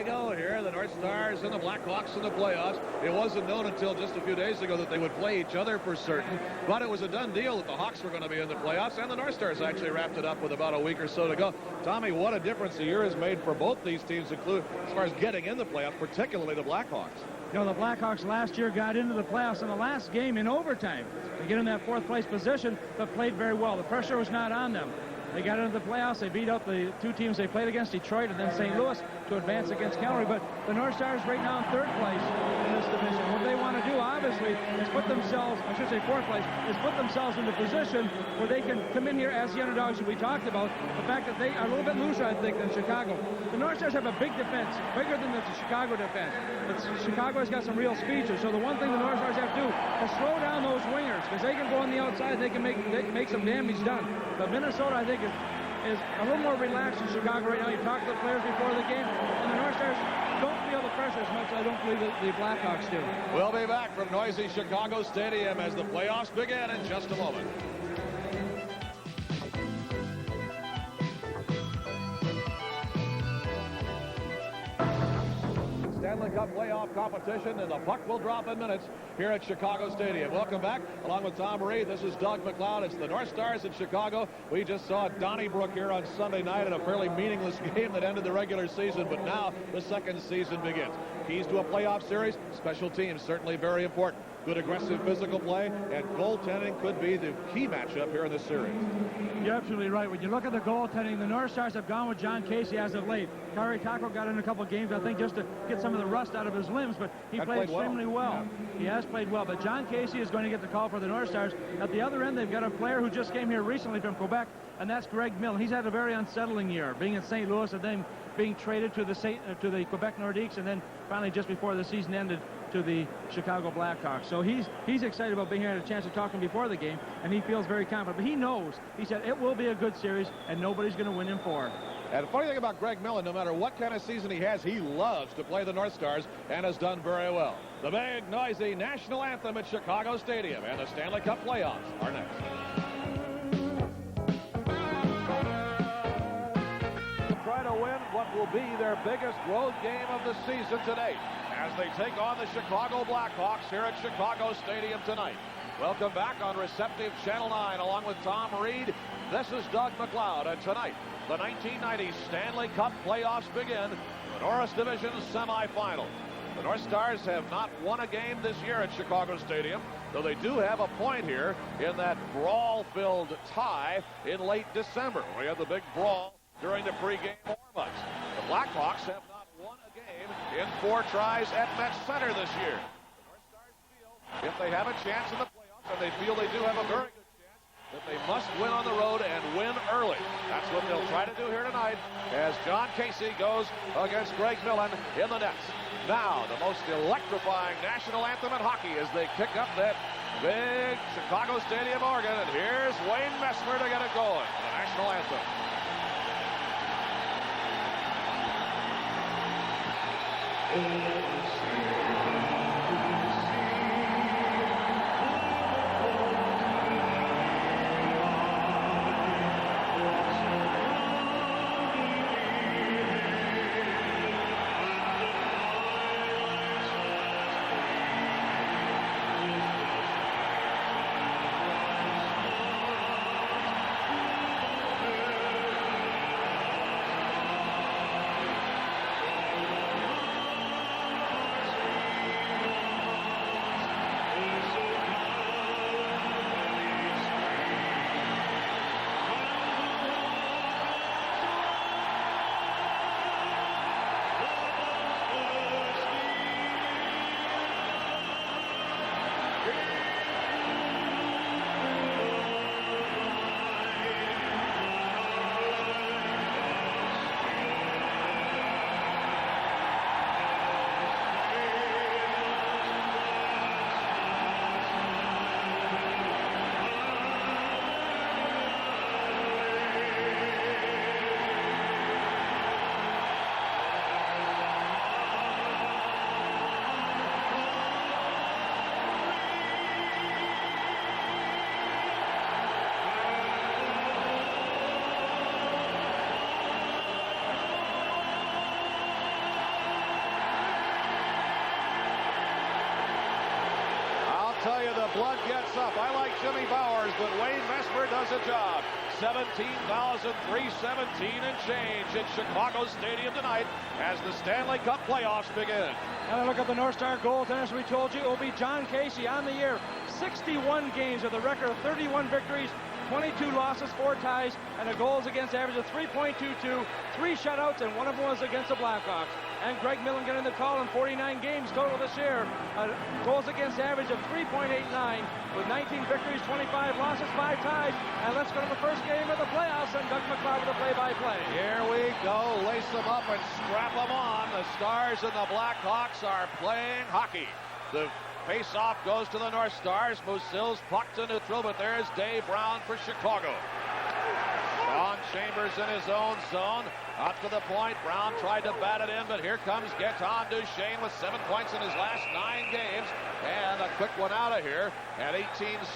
Chicago. Here, the North Stars and the Blackhawks in the playoffs. It wasn't known until just a few days ago that they would play each other for certain, but it was a done deal that the Hawks were going to be in the playoffs, and the North Stars actually wrapped it up with about a week or so to go. Tommy, what a difference a year has made for both these teams, including as far as getting in the playoffs, particularly the Blackhawks. You know, the Blackhawks last year got into the playoffs in the last game in overtime. They get in that fourth-place position, but played very well. The pressure was not on them. They got into the playoffs. They beat out the two teams they played against, Detroit and then St. Louis, to advance against Calgary. But the North Stars right now in third place in this division. What they want to do, obviously, is put themselves, I should say fourth place, is put themselves in the position where they can come in here as the underdogs that we talked about. The fact that they are a little bit looser, I think, than Chicago. The North Stars have a big defense, bigger than the Chicago defense. But Chicago has got some real speed. So the one thing the North Stars have to do is slow down those wingers, because they can go on the outside, they can make some damage done. But Minnesota, I think, is a little more relaxed in Chicago right now. You talk to the players before the game, and the North Stars don't feel the pressure as much as I don't believe that the Blackhawks do. We'll be back from noisy Chicago Stadium as the playoffs begin in just a moment. Stanley Cup playoff competition, and the puck will drop in minutes here at Chicago Stadium. Welcome back. Along with Tom Reed, this is Doug McLeod. It's the North Stars in Chicago. We just saw Donnybrook here on Sunday night in a fairly meaningless game that ended the regular season, but now the second season begins. Keys to a playoff series, special teams certainly very important. Good aggressive physical play, and goaltending could be the key matchup here in this series. You're absolutely right. When you look at the goaltending, the North Stars have gone with John Casey as of late. Kari Taco got in a couple of games, I think, just to get some of the rust out of his limbs, but he played extremely well. Yeah. He has played well, but John Casey is going to get the call for the North Stars. At the other end, they've got a player who just came here recently from Quebec, and that's Greg Millen. He's had a very unsettling year, being in St. Louis and then being traded to the Quebec Nordiques, and then finally just before the season ended to the Chicago Blackhawks. So he's excited about being here and a chance to talk to him before the game, and he feels very confident. But he knows, he said, it will be a good series, and nobody's going to win in 4. And the funny thing about Greg Millen, no matter what kind of season he has, he loves to play the North Stars and has done very well. The big, noisy national anthem at Chicago Stadium and the Stanley Cup playoffs are next. Try to win what will be their biggest road game of the season today as they take on the Chicago Blackhawks here at Chicago Stadium tonight. Welcome back on Receptive Channel 9 along with Tom Reed. This is Doug McLeod, and tonight the 1990 Stanley Cup playoffs begin, the Norris Division semifinal. The North Stars have not won a game this year at Chicago Stadium, though they do have a point here in that brawl-filled tie in late December. We had the big brawl during the pregame warm-ups. The Blackhawks have not won a game in 4 tries at Met Center this year. The North Stars feel if they have a chance in the playoffs, and they feel they do have a very good chance, that they must win on the road and win early. That's what they'll try to do here tonight as John Casey goes against Greg Millen in the nets. Now, the most electrifying national anthem in hockey as they kick up that big Chicago Stadium organ. And here's Wayne Messmer to get it going. The national anthem. tell you, the blood gets up. I like Jimmy Bowers, but Wayne Messmer does a job. 17,317 and change at Chicago Stadium tonight as the Stanley Cup playoffs begin. And look at the North Star goaltenders. We told you it will be John Casey on the year. 61 games with a record of 31 victories, 22 losses, 4 ties, and a goals against average of 3.22, 3 shutouts, and one of them was against the Blackhawks. And Greg Millen getting the call in 49 games total this year. Goals against average of 3.89 with 19 victories, 25 losses, 5 ties. And let's go to the first game of the playoffs, and Doug McLeod with the play-by-play. Here we go. Lace them up and strap them on. The Stars and the Blackhawks are playing hockey. The face-off goes to the North Stars. Musil's puck to neutral, but there's Dave Brown for Chicago. Sean Chambers in his own zone. Up to the point. Brown tried to bat it in, but here comes Gaetan Duchesne with 7 points in his last 9 games. And a quick one out of here at 18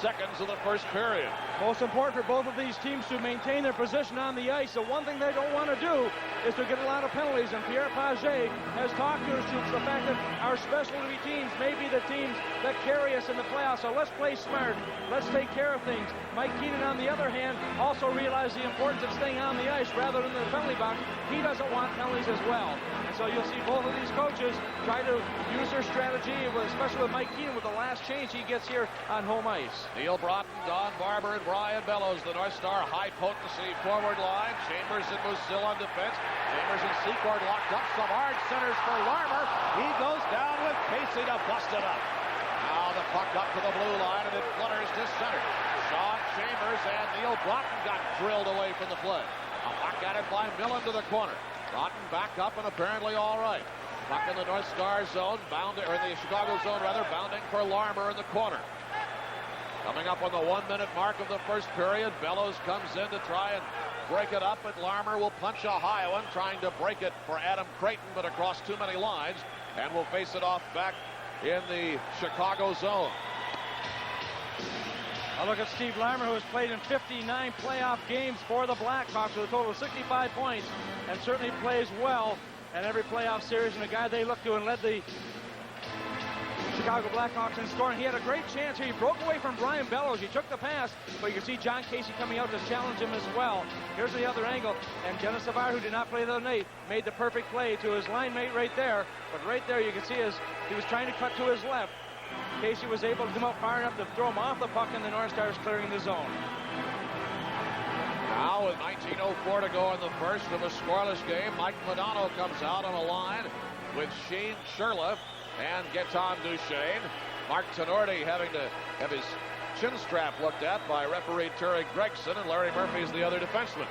seconds of the first period. Most important for both of these teams to maintain their position on the ice. The one thing they don't want to do is to get a lot of penalties. And Pierre Pagé has talked to his troops the fact that our specialty teams may be the teams that carry us in the playoffs. So let's play smart. Let's take care of things. Mike Keenan, on the other hand, also realized the importance of staying on the ice rather than the penalty box. He doesn't want penalties as well. And so you'll see both of these coaches try to use their strategy, especially with Mike Keenan with the last change he gets here on home ice. Neil Broughton, Don Barber, and Brian Bellows, the North Star high potency forward line. Chambers and Musil on defense. Chambers and Secord locked up. Some hard centers for Larmer. He goes down with Casey to bust it up. Now the puck up to the blue line, and it flutters to center. Sean Chambers and Neil Broughton got drilled away from the play. A puck at it by Millen to the corner. Broughton back up and apparently all right. Puck in the North Star zone, or in the Chicago zone rather, bounding for Larmer in the corner. Coming up on the 1-minute mark of the first period, Bellows comes in to try and break it up, but Larmer will punch a high one, trying to break it for Adam Creighton, but across too many lines, and will face it off back in the Chicago zone. I'll look at Steve Larmer, who has played in 59 playoff games for the Blackhawks with a total of 65 points, and certainly plays well in every playoff series, and a guy they look to and led the Chicago Blackhawks in scoring. He had a great chance here. He broke away from Brian Bellows. He took the pass, but you can see John Casey coming out to challenge him as well. Here's the other angle, and Dennis Savard, who did not play the other night, made the perfect play to his line mate right there, but right there you can see he was trying to cut to his left. Casey was able to come out far enough to throw him off the puck, and the North Stars clearing the zone. Now with 19:04 to go in the first of a scoreless game, Mike Modano comes out on a line with Shane Sherla and Gaetan Duchesne. Mark Tenorti having to have his chin strap looked at by referee Terry Gregson, and Larry Murphy is the other defenseman.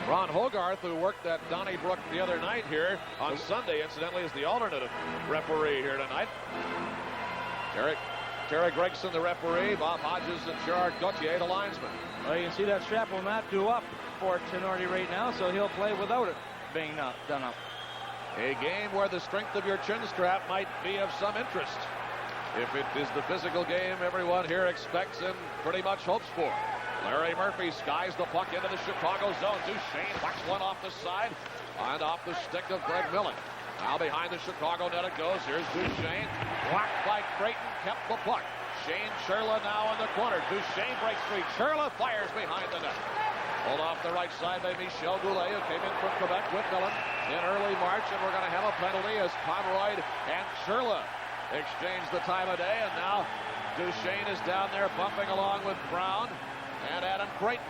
Ron Hogarth, who worked at Donnybrook the other night here on Sunday, incidentally, is the alternative referee here tonight. Terry Gregson, the referee, Bob Hodges and Gerard Gauthier, the linesman. Well, you can see that strap will not do up for Tenorti right now, so he'll play without it being done up. A game where the strength of your chin strap might be of some interest, if it is the physical game everyone here expects and pretty much hopes for. Larry Murphy skies the puck into the Chicago zone. Duchesne whacks one off the side and off the stick of Greg Millen. Now behind the Chicago net it goes. Here's Duchesne. Blocked by Creighton. Kept the puck. Shane Sherla now in the corner. Duchesne breaks free. Sherla fires behind the net. Pulled off the right side by Michel Goulet, who came in from Quebec with Millen in early March. And we're going to have a penalty as Conroy and Sherla exchange the time of day. And now Duchesne is down there bumping along with Brown and Adam Creighton.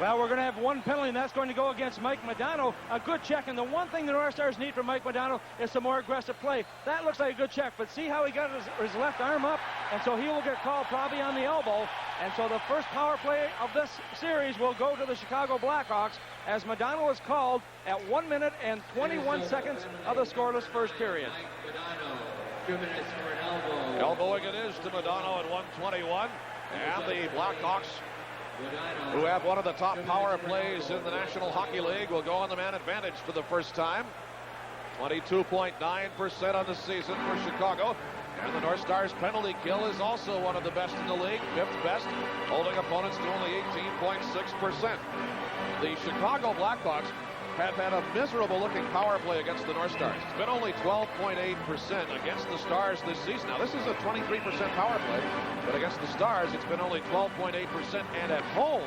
Well, we're going to have one penalty, and that's going to go against Mike Modano. A good check, and the one thing the North Stars need from Mike Modano is some more aggressive play. That looks like a good check, but see how he got his left arm up? And so he will get called probably on the elbow. And so the first power play of this series will go to the Chicago Blackhawks as Modano is called at 1 minute and 21 seconds of the scoreless first period. 2 minutes for an elbow. Elbowing it is to Modano at 1:21. And the Blackhawks, who have one of the top power plays in the National Hockey League, will go on the man advantage for the first time. 22.9% on the season for Chicago. And the North Stars penalty kill is also one of the best in the league, 5th best, holding opponents to only 18.6%. The Chicago Blackhawks have had a miserable-looking power play against the North Stars. It's been only 12.8% against the Stars this season. Now, this is a 23% power play, but against the Stars, it's been only 12.8%, and at home,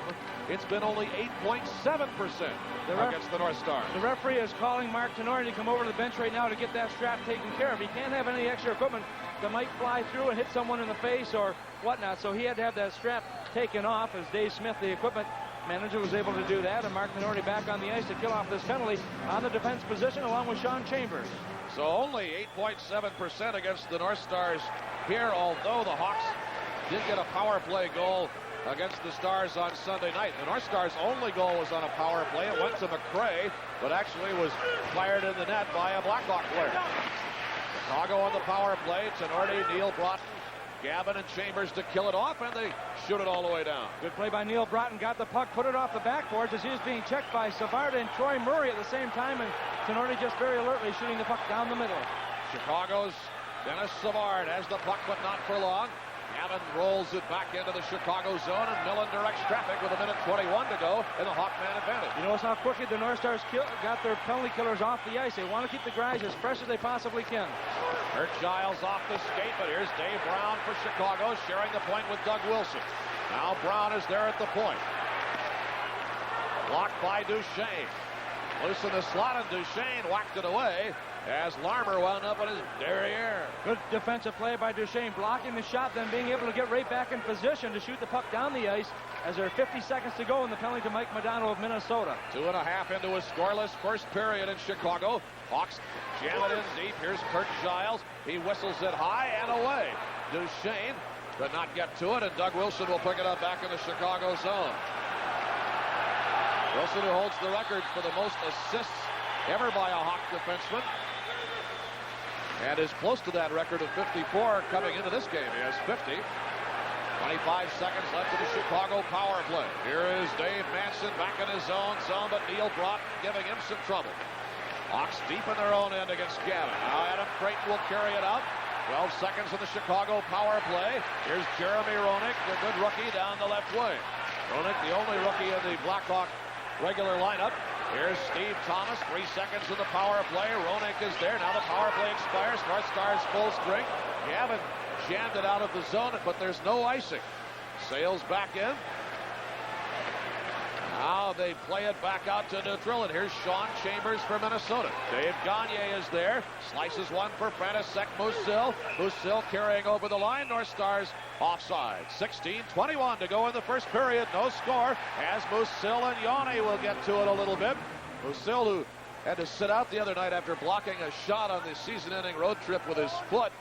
it's been only 8.7% against the North Stars. The referee is calling Mark Tenori to come over to the bench right now to get that strap taken care of. He can't have any extra equipment that might fly through and hit someone in the face or whatnot, so he had to have that strap taken off. As Dave Smith, the equipment manager, was able to do that, and Mark Tenori back on the ice to kill off this penalty on the defense position along with Sean Chambers. So only 8.7% against the North Stars here, although the Hawks did get a power play goal against the Stars on Sunday night. The North Stars' only goal was on a power play. It went to McRae, but actually was fired in the net by a Blackhawk player. Chicago on the power play. Tenorti, Neil Broughton, Gavin and Chambers to kill it off, and they shoot it all the way down. Good play by Neil Broughton. Got the puck, put it off the backboards as he was being checked by Savard and Troy Murray at the same time, and Tenorti just very alertly shooting the puck down the middle. Chicago's Dennis Savard has the puck, but not for long. Gavin rolls it back into the Chicago zone, and Millen directs traffic with 1:21 to go in the Hawkman advantage. You notice how quickly the North Stars got their penalty killers off the ice. They want to keep the guys as fresh as they possibly can. Kurt Giles off the skate, but here's Dave Brown for Chicago, sharing the point with Doug Wilson. Now Brown is there at the point. Blocked by Duchesne. Loose in the slot, and Duchesne whacked it away as Larmer wound up in his derriere. Good defensive play by Duchesne, blocking the shot, then being able to get right back in position to shoot the puck down the ice as there are 50 seconds to go in the penalty to Mike Modano of Minnesota. 2.5 into a scoreless first period in Chicago. Hawks jam it in deep. Here's Kurt Giles. He whistles it high and away. Duchesne could not get to it, and Doug Wilson will pick it up back in the Chicago zone. Wilson, who holds the record for the most assists ever by a Hawk defenseman, and is close to that record of 54 coming into this game. He has 50. 25 seconds left in the Chicago power play. Here is Dave Manson back in his own zone, but Neil Broughton giving him some trouble. Hawks deep in their own end against Gavin. Now Adam Creighton will carry it out. 12 seconds in the Chicago power play. Here's Jeremy Roenick, the good rookie, down the left wing. Roenick, the only rookie in the Blackhawk regular lineup. Here's Steve Thomas, 3 seconds in the power play. Roenick is there. Now the power play expires. North Stars full strength. Gavin jammed it out of the zone, but there's no icing. Sails back in. Now they play it back out to neutral, and here's Sean Chambers for Minnesota. Dave Gagne is there. Slices one for Frantisek Musil. Musil carrying over the line. North Stars offside. 16:21 to go in the first period. No score as Musil and Yanni will get to it a little bit. Musil, who had to sit out the other night after blocking a shot on the season-ending road trip with his foot.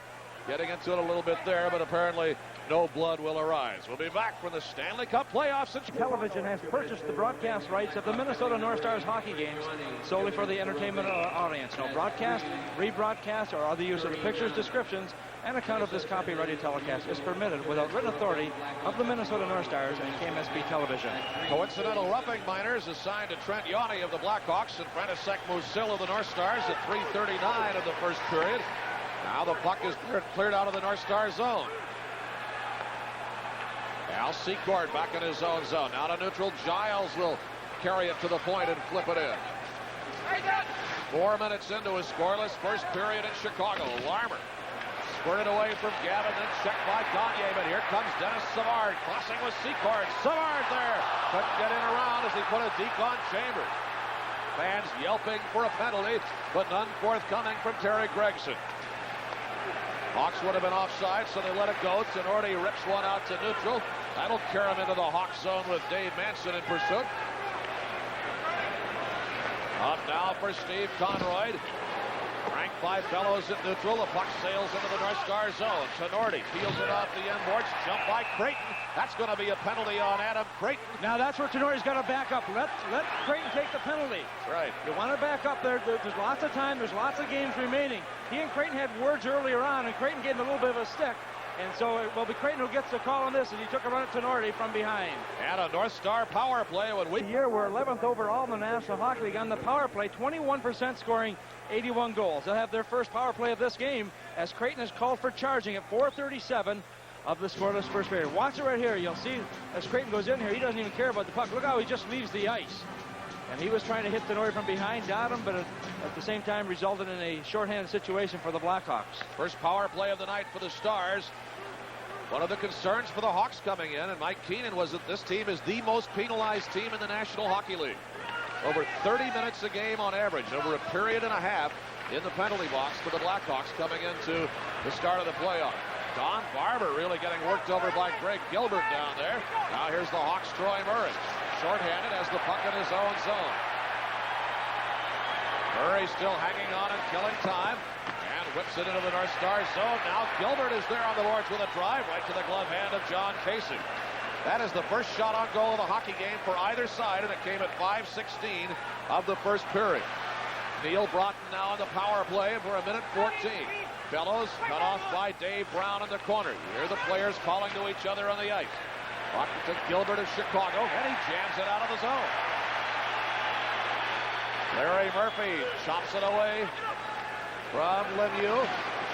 Getting into it a little bit there, but apparently no blood will arise. We'll be back from the Stanley Cup playoffs. Television has purchased the broadcast rights of the Minnesota North Stars hockey games solely for the entertainment audience. No broadcast, rebroadcast, or other use of the pictures, descriptions, and account of this copyrighted telecast is permitted without written authority of the Minnesota North Stars and KMSB Television. Coincidental roughing minors assigned to Trent Yanni of the Blackhawks and Frantisek Musil of the North Stars at 3:39 of the first period. Now the puck is cleared out of the North Star zone. Al Secord back in his own zone. Now to neutral. Giles will carry it to the point and flip it in. 4 minutes into a scoreless first period in Chicago. Larmer squirted away from Gavin, then checked by Gagne, but here comes Dennis Savard crossing with Secord. Savard there. Couldn't get in around as he put a deke on Chambers. Fans yelping for a penalty, but none forthcoming from Terry Gregson. Hawks would have been offside, so they let it go. Tenorti rips one out to neutral. That'll carry him into the Hawks zone with Dave Manson in pursuit. Up now for Steve Conroy. Ranked by fellows at neutral. The puck sails into the North Star zone. Tenorti peels it off the end boards. Jump by Creighton. That's going to be a penalty on Adam Creighton. Now that's where Tenorti's got to back up. Let Creighton take the penalty. Right. You want to back up there. There's lots of time. There's lots of games remaining. He and Creighton had words earlier on, and Creighton gave him a little bit of a stick. And so it will be Creighton who gets the call on this, and he took a run at Tenorti from behind. And a North Star power play when we... The year we're 11th overall in the National Hockey League on the power play, 21% scoring 81 goals. They'll have their first power play of this game as Creighton is called for charging at 4:37 of the scoreless first period. Watch it right here. You'll see as Creighton goes in here, he doesn't even care about the puck. Look how he just leaves the ice. And he was trying to hit Tenori from behind, got him, but at the same time resulted in a shorthanded situation for the Blackhawks. First power play of the night for the Stars. One of the concerns for the Hawks coming in, and Mike Keenan, was that this team is the most penalized team in the National Hockey League. Over 30 minutes a game on average, over a period and a half in the penalty box for the Blackhawks coming into the start of the playoff. Don Barber really getting worked over by Greg Gilbert down there. Now here's the Hawks' Troy Murray. Shorthanded as the puck in his own zone. Murray still hanging on and killing time. And whips it into the North Stars zone. Now Gilbert is there on the boards with a drive right to the glove hand of John Casey. That is the first shot on goal of the hockey game for either side, and it came at 5:16 of the first period. Neil Broughton now on the power play for 1:14. Bellows cut off by Dave Brown in the corner. You hear the players calling to each other on the ice. Broughton to Gilbert of Chicago, and he jams it out of the zone. Larry Murphy chops it away from Lemieux.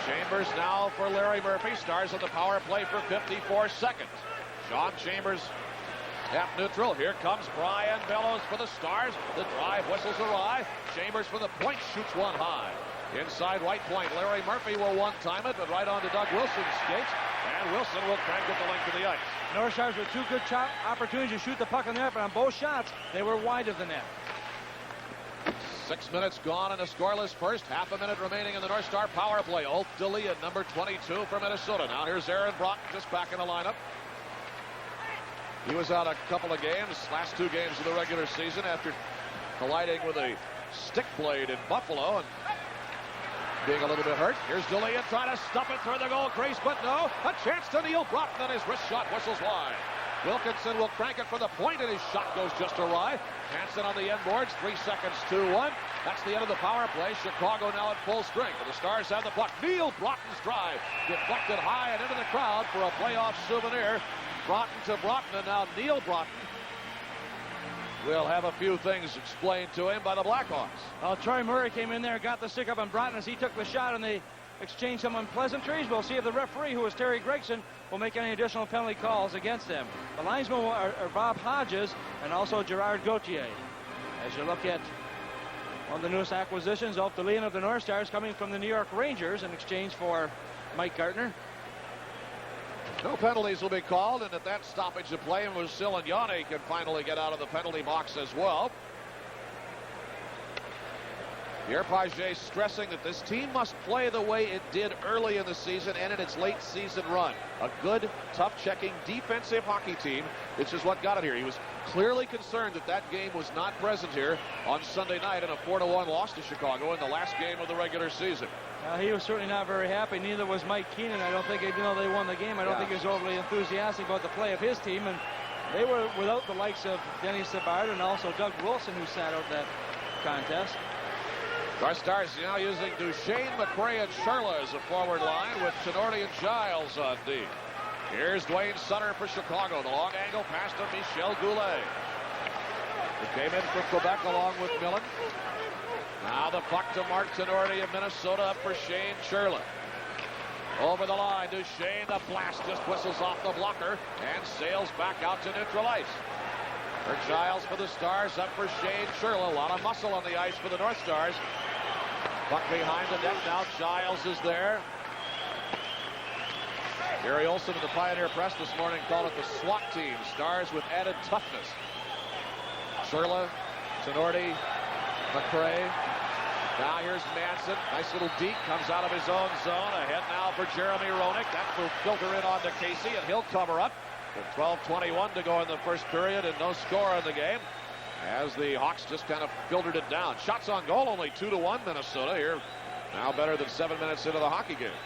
Chambers now for Larry Murphy. Stars on the power play for 54 seconds. John Chambers half neutral. Here comes Brian Bellows for the Stars. The drive whistles awry. Chambers for the point, shoots one high. Inside right point, Larry Murphy will one-time it, but right on to Doug Wilson's skates. And Wilson will crank it the length of the ice. Norris Stars with two good opportunities to shoot the puck in the net, but on both shots, they were wide of the net. 6 minutes gone in a scoreless first. Half a minute remaining in the North Star power play. Ulf D'Elia, number 22 for Minnesota. Now here's Aaron Broughton just back in the lineup. He was out a couple of games, last 2 games of the regular season, after colliding with a stick blade in Buffalo and being a little bit hurt. Here's D'Elia trying to stuff it through the goal crease, but no. A chance to Neil Broughton, and his wrist shot whistles wide. Wilkinson will crank it for the point, and his shot goes just awry. Hansen on the end boards, 3 seconds, 2-1. That's the end of the power play. Chicago now at full strength. The Stars have the puck. Neil Broughton's drive deflected high and into the crowd for a playoff souvenir. Broughton to Broughton, and now Neil Broughton will have a few things explained to him by the Blackhawks. Well, Troy Murray came in there, got the stick up on Broughton as he took the shot, and they exchanged some unpleasantries. We'll see if the referee, who is Terry Gregson, will make any additional penalty calls against them. The linesmen are Bob Hodges and also Gerard Gauthier. As you look at one of the newest acquisitions, Ulf D'Elia of the North Stars, coming from the New York Rangers in exchange for Mike Gartner. No penalties will be called, and at that stoppage of play, Musil can finally get out of the penalty box as well. Pierre Pagé stressing that this team must play the way it did early in the season and in its late season run. A good, tough-checking defensive hockey team. This is what got it here. He was clearly concerned that that game was not present here on Sunday night in a 4-1 loss to Chicago in the last game of the regular season. He was certainly not very happy. Neither was Mike Keenan. I don't think, even though they won the game, I don't think he was overly enthusiastic about the play of his team. And they were without the likes of Denny Savard and also Doug Wilson, who sat out that contest. Our Stars now using Duchesne, McRae, and Sherla as a forward line with Tenorti and Giles on D. Here's Dwayne Sutter for Chicago. The long angle pass to Michel Goulet. He came in from Quebec along with Millen. Now the puck to Mark Tenorti of Minnesota up for Shane Sherla. Over the line, Duchesne. The blast just whistles off the blocker and sails back out to neutral ice. For Giles for the Stars, up for Shane Sherla. A lot of muscle on the ice for the North Stars. Puck behind the net now. Giles is there. Gary Olson of the Pioneer Press this morning called it the SWAT team. Stars with added toughness. Sherla, Tenorti, McRae. Now here's Manson. Nice little deke. Comes out of his own zone. Ahead now for Jeremy Roenick. That will filter in onto Casey, and he'll cover up. With 12:21 to go in the first period and no score in the game, as the Hawks just kind of filtered it down. Shots on goal, only 2-1 Minnesota here. Now better than 7 minutes into the hockey game.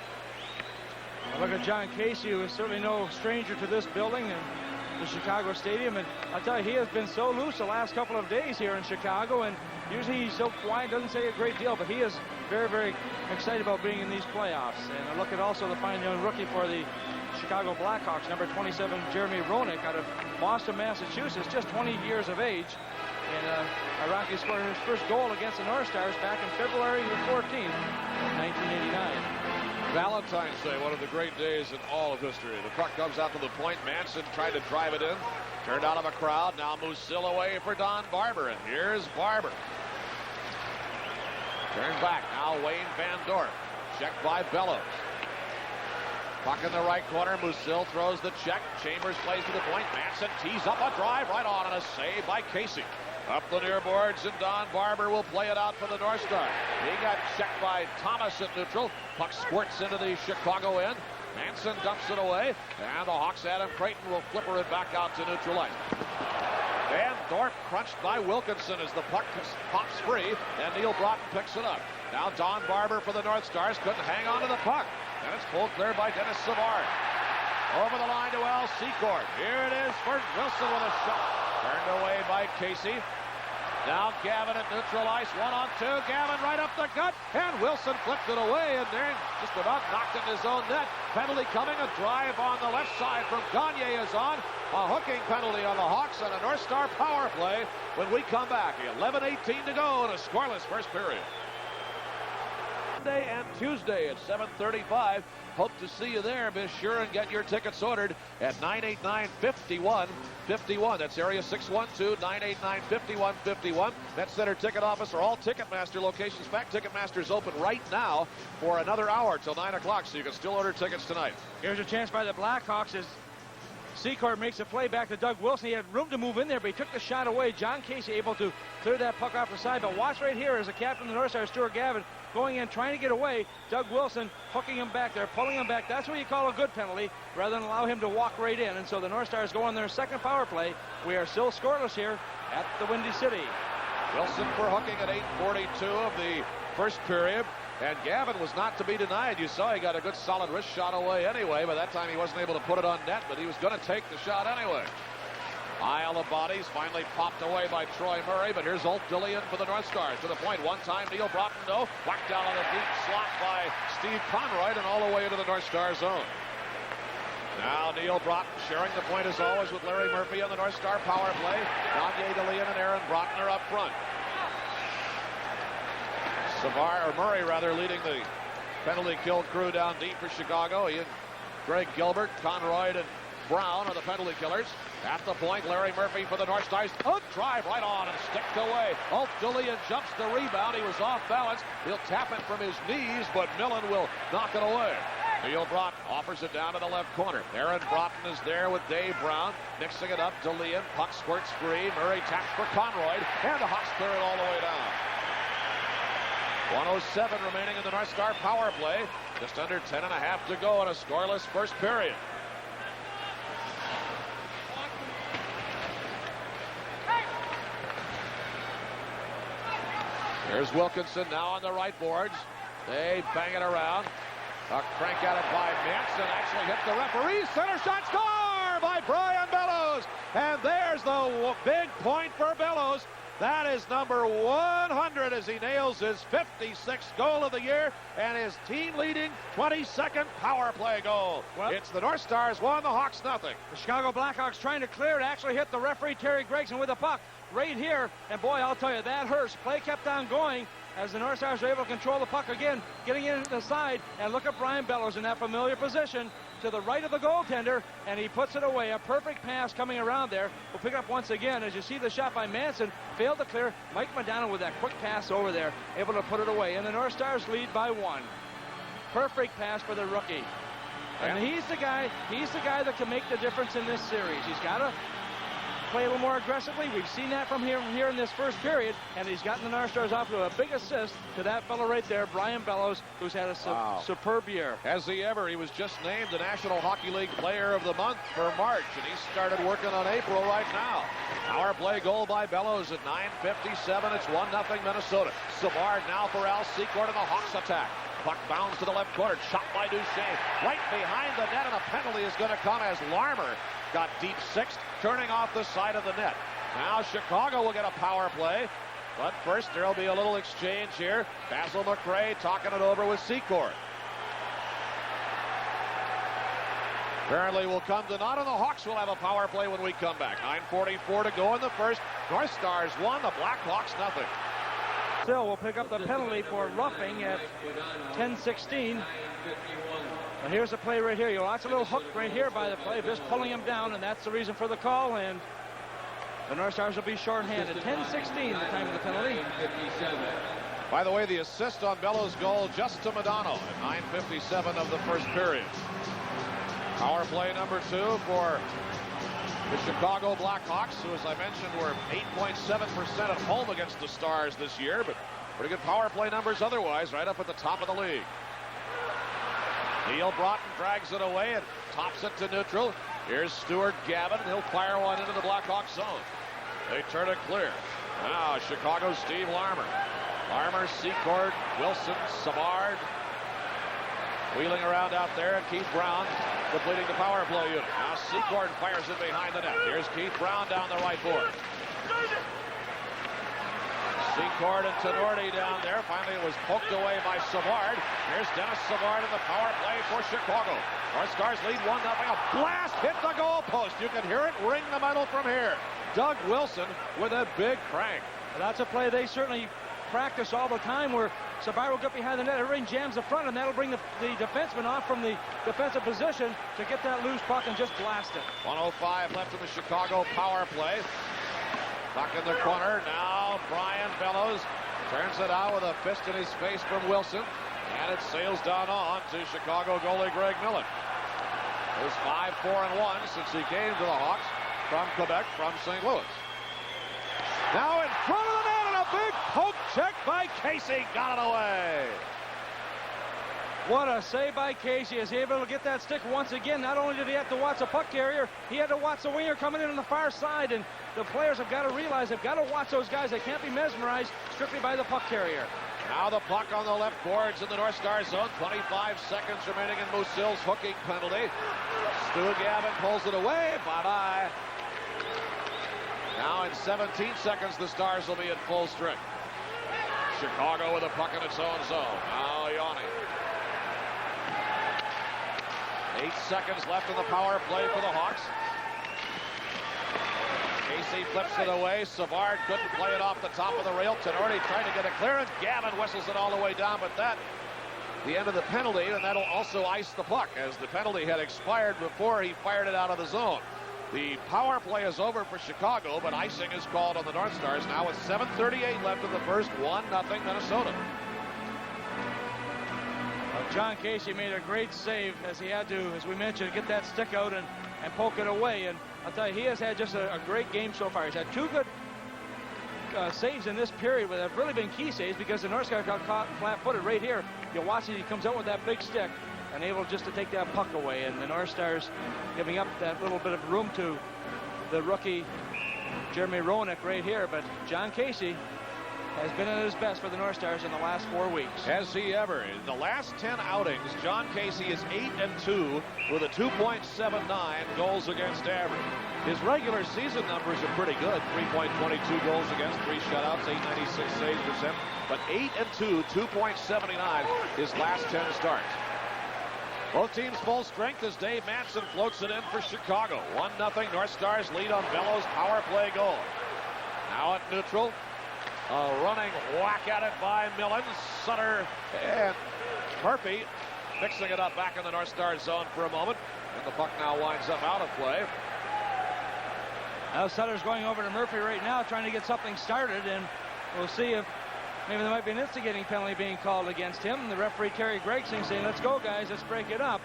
Look at John Casey, who is certainly no stranger to this building and the Chicago Stadium. And I'll tell you, he has been so loose the last couple of days here in Chicago. And usually he's so quiet, doesn't say a great deal, but he is very, very excited about being in these playoffs. And I look at also the fine young rookie for the Chicago Blackhawks, number 27, Jeremy Roenick, out of Boston, Massachusetts, just 20 years of age. And Iraqi scored his first goal against the North Stars back in February 14th of 1989. Valentine's Day, one of the great days in all of history. The puck comes out to the point. Manson tried to drive it in. Turned out of a crowd. Now Musil away for Don Barber. And here's Barber. Turned back. Now Wayne Van Dorp. Checked by Bellows. Puck in the right corner. Musil throws the check. Chambers plays to the point. Manson tees up a drive right on, and a save by Casey. Up the near boards, and Don Barber will play it out for the North Star. He got checked by Thomas at neutral. Puck squirts into the Chicago end. Manson dumps it away, and the Hawks' Adam Creighton will flipper it back out to neutral ice. Van Dorp crunched by Wilkinson as the puck pops free, and Neil Broughton picks it up. Now Don Barber for the North Stars couldn't hang on to the puck, and it's pulled clear by Dennis Savard. Over the line to Al Secord. Here it is for Wilson with a shot. Turned away by Casey. Now Gavin at neutral ice, 1-on-2. Gavin right up the gut, and Wilson flipped it away, and there just about knocked it in his own net. Penalty coming, a drive on the left side from Gagne is on. A hooking penalty on the Hawks and a North Star power play when we come back. 11:18 to go in a scoreless first period. Monday and Tuesday at 7:35. Hope to see you there. Be sure and get your tickets ordered at 989-5151. That's area 612-989-5151. Net Center Ticket Office or all Ticketmaster locations. In fact, Ticketmaster is open right now for another hour till 9 o'clock, so you can still order tickets tonight. Here's a chance by the Blackhawks as Secord makes a play back to Doug Wilson. He had room to move in there, but he took the shot away. John Casey able to clear that puck off the side. But watch right here as the captain of the North Star, Stuart Gavin, going in, trying to get away. Doug Wilson hooking him back there, pulling him back. That's what you call a good penalty, rather than allow him to walk right in. And so the North Stars go on their second power play. We are still scoreless here at the Windy City. Wilson for hooking at 8:42 of the first period. And Gavin was not to be denied. You saw he got a good solid wrist shot away anyway. By that time he wasn't able to put it on net, but he was going to take the shot anyway. Isle of bodies finally popped away by Troy Murray, but here's Ulf Dillian for the North Stars. To the point, one time Neil Broughton, no. Whacked down on a deep slot by Steve Conroy and all the way into the North Star zone. Now Neil Broughton sharing the point as always with Larry Murphy on the North Star power play. Gagne, Dillian, and Aaron Broughton are up front. Murray leading the penalty kill crew down deep for Chicago. He and Greg Gilbert, Conroy, and Brown are the penalty killers. At the point, Larry Murphy for the North Stars. A drive right on and sticked away. Ulf Dillian jumps the rebound. He was off balance. He'll tap it from his knees, but Millen will knock it away. Neil Broughton offers it down to the left corner. Aaron Broughton is there with Dave Brown. Mixing it up, Dillian. Puck squirts free. Murray taps for Conroy, and the Hawks clear it all the way down. 1:07 remaining in the North Star power play. Just under 10.5 to go in a scoreless first period. Here's Wilkinson now on the right boards. They bang it around. A crank at it by Manson. Actually hit the referee. Center shot, score by Brian Bellows. And there's the big point for Bellows. That is number 100 as he nails his 56th goal of the year and his team-leading 22nd power play goal. Well, it's the North Stars 1, the Hawks nothing. The Chicago Blackhawks trying to clear it, actually hit the referee Terry Gregson with a puck right here. And boy, I'll tell you, that hurts. Play kept on going as the North Stars were able to control the puck again, getting in the side. And look at Brian Bellows in that familiar position to the right of the goaltender, and he puts it away. A perfect pass coming around there. We'll pick up once again as you see the shot by Manson failed to clear. Mike McDonald with that quick pass over there, able to put it away, and the North Stars lead by 1. Perfect pass for the rookie, and he's the guy that can make the difference in this series. He's got to play a little more aggressively. We've seen that from here in this first period, and he's gotten the North Stars off to a big assist to that fellow right there, Brian Bellows, who's had a superb year. Has he ever? He was just named the National Hockey League Player of the Month for March, and he started working on April right now. Power play goal by Bellows at 9:57. It's 1-0 Minnesota. Savard now for Al Secord, and the Hawks attack. Puck bounds to the left corner, shot by Duchesne. Right behind the net, and a penalty is going to come as Larmer got deep sixth, turning off the side of the net. Now Chicago will get a power play, but first there will be a little exchange here. Basil McRae talking it over with Secord. Apparently will come to naught, and the Hawks will have a power play when we come back. 9:44 to go in the first. North Stars 1, the Blackhawks nothing. still will pick up the penalty for roughing at 10:16. And here's a play right here. You watch a little hook right here by the play, just pulling him down, and that's the reason for the call. And the North Stars will be shorthanded. 10:16 the time of the penalty. By the way, the assist on Bellows' goal just to Modano at 9:57 of the first period. Power play number 2 for the Chicago Blackhawks, who, as I mentioned, were 8.7% at home against the Stars this year, but pretty good power play numbers otherwise, right up at the top of the league. Neil Broughton drags it away and tops it to neutral. Here's Stuart Gavin, and he'll fire one into the Blackhawks zone. They turn it clear. Now Chicago's Steve Larmer. Larmer, Secord, Wilson, Savard. Wheeling around out there, and Keith Brown completing the power play unit. Now Secord fires it behind the net. Here's Keith Brown down the right board. Secord and Tenorti down there. Finally, it was poked away by Savard. Here's Dennis Savard in the power play for Chicago. North Stars lead 1-0. A blast hit the goal post. You can hear it ring the metal from here. Doug Wilson with a big crank. That's a play they certainly practice all the time, where Savard will get behind the net, everything jams the front, and that'll bring the defenseman off from the defensive position to get that loose puck and just blast it. 1:05 left in the Chicago power play. Puck in the corner. Now Brian Bellows turns it out with a fist in his face from Wilson, and it sails down on to Chicago goalie Greg Millen. It was 5-4-1 since he came to the Hawks from Quebec, from St. Louis. Now in front of the net, and a big poke check by Casey. Got it away. What a save by Casey. Is he able to get that stick once again? Not only did he have to watch the puck carrier, he had to watch the winger coming in on the far side, and the players have got to realize they've got to watch those guys. They can't be mesmerized strictly by the puck carrier. Now the puck on the left boards in the North Star zone. 25 seconds remaining in Moose Hill's hooking penalty. Stu Gavin pulls it away. Bye-bye. Now in 17 seconds, the Stars will be in full strength. Chicago with a puck in its own zone. Now Yanni. 8 seconds left in the power play for the Hawks. Casey flips it away. Savard couldn't play it off the top of the rail. Tenorti trying to get a clearance. Gavin whistles it all the way down, but that the end of the penalty, and that'll also ice the puck, as the penalty had expired before he fired it out of the zone. The power play is over for Chicago, but icing is called on the North Stars now with 7:38 left in the first. 1-0 Minnesota. John Casey made a great save, as he had to, as we mentioned, get that stick out and poke it away. And I'll tell you, he has had just a great game so far. He's had 2 good saves in this period, but have really been key saves, because the North Stars got caught flat-footed right here. You watch it, he comes out with that big stick and able just to take that puck away. And the North Stars giving up that little bit of room to the rookie Jeremy Roenick right here. But John Casey has been at his best for the North Stars in the last 4 weeks. Has he ever? In the last 10 outings, John Casey is 8-2 with a 2.79 goals against average. His regular season numbers are pretty good. 3.22 goals against, 3 shutouts, 896 saves percent. But 8-2, 2.79 his last 10 starts. Both teams full strength as Dave Manson floats it in for Chicago. 1-0 North Stars lead on Bellows' power play goal. Now at neutral. A running whack at it by Millen. Sutter and Murphy mixing it up back in the North Star zone for a moment. And the puck now winds up out of play. Now Sutter's going over to Murphy right now, trying to get something started, and we'll see if maybe there might be an instigating penalty being called against him. The referee, Terry Gregson, saying, let's go, guys, let's break it up.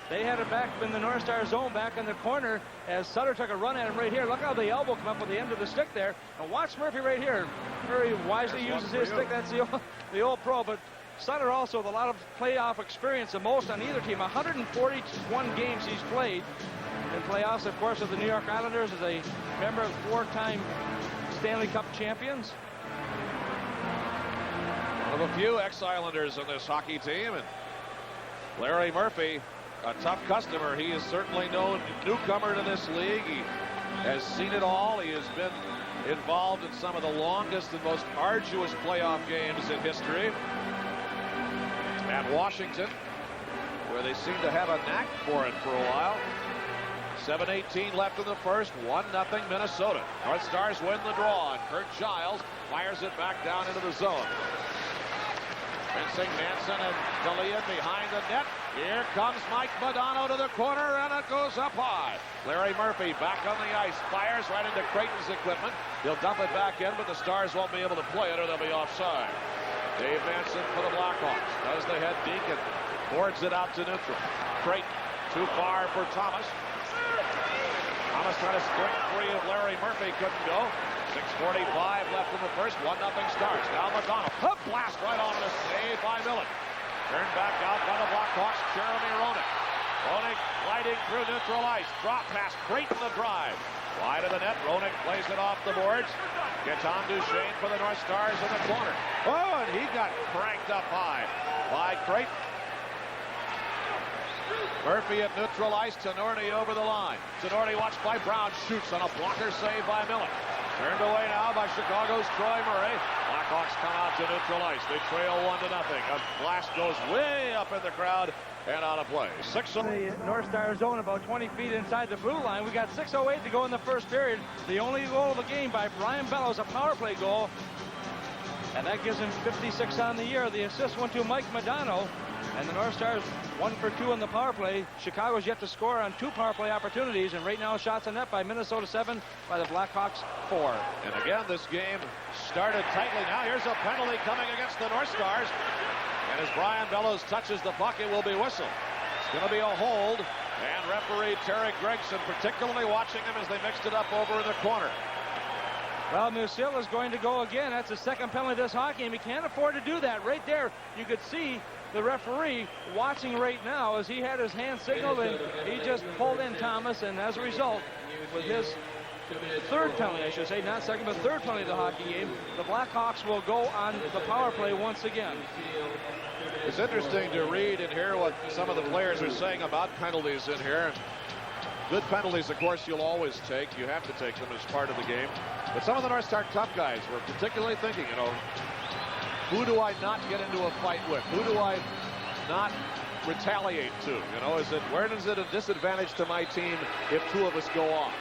They had it back in the North Star zone, back in the corner, as Sutter took a run at him right here. Look how the elbow come up with the end of the stick there. And watch Murphy right here. Very wisely uses his stick. That's the old pro. But Sutter also with a lot of playoff experience, the most on either team. 141 games he's played in playoffs, of course, with the New York Islanders as a member of 4-time Stanley Cup champions. One of a few ex-Islanders in this hockey team. And Larry Murphy, a tough customer. He is certainly no newcomer to this league. He has seen it all. He has been involved in some of the longest and most arduous playoff games in history. At Washington, where they seem to have a knack for it for a while. 7:18 left in the first. 1-0 Minnesota. North Stars win the draw, and Kurt Giles fires it back down into the zone. Fencing Manson and D'Elia behind the net. Here comes Mike Modano to the corner, and it goes up high. Larry Murphy back on the ice, fires right into Creighton's equipment. He'll dump it back in, but the Stars won't be able to play it, or they'll be offside. Dave Manson for the Blackhawks. Does the head deke and boards it out to neutral. Creighton too far for Thomas. Thomas trying to sprint free of Larry Murphy, couldn't go. 6:45 left in the first. 1-0 Stars. Now McDonald. Hook blast right on the save by Millen. Turned back out by the Blackhawks. Jeremy Roenick. Roenick gliding through neutral ice. Drop pass. Creighton the drive. Wide of the net. Roenick plays it off the boards. Gets on Duchesne for the North Stars in the corner. Oh, and he got cranked up high by Creighton. Murphy at neutral ice. Tenorti over the line. Tenorti watched by Brown. Shoots on a blocker save by Millen. Turned away now by Chicago's Troy Murray. Blackhawks come out to neutral ice. They trail 1-0. A blast goes way up in the crowd and out of play. The North Stars zone about 20 feet inside the blue line. We got 6:08 to go in the first period. The only goal of the game by Brian Bellows, a power play goal. And that gives him 56 on the year. The assist went to Mike Modano. And the North Stars 1 for 2 on the power play. Chicago's yet to score on 2 power play opportunities. And right now shots on net by Minnesota 7, by the Blackhawks 4. And again, this game started tightly. Now here's a penalty coming against the North Stars. And as Brian Bellows touches the puck, it will be whistled. It's going to be a hold. And referee Terry Gregson particularly watching him as they mixed it up over in the corner. Well, Musil is going to go again. That's the second penalty this hockey game. He can't afford to do that. Right there, you could see the referee watching right now as he had his hand signaled, and he just pulled in Thomas, and as a result, with his third penalty, I should say, not second, but third penalty of the hockey game, the Blackhawks will go on the power play once again. It's interesting to read and hear what some of the players are saying about penalties in here. Good penalties, of course, you'll always take. You have to take them as part of the game. But some of the North Star tough guys were particularly thinking, who do I not get into a fight with? Who do I not retaliate to? Where is it a disadvantage to my team if 2 of us go off?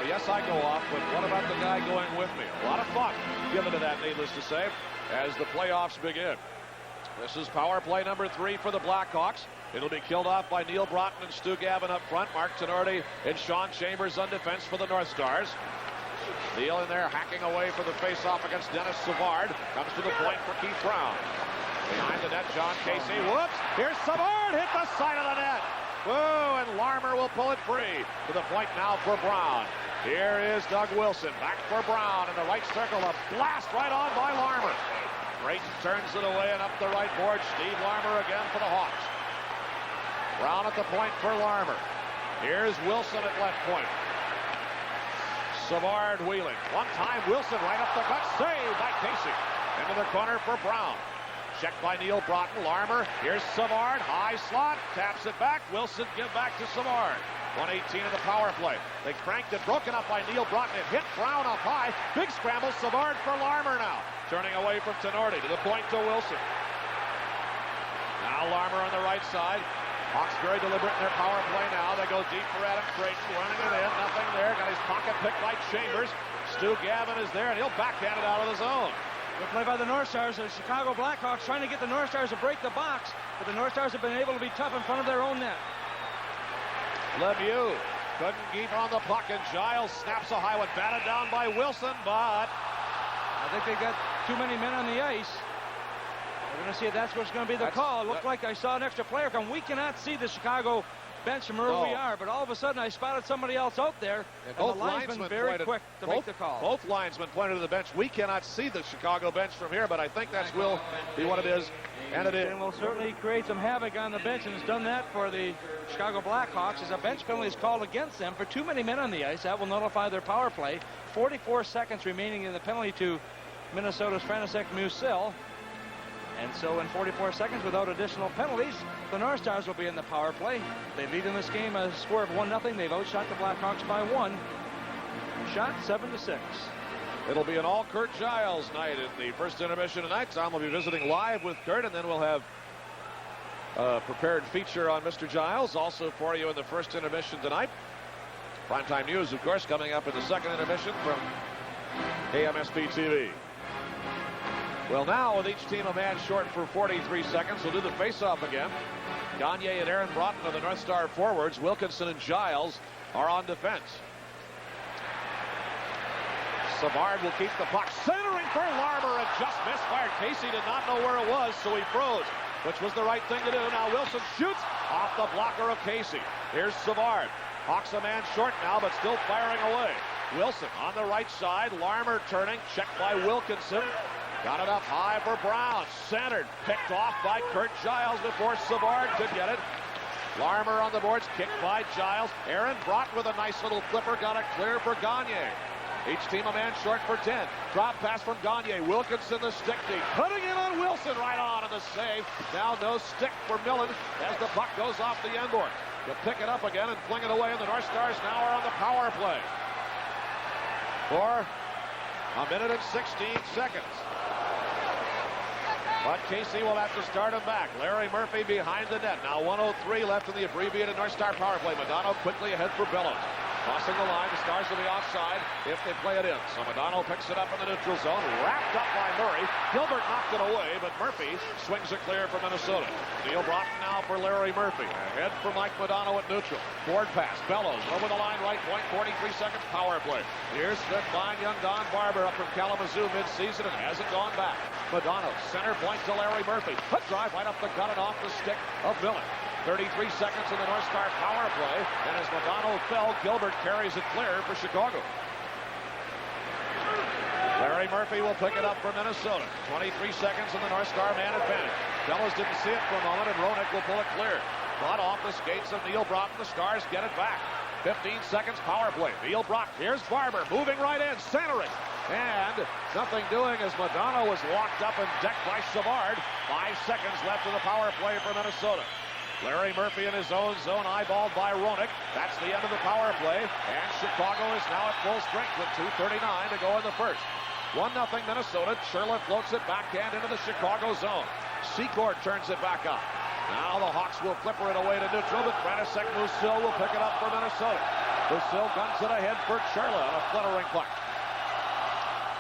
Yes, I go off, but what about the guy going with me? A lot of thought given to that, needless to say, as the playoffs begin. This is power play number 3 for the Blackhawks. It'll be killed off by Neil Broughton and Stu Gavin up front. Mark Tenorti and Sean Chambers on defense for the North Stars. Neil in there hacking away for the face-off against Dennis Savard. Comes to the point for Keith Brown. Behind the net, John Casey. Whoops! Here's Savard, hit the side of the net. Whoa, and Larmer will pull it free. To the point now for Brown. Here is Doug Wilson. Back for Brown in the right circle. A blast right on by Larmer. Creighton turns it away and up the right board. Steve Larmer again for the Hawks. Brown at the point for Larmer. Here's Wilson at left point. Savard wheeling. One time, Wilson right up the gut. Saved by Casey. Into the corner for Brown. Checked by Neil Broughton. Larmer. Here's Savard. High slot. Taps it back. Wilson give back to Savard. 1:18 in the power play. They cranked it. Broken up by Neil Broughton. It hit Brown up high. Big scramble. Savard for Larmer now. Turning away from Tenorti to the point to Wilson. Now Larmer on the right side. Hawks very deliberate in their power play now. They go deep for Adam Creighton. Running it in. Nothing there. Got his pocket picked by Chambers. Stu Gavin is there, and he'll backhand it out of the zone. Good play by the North Stars. The Chicago Blackhawks trying to get the North Stars to break the box, but the North Stars have been able to be tough in front of their own net. Lemieux couldn't keep on the puck, and Giles snaps a high one. Batted down by Wilson, but I think they got too many men on the ice. We're going to see if that's what's going to be the call. It looked like I saw an extra player come. We cannot see the Chicago bench from where we are, but all of a sudden I spotted somebody else out there, and the linesman very quick to make the call. Both linesmen pointed to the bench. We cannot see the Chicago bench from here, but I think that will be what it is, and it is. And will certainly create some havoc on the bench, and has done that for the Chicago Blackhawks as a bench penalty is called against them for too many men on the ice. That will nullify their power play. 44 seconds remaining in the penalty to Minnesota's Frantisek Musil. And so in 44 seconds, without additional penalties, the North Stars will be in the power play. They lead in this game a score of 1-0. They've outshot the Blackhawks by 1. Shot 7-6. It'll be an all Kurt Giles night in the first intermission tonight. Tom will be visiting live with Kurt, and then we'll have a prepared feature on Mr. Giles also for you in the first intermission tonight. Primetime news, of course, coming up in the second intermission from AMSP TV. Well, now with each team a man short for 43 seconds, we'll do the face-off again. Gagne and Aaron Broughton are the North Star forwards. Wilkinson and Giles are on defense. Savard will keep the puck. Centering for Larmer and just misfired. Casey did not know where it was, so he froze, which was the right thing to do. Now Wilson shoots off the blocker of Casey. Here's Savard. Hawks a man short now, but still firing away. Wilson on the right side. Larmer turning. Checked by Wilkinson. Got it up high for Brown. Centered. Picked off by Kurt Giles before Savard could get it. Larmer on the boards. Kicked by Giles. Aaron Broughton with a nice little flipper. Got it clear for Gagne. Each team a man short for 10. Drop pass from Gagne. Wilkinson the stick deep. Putting it on Wilson right on in the save. Now no stick for Millen as the puck goes off the end board. To pick it up again and fling it away, and the North Stars now are on the power play. For a minute and 16 seconds. But Casey will have to start him back. Larry Murphy behind the net. Now 1:03 left in the abbreviated North Star power play. Madonna quickly ahead for Bellows. Crossing the line, the Stars will be offside if they play it in. So Madonna picks it up in the neutral zone, wrapped up by Murray. Gilbert knocked it away, but Murphy swings it clear for Minnesota. Neil Broughton now for Larry Murphy. Ahead for Mike Madonna at neutral. Forward pass, Bellows over the line, right point, 43 seconds power play. Here's the fine young Don Barber up from Kalamazoo mid-season and hasn't gone back. Madonna, center point to Larry Murphy. A drive right up the gut and off the stick of Millen. 33 seconds in the North Star power play, and as Madonna fell, Gilbert carries it clear for Chicago. Larry Murphy will pick it up for Minnesota. 23 seconds in the North Star man advantage. Bellows didn't see it for a moment, and Roenick will pull it clear. Brought off the skates of Neil Broughton. The Stars get it back. 15 seconds power play. Neil Broughton. Here's Barber moving right in, centering. And nothing doing as Madonna was locked up and decked by Savard. 5 seconds left in the power play for Minnesota. Larry Murphy in his own zone, eyeballed by Roenick. That's the end of the power play. And Chicago is now at full strength with 2:39 to go in the first. 1-0 Minnesota. Sherla floats it backhand into the Chicago zone. Secord turns it back up. Now the Hawks will flipper it away to neutral, but Frantisek Musil will pick it up for Minnesota. Musil guns it ahead for Sherla on a fluttering puck.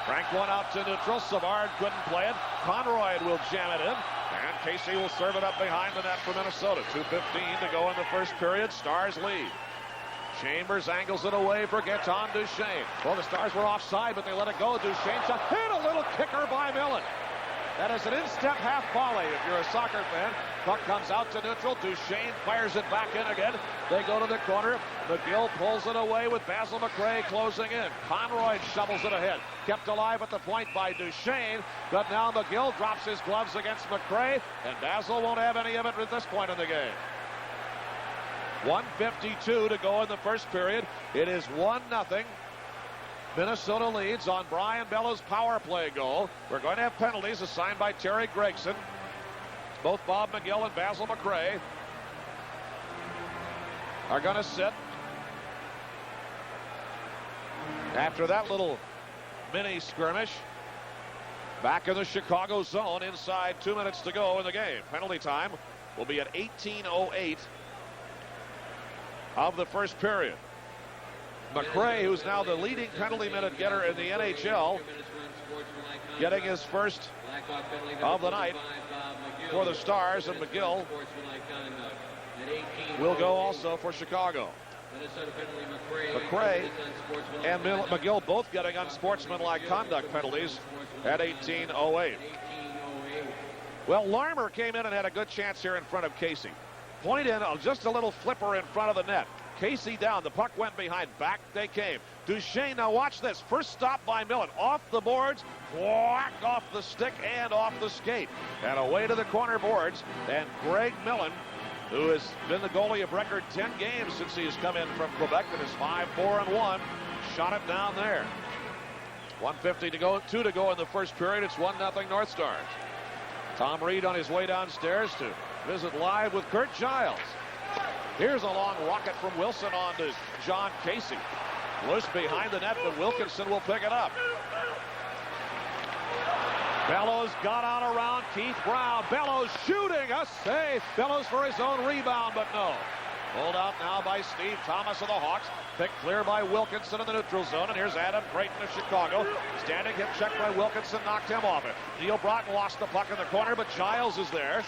Frank one out to neutral. Savard couldn't play it. Conroy will jam it in. And Casey will serve it up behind the net for Minnesota. 2:15 to go in the first period. Stars lead. Chambers angles it away for Gaetan Duchesne. Well, the Stars were offside, but they let it go. Duchesne shot. Hit a little kicker by Millen. That is an instep half volley if you're a soccer fan. Puck comes out to neutral. Duchesne fires it back in again. They go to the corner. McGill pulls it away with Basil McRae closing in. Conroy shovels it ahead. Kept alive at the point by Duchesne. But now McGill drops his gloves against McRae. And Basil won't have any of it at this point in the game. 1:52 to go in the first period. It is 1-0. Minnesota leads on Brian Bellows' power play goal. We're going to have penalties assigned by Terry Gregson. Both Bob McGill and Basil McRae are going to sit. After that little mini skirmish, back in the Chicago zone inside 2 minutes to go in the game. Penalty time will be at 18:08 of the first period. McRae, who's now the leading penalty minute getter in the NHL, getting his first of the night for the Stars, and McGill will go also for Chicago. McRae and McGill both getting unsportsmanlike conduct penalties at 18:08. Well, Larmer came in and had a good chance here in front of Casey. Point in, just a little flipper in front of the net. Casey down. The puck went behind. Back they came. Duchesne, now watch this. First stop by Millen. Off the boards. Whack off the stick and off the skate. And away to the corner boards. And Greg Millen, who has been the goalie of record 10 games since he has come in from Quebec and is 5-4-1, shot it down there. 1:50 to go. 2 to go in the first period. It's 1-0 North Stars. Tom Reed on his way downstairs to visit live with Kurt Giles. Here's a long rocket from Wilson on to John Casey. Loose behind the net, but Wilkinson will pick it up. Bellows got out around Keith Brown. Bellows shooting a save. Bellows for his own rebound, but no. Pulled out now by Steve Thomas of the Hawks. Picked clear by Wilkinson in the neutral zone. And here's Adam Creighton of Chicago. Standing hip check by Wilkinson knocked him off it. Neil Broughton lost the puck in the corner, but Giles is there.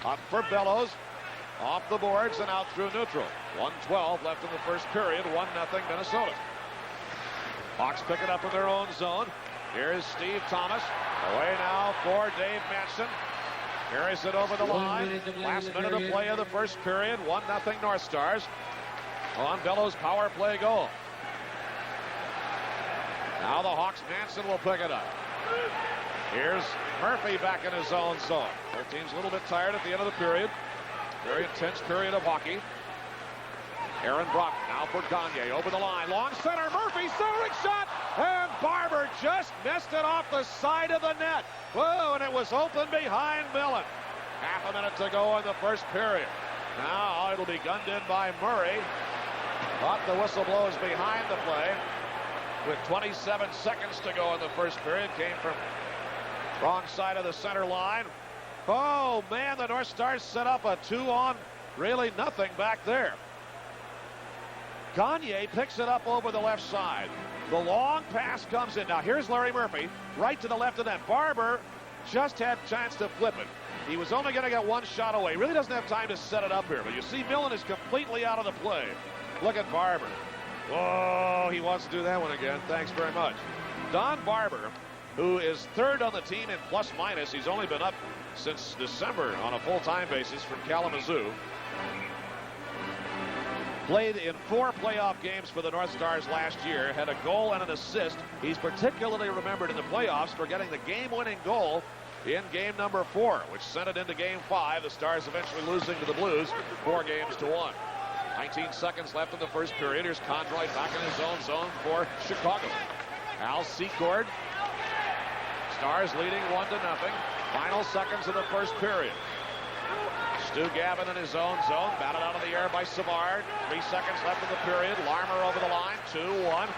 Up for Bellows. Off the boards and out through neutral. 1:12 left in the first period. 1-0 Minnesota. Hawks pick it up in their own zone. Here's Steve Thomas. Away now for Dave Manson. Carries it over the line. Last minute of play of the first period. 1-0 North Stars. On Bellows' power play goal. Now the Hawks, Manson will pick it up. Here's Murphy back in his own zone. Both teams a little bit tired at the end of the period. Very intense period of hockey. Aaron Brock now for Gagne over the line. Long center, Murphy, centering shot, and Barber just missed it off the side of the net. Whoa, and it was open behind Millen. Half a minute to go in the first period. Now it'll be gunned in by Murray. But the whistle blows behind the play. With 27 seconds to go in the first period. Came from wrong side of the center line. Oh, man, the North Stars set up a 2-on, really nothing back there. Gagne picks it up over the left side. The long pass comes in. Now, here's Larry Murphy, right to the left of that. Barber just had a chance to flip it. He was only going to get one shot away. Really doesn't have time to set it up here. But you see Millen is completely out of the play. Look at Barber. Whoa, he wants to do that one again. Thanks very much. Don Barber, who is third on the team in plus minus. He's only been up since December on a full-time basis from Kalamazoo. Played in 4 playoff games for the North Stars last year. Had a goal and an assist. He's particularly remembered in the playoffs for getting the game-winning goal in game number 4, which sent it into game 5. The Stars eventually losing to the Blues 4-1. 19 seconds left in the first period. Here's Conroy back in his own zone for Chicago. Al Secord. Stars leading 1-0. Final seconds of the first period. Stu Gavin in his own zone. Batted out of the air by Savard. 3 seconds left in the period. Larmer over the line. 2-1.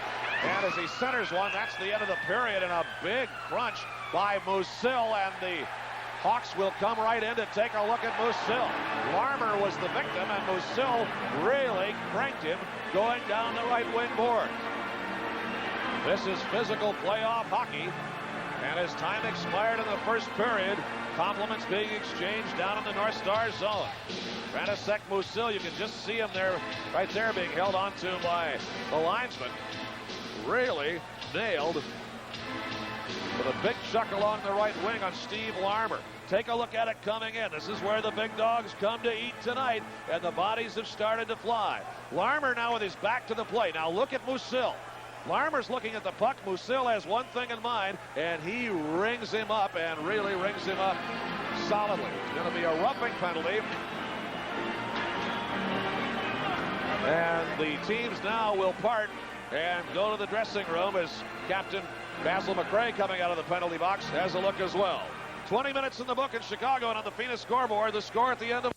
And as he centers one, that's the end of the period. And a big crunch by Musil. And the Hawks will come right in to take a look at Musil. Larmer was the victim, and Musil really cranked him going down the right wing board. This is physical playoff hockey. And as time expired in the first period, compliments being exchanged down in the North Stars zone. Frantisek Musil, you can just see him there, right there, being held onto by the linesman. Really nailed with a big chuck along the right wing on Steve Larmer. Take a look at it coming in. This is where the big dogs come to eat tonight, and the bodies have started to fly. Larmer now with his back to the play. Now look at Musil. Larmer's looking at the puck. Musil has one thing in mind, and he rings him up, and really rings him up solidly. It's going to be a roughing penalty. And the teams now will part and go to the dressing room as Captain Basil McRae, coming out of the penalty box, has a look as well. 20 minutes in the book in Chicago, and on the Phoenix scoreboard, the score at the end of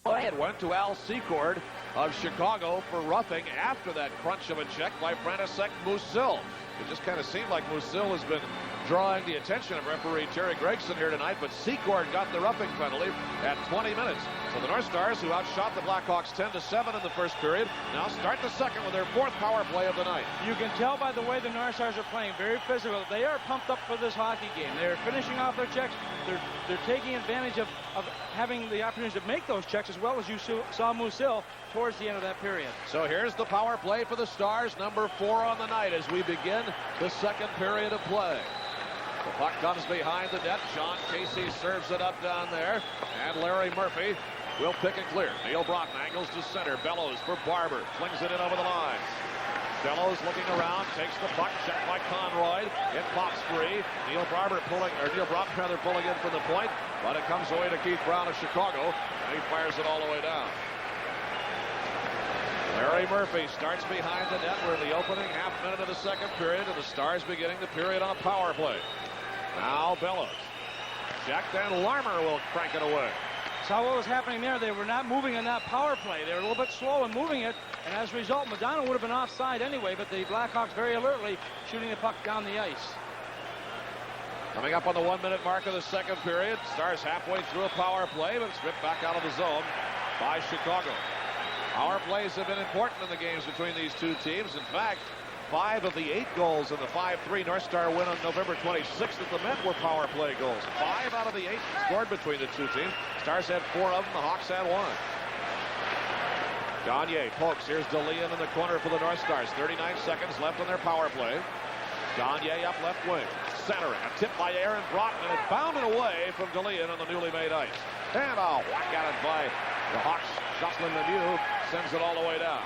it went to Al Secord of Chicago for roughing after that crunch of a check by Frantisek Musil. It just kind of seemed like Musil has been drawing the attention of referee Terry Gregson here tonight, but Secord got the roughing penalty at 20 minutes. So the North Stars, who outshot the Blackhawks 10-7 in the first period, now start the second with their 4th power play of the night. You can tell by the way the North Stars are playing, very physical. They are pumped up for this hockey game. They're finishing off their checks. They're taking advantage of having the opportunity to make those checks, as well as you saw Musil towards the end of that period. So here's the power play for the Stars, number 4 on the night, as we begin the second period of play. The puck comes behind the net. John Casey serves it up down there, and Larry Murphy will pick it clear. Neil Broughton angles to center. Bellows for Barber. Flings it in over the line. Bellows looking around, takes the puck, checked by Conroy. It pops free. Neil Broughton pulling in from the point, but it comes away to Keith Brown of Chicago, and he fires it all the way down. Larry Murphy starts behind the net. We're in the opening half minute of the second period, and the Stars beginning the period on a power play. Now Bellows. Checked, and Larmer will crank it away. Saw what was happening there. They were not moving in that power play. They were a little bit slow in moving it, and as a result, Madonna would have been offside anyway, but the Blackhawks very alertly shooting the puck down the ice. Coming up on the 1-minute mark of the second period. Stars halfway through a power play, but it's ripped back out of the zone by Chicago. Power plays have been important in the games between these two teams. In fact, 5 of the 8 goals in the 5-3 North Star win on November 26th at the Met were power play goals. 5 out of the 8 scored between the two teams. Stars had 4 of them. The Hawks had 1. Gagne pokes. Here's DeLeon in the corner for the North Stars. 39 seconds left on their power play. Gagne up left wing. Centering. A tip by Aaron Broughton, and it bounded away from DeLeon on the newly made ice. And a whack at it by the Hawks. Jocelyn Lemieux sends it all the way down.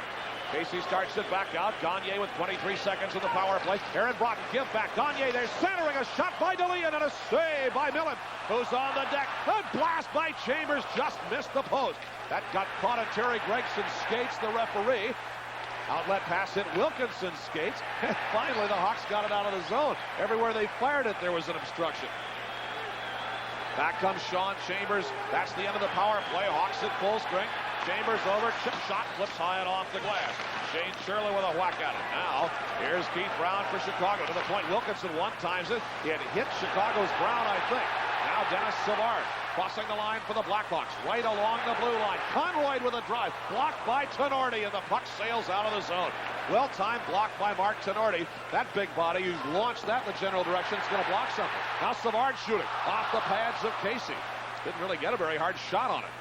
Casey starts it back out. Gagne with 23 seconds in the power play. Aaron Broughton give back. Gagne there centering. A shot by DeLeon and a save by Millen, who's on the deck. A blast by Chambers just missed the post. That got caught on Terry Gregson's skates, the referee. Outlet pass hit Wilkinson's skates. And finally, the Hawks got it out of the zone. Everywhere they fired it, there was an obstruction. Back comes Sean Chambers. That's the end of the power play. Hawks at full strength. Chambers over, chip shot, flips high and off the glass. Shane Shirley with a whack at it. Now, here's Keith Brown for Chicago. To the point, Wilkinson one-times it. He had hit Chicago's Brown, I think. Now Dennis Savard crossing the line for the Blackhawks. Right along the blue line. Conroy with a drive. Blocked by Tenorti, and the puck sails out of the zone. Well-timed block by Mark Tenorti. That big body, you launched that in the general direction. It's going to block something. Now Savard shooting off the pads of Casey. Didn't really get a very hard shot on it.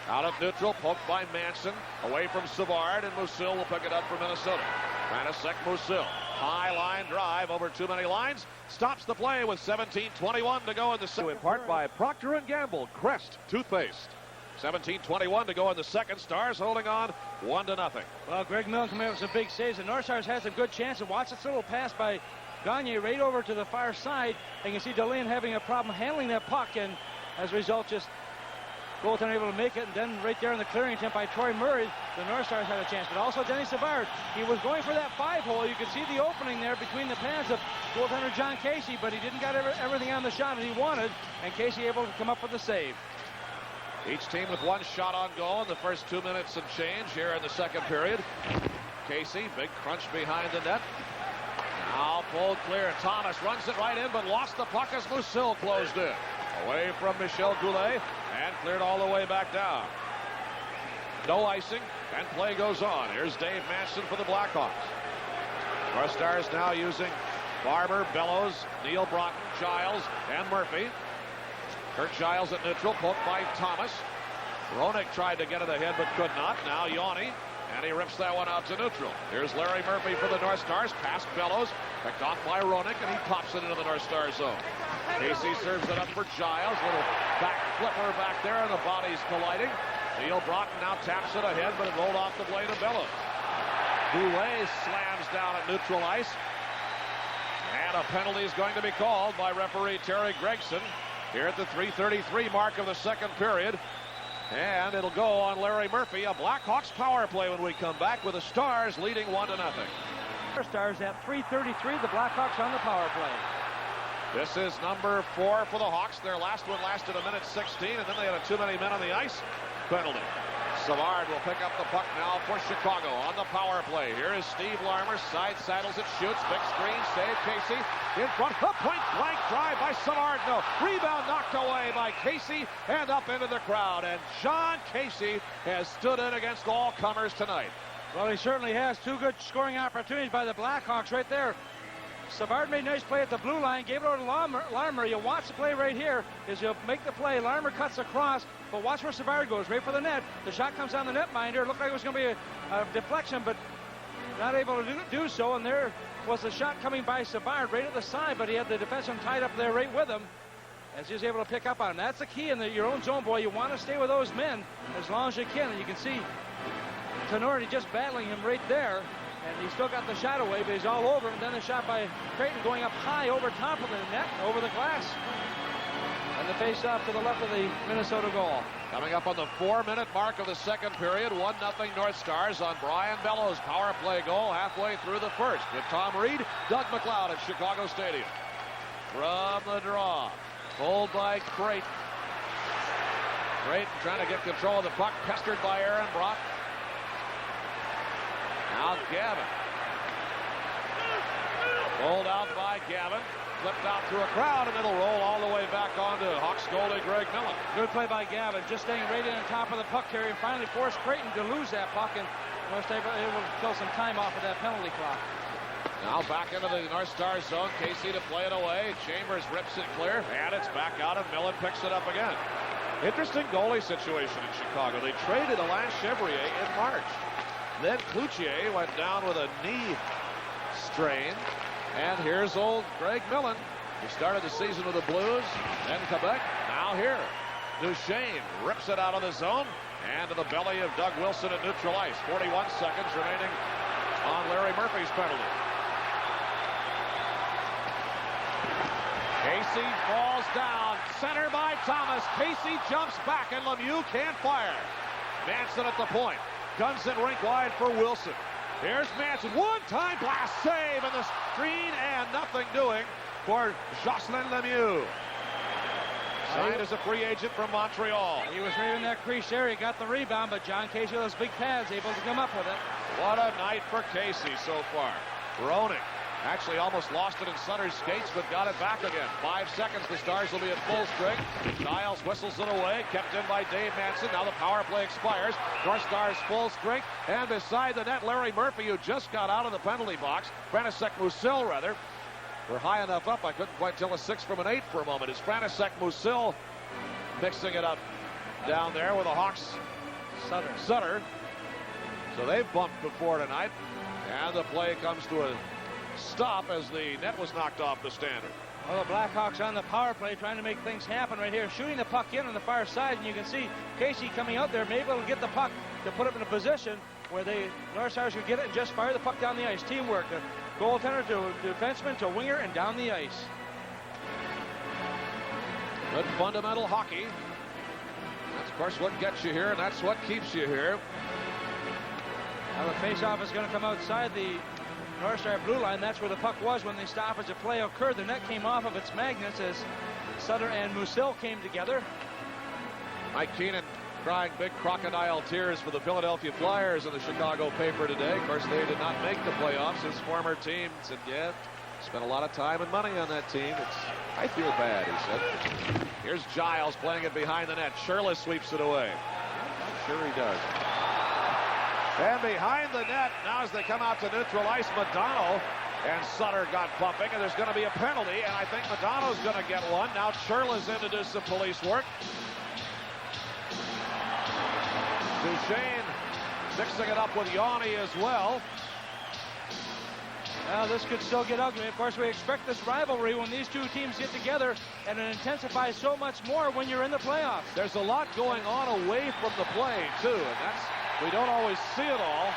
Out of neutral, poked by Manson, away from Savard, and Musil will pick it up for Minnesota. Frantisek Musil, high line drive over too many lines, stops the play with 17:21 to go in the second. In part by Procter & Gamble Crest Toothpaste. 17:21 to go in the second. Stars holding on 1-0. Well, Greg Millen coming up with some big saves. The North Stars had some good chances. Watch this little pass by Gagne right over to the far side. And you can see DeLeon having a problem handling that puck, and as a result, just goaltender able to make it, and then right there in the clearing attempt by Troy Murray, the North Stars had a chance. But also Dennis Savard, he was going for that 5-hole. You could see the opening there between the pads of goaltender John Casey, but he didn't get everything on the shot that he wanted, and Casey able to come up with the save. Each team with 1 shot on goal in the first 2 minutes and change here in the second period. Casey, big crunch behind the net. Now pulled clear. Thomas runs it right in, but lost the puck as Musil closed in. Away from Michel Goulet, and cleared all the way back down. No icing, and play goes on. Here's Dave Manson for the Blackhawks. North Stars now using Barber, Bellows, Neil Broughton, Giles, and Murphy. Kurt Giles at neutral, poked by Thomas. Roenick tried to get it ahead, but could not. Now Yanni, and he rips that one out to neutral. Here's Larry Murphy for the North Stars, past Bellows, picked off by Roenick, and he pops it into the North Star zone. Casey serves it up for Giles, little back flipper back there, and the body's colliding. Neil Broughton now taps it ahead, but it rolled off the blade of Bellows. Goulet slams down at neutral ice, and a penalty is going to be called by referee Terry Gregson here at the 3:33 mark of the second period. And it'll go on Larry Murphy. A Blackhawks power play when we come back, with the Stars leading 1-0. Stars at 3:33, the Blackhawks on the power play. This is number 4 for the Hawks. Their last one lasted 1:16, and then they had a too many men on the ice penalty. Savard will pick up the puck now for Chicago on the power play. Here is Steve Larmer, side saddles it, shoots, big screen, save Casey in front, a point blank drive by Savard, no, rebound knocked away by Casey and up into the crowd, and John Casey has stood in against all comers tonight. Well, he certainly has. 2 good scoring opportunities by the Blackhawks right there. Savard made a nice play at the blue line, gave it over to Larmer. You watch the play right here as he'll make the play. Larmer cuts across, but watch where Savard goes, right for the net. The shot comes down the netminder. It looked like it was going to be a deflection, but not able to do so. And there was the shot coming by Savard right at the side, but he had the defenseman tied up there right with him as he was able to pick up on him. That's the key in your own zone, boy. You want to stay with those men as long as you can. And you can see Tenorti just battling him right there. And he still got the shot away, but he's all over. And then the shot by Creighton going up high over top of the net, over the glass. And the face-off to the left of the Minnesota goal. Coming up on the 4-minute mark of the second period, 1-0 North Stars on Brian Bellows' power play goal halfway through the first. With Tom Reed, Doug McLeod at Chicago Stadium. From the draw, pulled by Creighton. Creighton trying to get control of the puck, pestered by Aaron Broughton. Now Gavin. Pulled out by Gavin. flipped out through a crowd, and it'll roll all the way back onto Hawks goalie Greg Millen. Good play by Gavin, just staying right in on top of the puck carrier, and finally forced Creighton to lose that puck, and North Star able to kill some time off of that penalty clock. Now back into the North Star zone. Casey to play it away. Chambers rips it clear, and it's back out, and Millen picks it up again. Interesting goalie situation in Chicago. They traded Alain Chevrier in March. Then Cloutier went down with a knee strain. And here's old Greg Millen. He started the season with the Blues, then Quebec, now here. Duchesne rips it out of the zone and to the belly of Doug Wilson at neutral ice. 41 seconds remaining on Larry Murphy's penalty. Casey falls down, center by Thomas. Casey jumps back, and Lemieux can't fire. Manson at the point, guns it rink wide for Wilson. Here's Manson, one-time blast save in the screen, and nothing doing for Jocelyn Lemieux. Signed as a free agent from Montreal. He was right in that crease area, got the rebound, but John Casey with those big pads able to come up with it. What a night for Casey so far. Roenick actually almost lost it in Sutter's skates, but got it back again. 5 seconds, the Stars will be at full strength. Giles whistles it away, kept in by Dave Manson. Now the power play expires. North Stars full strength, and beside the net, Larry Murphy, who just got out of the penalty box. Frantisek Musil, rather. We're high enough up, I couldn't quite tell a 6 from an 8 for a moment. It's Frantisek Musil mixing it up down there with the Hawks. Sutter. So they've bumped before tonight, and the play comes to a stop as the net was knocked off the standard. Well, the Blackhawks on the power play trying to make things happen right here, shooting the puck in on the far side, and you can see Casey coming out there, maybe able to get the puck to put it in a position where the North Stars could get it and just fire the puck down the ice. Teamwork, the goaltender to defenseman to winger and down the ice. Good fundamental hockey. That's, of course, what gets you here, and that's what keeps you here. Now the face-off is going to come outside the North Star blue line. That's where the puck was when the stoppage of play occurred. The net came off of its magnets as Sutter and Musil came together. Mike Keenan crying big crocodile tears for the Philadelphia Flyers in the Chicago paper today. Of course, they did not make the playoffs. His former team said, yeah, spent a lot of time and money on that team. I feel bad, he said. Here's Giles playing it behind the net. Shirley sweeps it away. I'm sure he does. And behind the net, now as they come out to neutral ice, Madonna and Sutter got bumping, and there's going to be a penalty, and I think Madonna's going to get one. Now Shirley's in to do some police work. Duchesne mixing it up with Yanni as well. Now this could still get ugly. Of course, we expect this rivalry when these two teams get together, and it intensifies so much more when you're in the playoffs. There's a lot going on away from the play, too, and that's, we don't always see it all.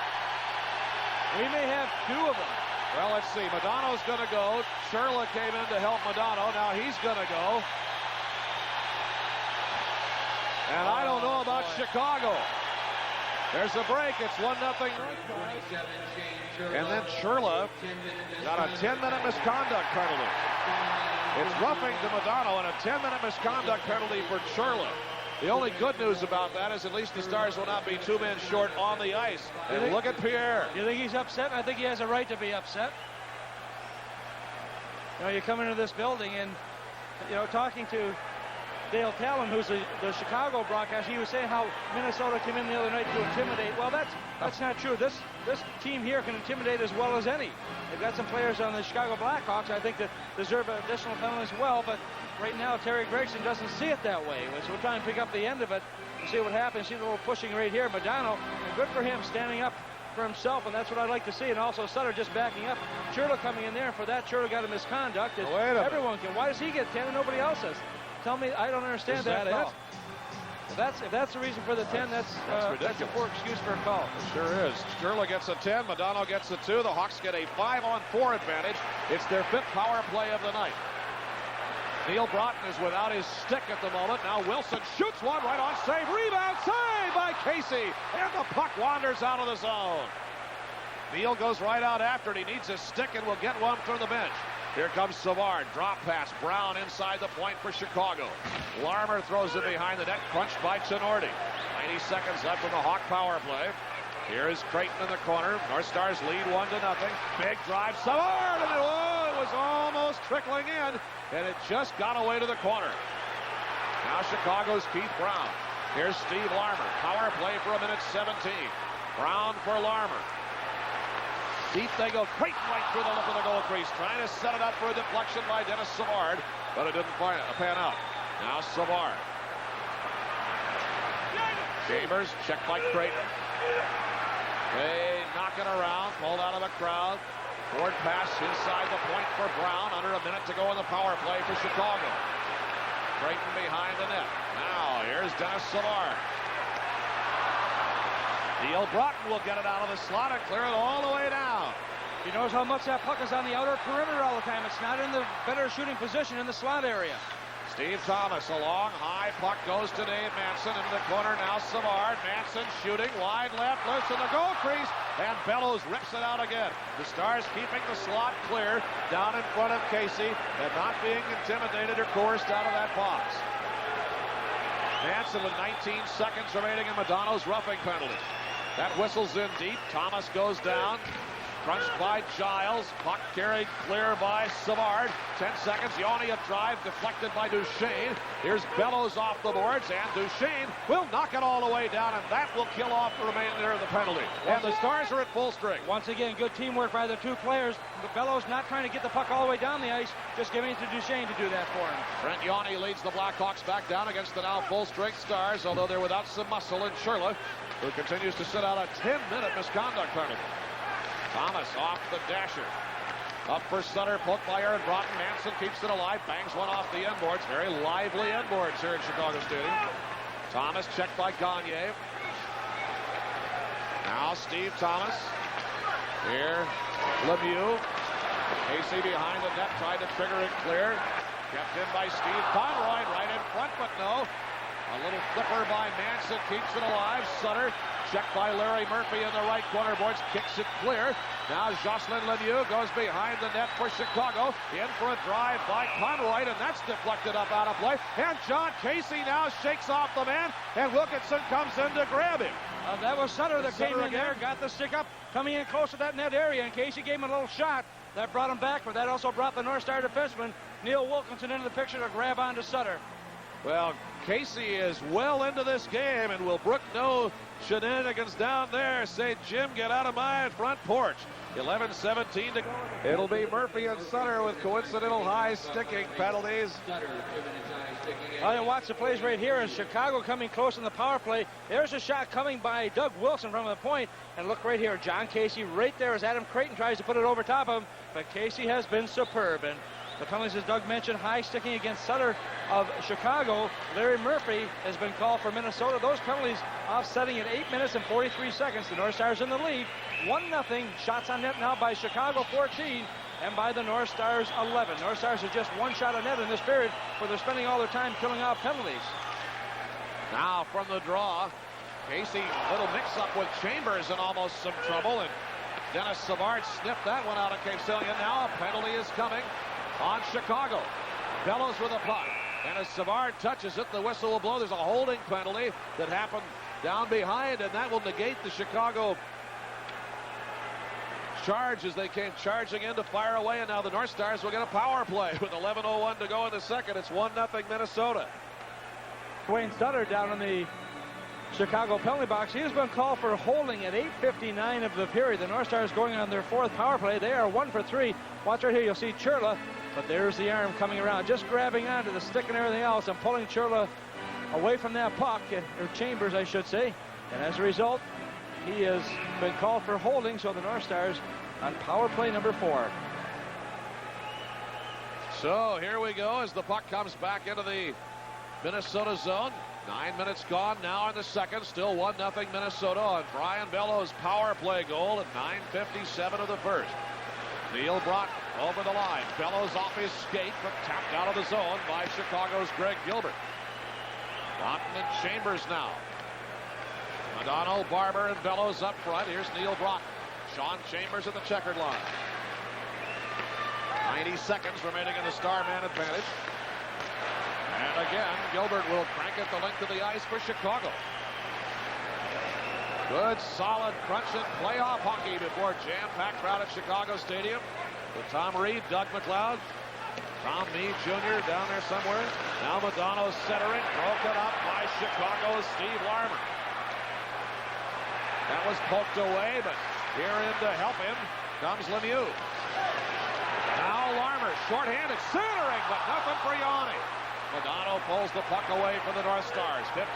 We may have two of them. Well, let's see. Madonna's going to go. Shirley came in to help Madonna. Now he's going to go. And I don't know about Chicago. There's a break. It's 1-0. And then Shirley got a 10-minute misconduct penalty. It's roughing to Madonna and a 10-minute misconduct penalty for Shirley. The only good news about that is at least the Stars will not be 2 men short on the ice. And look at Pierre. You think he's upset? I think he has a right to be upset. You know, you come into this building and, you know, talking to Dale Talon, who's the Chicago broadcaster, he was saying how Minnesota came in the other night to intimidate. Well, that's not true. This team here can intimidate as well as any. They've got some players on the Chicago Blackhawks, I think, that deserve an additional penalty as well, but right now Terry Gregson doesn't see it that way. So we're trying to pick up the end of it and see what happens. See a little pushing right here. Madonna, and good for him standing up for himself, and that's what I'd like to see. And also Sutter just backing up. Churla coming in there, and for that Churla got a misconduct. Everyone can. Why does he get 10 and nobody else does? Tell me, I don't understand that. If that's the reason for the 10, that's a poor excuse for a call. It sure is. Shirley gets a 10, Madonna gets a 2. The Hawks get a 5-on-4 advantage. It's their 5th power play of the night. Neil Broughton is without his stick at the moment. Now Wilson shoots one right on save. Rebound save by Casey. And the puck wanders out of the zone. Neil goes right out after it. He needs a stick and will get one from the bench. Here comes Savard. Drop pass. Brown inside the point for Chicago. Larmer throws it behind the net. Crunched by Tenorti. 90 seconds left in the Hawk power play. Here is Creighton in the corner. North Stars lead 1-0. Big drive. Savard. And it was almost trickling in, and it just got away to the corner. Now Chicago's Keith Brown. Here's Steve Larmer. Power play for 1:17. Brown for Larmer. Deep they go. Creighton right through the lip of the goal crease. Trying to set it up for a deflection by Dennis Savard, but it didn't pan out. Now Savard. Chambers, checked by Creighton. They knock it around, pulled out of the crowd. Forward pass inside the point for Brown. Under a minute to go in the power play for Chicago. Creighton behind the net. Now here's Dennis Savard. Neil Broughton will get it out of the slot and clear it all the way down. He knows how much that puck is on the outer perimeter all the time. It's not in the better shooting position in the slot area. Steve Thomas, a long, high puck goes to Dave Manson into the corner. Now Savard. Manson shooting wide left, loose in the goal crease, and Bellows rips it out again. The Stars keeping the slot clear down in front of Casey and not being intimidated or coerced out of that box. Manson with 19 seconds remaining in Madonna's roughing penalty. That whistles in deep. Thomas goes down. Crunched by Giles. Puck carried clear by Savard. 10 seconds. Yoni a drive deflected by Duchesne. Here's Bellows off the boards, and Duchesne will knock it all the way down, and that will kill off the remainder of the penalty. And the Stars are at full strength. Once again, good teamwork by the two players. But Bellows not trying to get the puck all the way down the ice, just giving it to Duchesne to do that for him. Brent Yoni leads the Blackhawks back down against the now full-strength Stars, although they're without some muscle in Sherla, who continues to sit out a 10-minute misconduct penalty. Thomas off the dasher. Up for Sutter, poked by Aaron Broughton. Manson keeps it alive, bangs one off the inboards. Very lively inboards here in Chicago Stadium. Thomas checked by Gagne. Now Steve Thomas. Here, Lemieux. Casey behind the net, tried to trigger it clear. Kept in by Steve Conroy, right in front, but no. A little flipper by Manson keeps it alive. Sutter checked by Larry Murphy in the right corner boards, kicks it clear. Now Jocelyn Lemieux goes behind the net for Chicago. In for a drive by Conroy, and that's deflected up out of play. And John Casey now shakes off the man, and Wilkinson comes in to grab him. That was Sutter that came in there, got the stick up, coming in close to that net area, and Casey gave him a little shot. That brought him back, but that also brought the North Star defenseman, Neil Wilkinson, into the picture to grab onto Sutter. Well, Casey is well into this game, and will Brook know shenanigans down there? Say, Jim, get out of my front porch. 11:17 to go. It'll be Murphy and Sutter with coincidental high sticking penalties. Well, you watch the plays right here. Is Chicago coming close in the power play. There's a shot coming by Doug Wilson from the point. And look right here, John Casey right there as Adam Creighton tries to put it over top of him. But Casey has been superb. And the penalties, as Doug mentioned, high sticking against Sutter of Chicago. Larry Murphy has been called for Minnesota. Those penalties offsetting at 8 minutes and 43 seconds. The North Stars in the lead. 1-0. Shots on net now by Chicago 14 and by the North Stars 11. North Stars have just one shot on net in this period where they're spending all their time killing off penalties. Now from the draw, Casey, little mix-up with Chambers in almost some trouble, and Dennis Savard sniffed that one out of Kancelian. Now a penalty is coming on Chicago. Bellows with a puck, and as Savard touches it, the whistle will blow. There's a holding penalty that happened down behind, and that will negate the Chicago charge as they came charging in to fire away, and now the North Stars will get a power play with 11:01 to go in the second. It's 1-0 Minnesota. Wayne Sutter down in the Chicago penalty box. He has been called for holding at 8:59 of the period. The North Stars going on their fourth power play. They are 1 for 3. Watch right here. You'll see Churla, but there's the arm coming around, just grabbing onto the stick and everything else and pulling Churla away from that puck, or Chambers, I should say. And as a result, he has been called for holding, so the North Stars on power play number 4. So here we go as the puck comes back into the Minnesota zone. 9 minutes gone now in the second. Still 1-0 Minnesota on Brian Bellows' power play goal at 9:57 of the first. Neil Broughton over the line. Bellows off his skate, but tapped out of the zone by Chicago's Greg Gilbert. Broughton and Chambers now. Madonna, Barber, and Bellows up front. Here's Neil Broughton. Sean Chambers at the checkered line. 90 seconds remaining in the Starman advantage. And again, Gilbert will crank it the length of the ice for Chicago. Good, solid, crunching playoff hockey before jam-packed crowd at Chicago Stadium. to Tom Reed, Doug McLeod, Tom Meade Jr. down there somewhere. Now Modano's centering, broken up by Chicago's Steve Larmer. That was poked away, but here in to help him comes Lemieux. Now Larmer, shorthanded, centering, but nothing for Yanni. Modano pulls the puck away for the North Stars. 55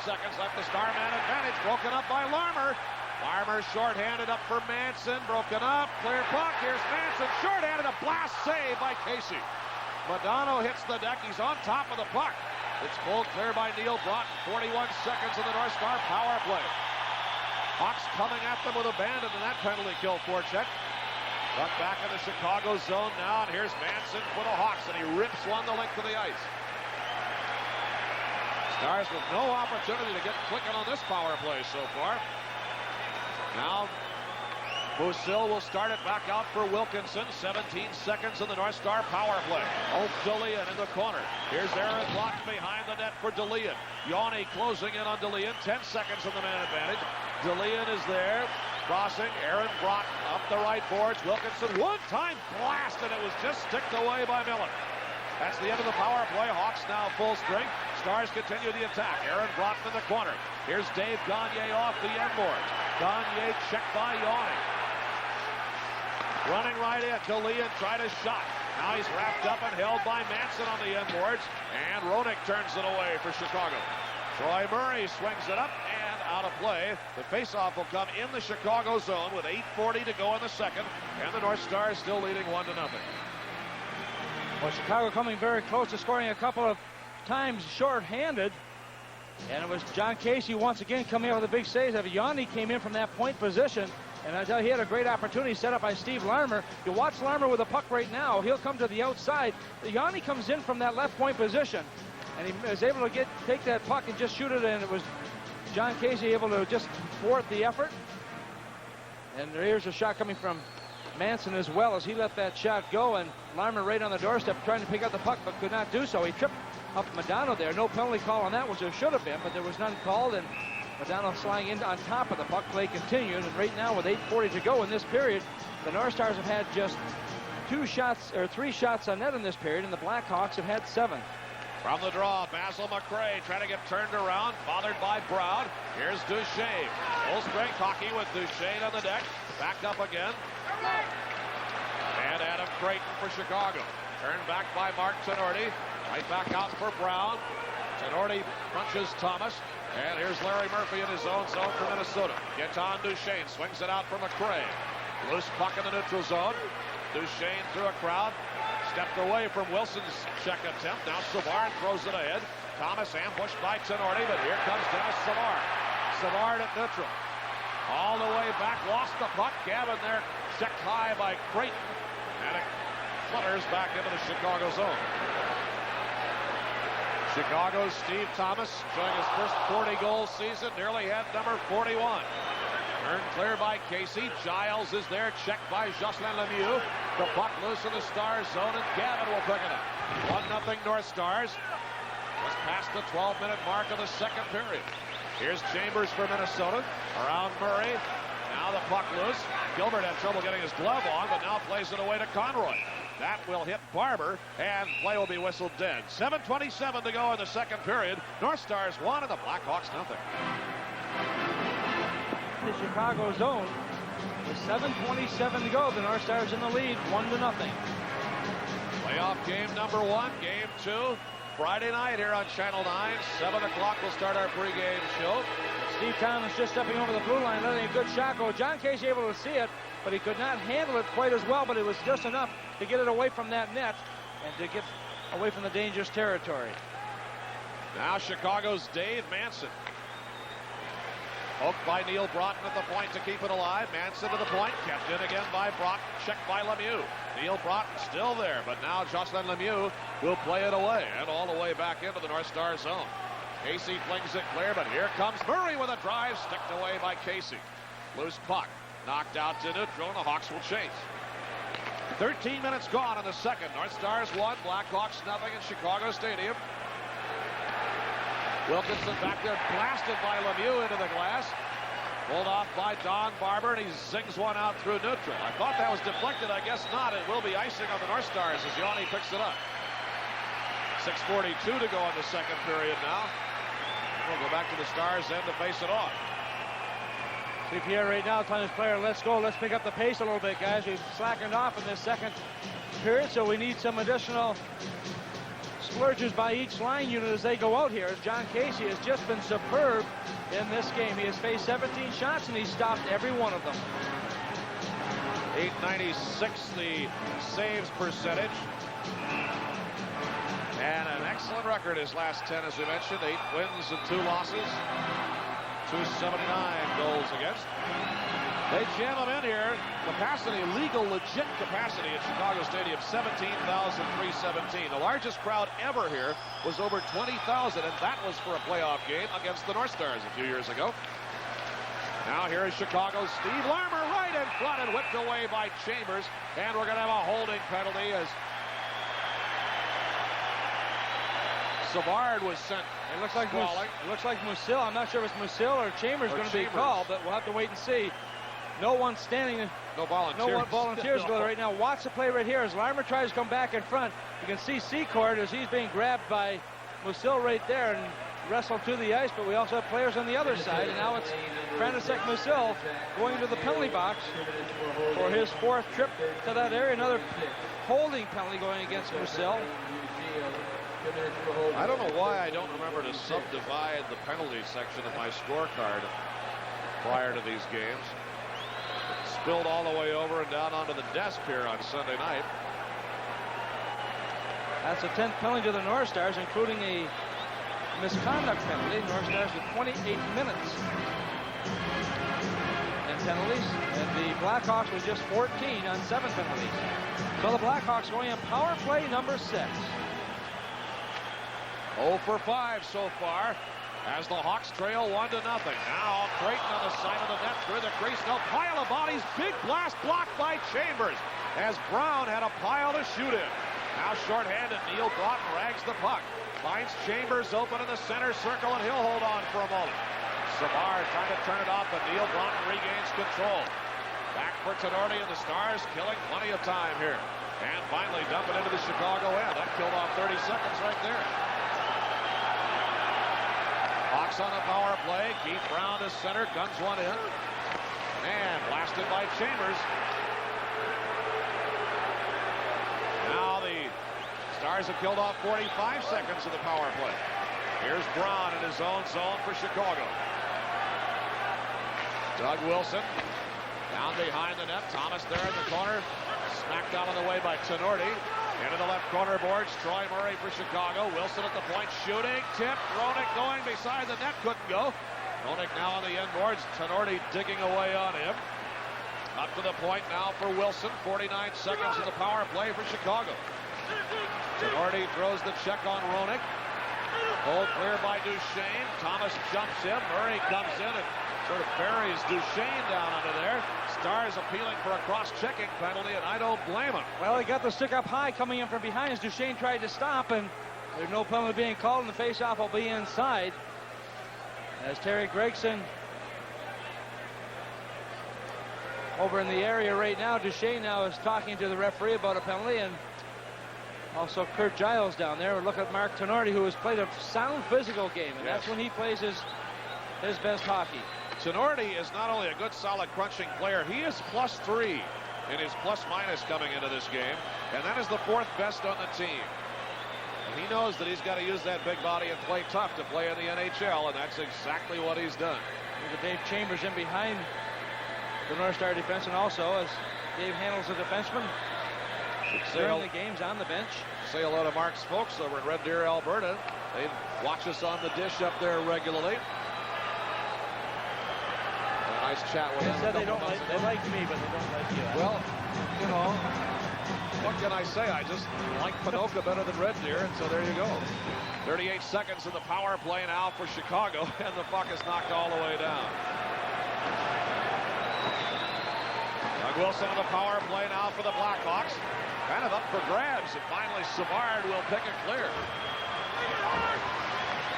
seconds left. The Starman advantage broken up by Larmer. Larmer shorthanded up for Manson. Broken up. Clear puck. Here's Manson. Shorthanded. A blast save by Casey. Modano hits the deck. He's on top of the puck. It's pulled clear by Neil Broughton. 41 seconds in the North Star power play. Hawks coming at them with abandon in that penalty kill forecheck. Puck back in the Chicago zone now. And here's Manson for the Hawks. And he rips one the length of the ice. Stars with no opportunity to get clicking on this power play so far. Now, Busil will start it back out for Wilkinson. 17 seconds in the North Star power play. Oh, DeLeon in the corner. Here's Aaron Block behind the net for DeLeon. Yanni closing in on DeLeon. 10 seconds on the man advantage. DeLeon is there. Crossing. Aaron Brock up the right boards. Wilkinson one-time blast, and it was just sticked away by Miller. That's the end of the power play. Hawks now full strength. Stars continue the attack. Aaron Broughton in the corner. Here's Dave Gagne off the end boards. Gagne checked by Yanni. Running right in. DeLeon tried a shot. Now he's wrapped up and held by Manson on the end boards. And Roenick turns it away for Chicago. Troy Murray swings it up and out of play. The faceoff will come in the Chicago zone with 8:40 to go in the second. And the North Stars still leading 1-0. Well, Chicago coming very close to scoring a couple of times short-handed. And it was John Casey once again coming up with a big save. Yanni came in from that point position. And I tell you, he had a great opportunity set up by Steve Larmer. You watch Larmer with the puck right now. He'll come to the outside. Yanni comes in from that left point position. And he was able to take that puck and just shoot it. And it was John Casey able to just thwart the effort. And here's a shot coming from Manson as well, as he let that shot go, and Larmer right on the doorstep trying to pick up the puck but could not do so. He tripped up Modano there. No penalty call on that, which there should have been, but there was none called, and Modano sliding in on top of the puck. Play continued, and right now with 8:40 to go in this period, the North Stars have had just 3 shots on net in this period, and the Blackhawks have had 7. From the draw, Basil McRae trying to get turned around, bothered by Brown. Here's Duchesne. Full strength hockey with Duchesne on the deck. Backed up again. And Adam Creighton for Chicago. Turned back by Mark Tenorti. Right back out for Brown. Tenorti punches Thomas. And here's Larry Murphy in his own zone for Minnesota. Gets on Duchesne. Swings it out for McRae. Loose puck in the neutral zone. Duchesne through a crowd. Stepped away from Wilson's check attempt. Now Savard throws it ahead. Thomas ambushed by Tenorti, but here comes Dennis Savard. Savard at neutral. All the way back, lost the puck. Gavin there checked high by Creighton. And it flutters back into the Chicago zone. Chicago's Steve Thomas showing his first 40-goal season. Nearly had number 41. Turned clear by Casey. Giles is there, checked by Jocelyn Lemieux. The puck loose in the Stars zone, and Gavin will pick it up. 1-0 North Stars. Just past the 12-minute mark of the second period. Here's Chambers for Minnesota. Around Murray. Now the puck loose. Gilbert had trouble getting his glove on, but now plays it away to Conroy. That will hit Barber, and play will be whistled dead. 7:27 to go in the second period. North Stars 1 and the Blackhawks 0. The Chicago zone with 7:27 to go. The North Stars in the lead, 1-0. Playoff game number 1, game 2. Friday night here on Channel 9. 7 o'clock we'll start our pregame show. Steve Thomas just stepping over the blue line, letting a good shot go. John Casey able to see it, but he could not handle it quite as well, but it was just enough to get it away from that net and to get away from the dangerous territory. Now Chicago's Dave Manson. Poked by Neil Broughton at the point to keep it alive. Manson to the point, kept in again by Broughton, checked by Lemieux. Neil Broughton still there, but now Jocelyn Lemieux will play it away and all the way back into the North Star zone. Casey flings it clear, but here comes Murray with a drive, sticked away by Casey. Loose puck, knocked out to neutral, and the Hawks will chase. 13 minutes gone in the second. North Stars 1, Blackhawks 0 in Chicago Stadium. Wilkinson back there, blasted by Lemieux into the glass. Pulled off by Don Barber, and he zings one out through neutral. I thought that was deflected. I guess not. It will be icing on the North Stars as Yanni picks it up. 6:42 to go in the second period now. We'll go back to the Stars end to face it off. See Pierre right now telling his player, let's go, let's pick up the pace a little bit, guys. We've slackened off in this second period, so we need some additional splurges by each line unit as they go out here. As John Casey has just been superb in this game. He has faced 17 shots, and he's stopped every one of them. .896 the saves percentage. And an excellent record his last 10, as we mentioned. 8 wins and 2 losses. 279 goals against. They jam them in here. Capacity, legal, legit capacity at Chicago Stadium, 17,317. The largest crowd ever here was over 20,000, and that was for a playoff game against the North Stars a few years ago. Now here is Chicago's Steve Larmer right in front and whipped away by Chambers. And we're going to have a holding penalty as Savard was sent. It looks like Musil. I'm not sure if it's Musil or Chambers going to be called, but we'll have to wait and see. No one standing. No volunteers. No one volunteers go right now. Watch the play right here as Larmer tries to come back in front. You can see Secord as he's being grabbed by Musil right there and wrestled to the ice, but we also have players on the other side, and now it's Frantisek Musil going to the penalty box for his 4th trip to that area. Another holding penalty going against Musil. I don't know why I don't remember to subdivide the penalty section of my scorecard prior to these games. Spilled all the way over and down onto the desk here on Sunday night. That's a 10th penalty to the North Stars, including a misconduct penalty. North Stars with 28 minutes in penalties, and the Blackhawks with just 14 on 7 penalties. So the Blackhawks going on power play number 6. 0 for 5 so far as the Hawks trail 1-0. Now Creighton on the side of the net through the crease. No pile of bodies. Big blast blocked by Chambers as Brown had a pile to shoot in. Now shorthanded. Neil Broughton rags the puck. Finds Chambers open in the center circle, and he'll hold on for a moment. Savard trying to turn it off, but Neil Broughton regains control. Back for Tenorti and the Stars killing plenty of time here. And finally dump it into the Chicago end. That killed off 30 seconds right there. Hawks on the power play. Keith Brown to center, guns one in. And blasted by Chambers. Now the Stars have killed off 45 seconds of the power play. Here's Brown in his own zone for Chicago. Doug Wilson down behind the net. Thomas there in the corner. Smacked out of the way by Tenorti. Into the left corner boards. Troy Murray for Chicago. Wilson at the point shooting. Tip. Roenick going beside the net. Couldn't go. Roenick now on the end boards. Tenorti digging away on him. Up to the point now for Wilson. 49 seconds of the power play for Chicago. Tenorti throws the check on Roenick. Hold clear by Duchesne. Thomas jumps in. Murray comes in and sort of buries Duchesne down under there. Stars appealing for a cross-checking penalty, and I don't blame him. Well, he got the stick up high coming in from behind as Duchesne tried to stop, and there's no penalty being called, and the face-off will be inside. As Terry Gregson over in the area right now. Duchesne now is talking to the referee about a penalty, and also Kurt Giles down there. Look at Mark Tenorti, who has played a sound physical game, and that's when he plays his best hockey. Tenorti is not only a good, solid, crunching player, he is +3 in his plus-minus coming into this game, and that is the 4th best on the team. And he knows that he's got to use that big body and play tough to play in the NHL, and that's exactly what he's done. Look at Dave Chambers in behind the North Star defense, and also as Dave handles the defenseman during the games on the bench. Say hello to Mark's folks over in Red Deer, Alberta. They watch us on the dish up there regularly. A nice chat with them. They said they like me, but they don't like you. Well, you know, what can I say? I just like Panoka better than Red Deer, and so there you go. 38 seconds in the power play now for Chicago, and the puck is knocked all the way down. Doug Wilson on the power play now for the Blackhawks. Kind of up for grabs, and finally Savard will pick it clear.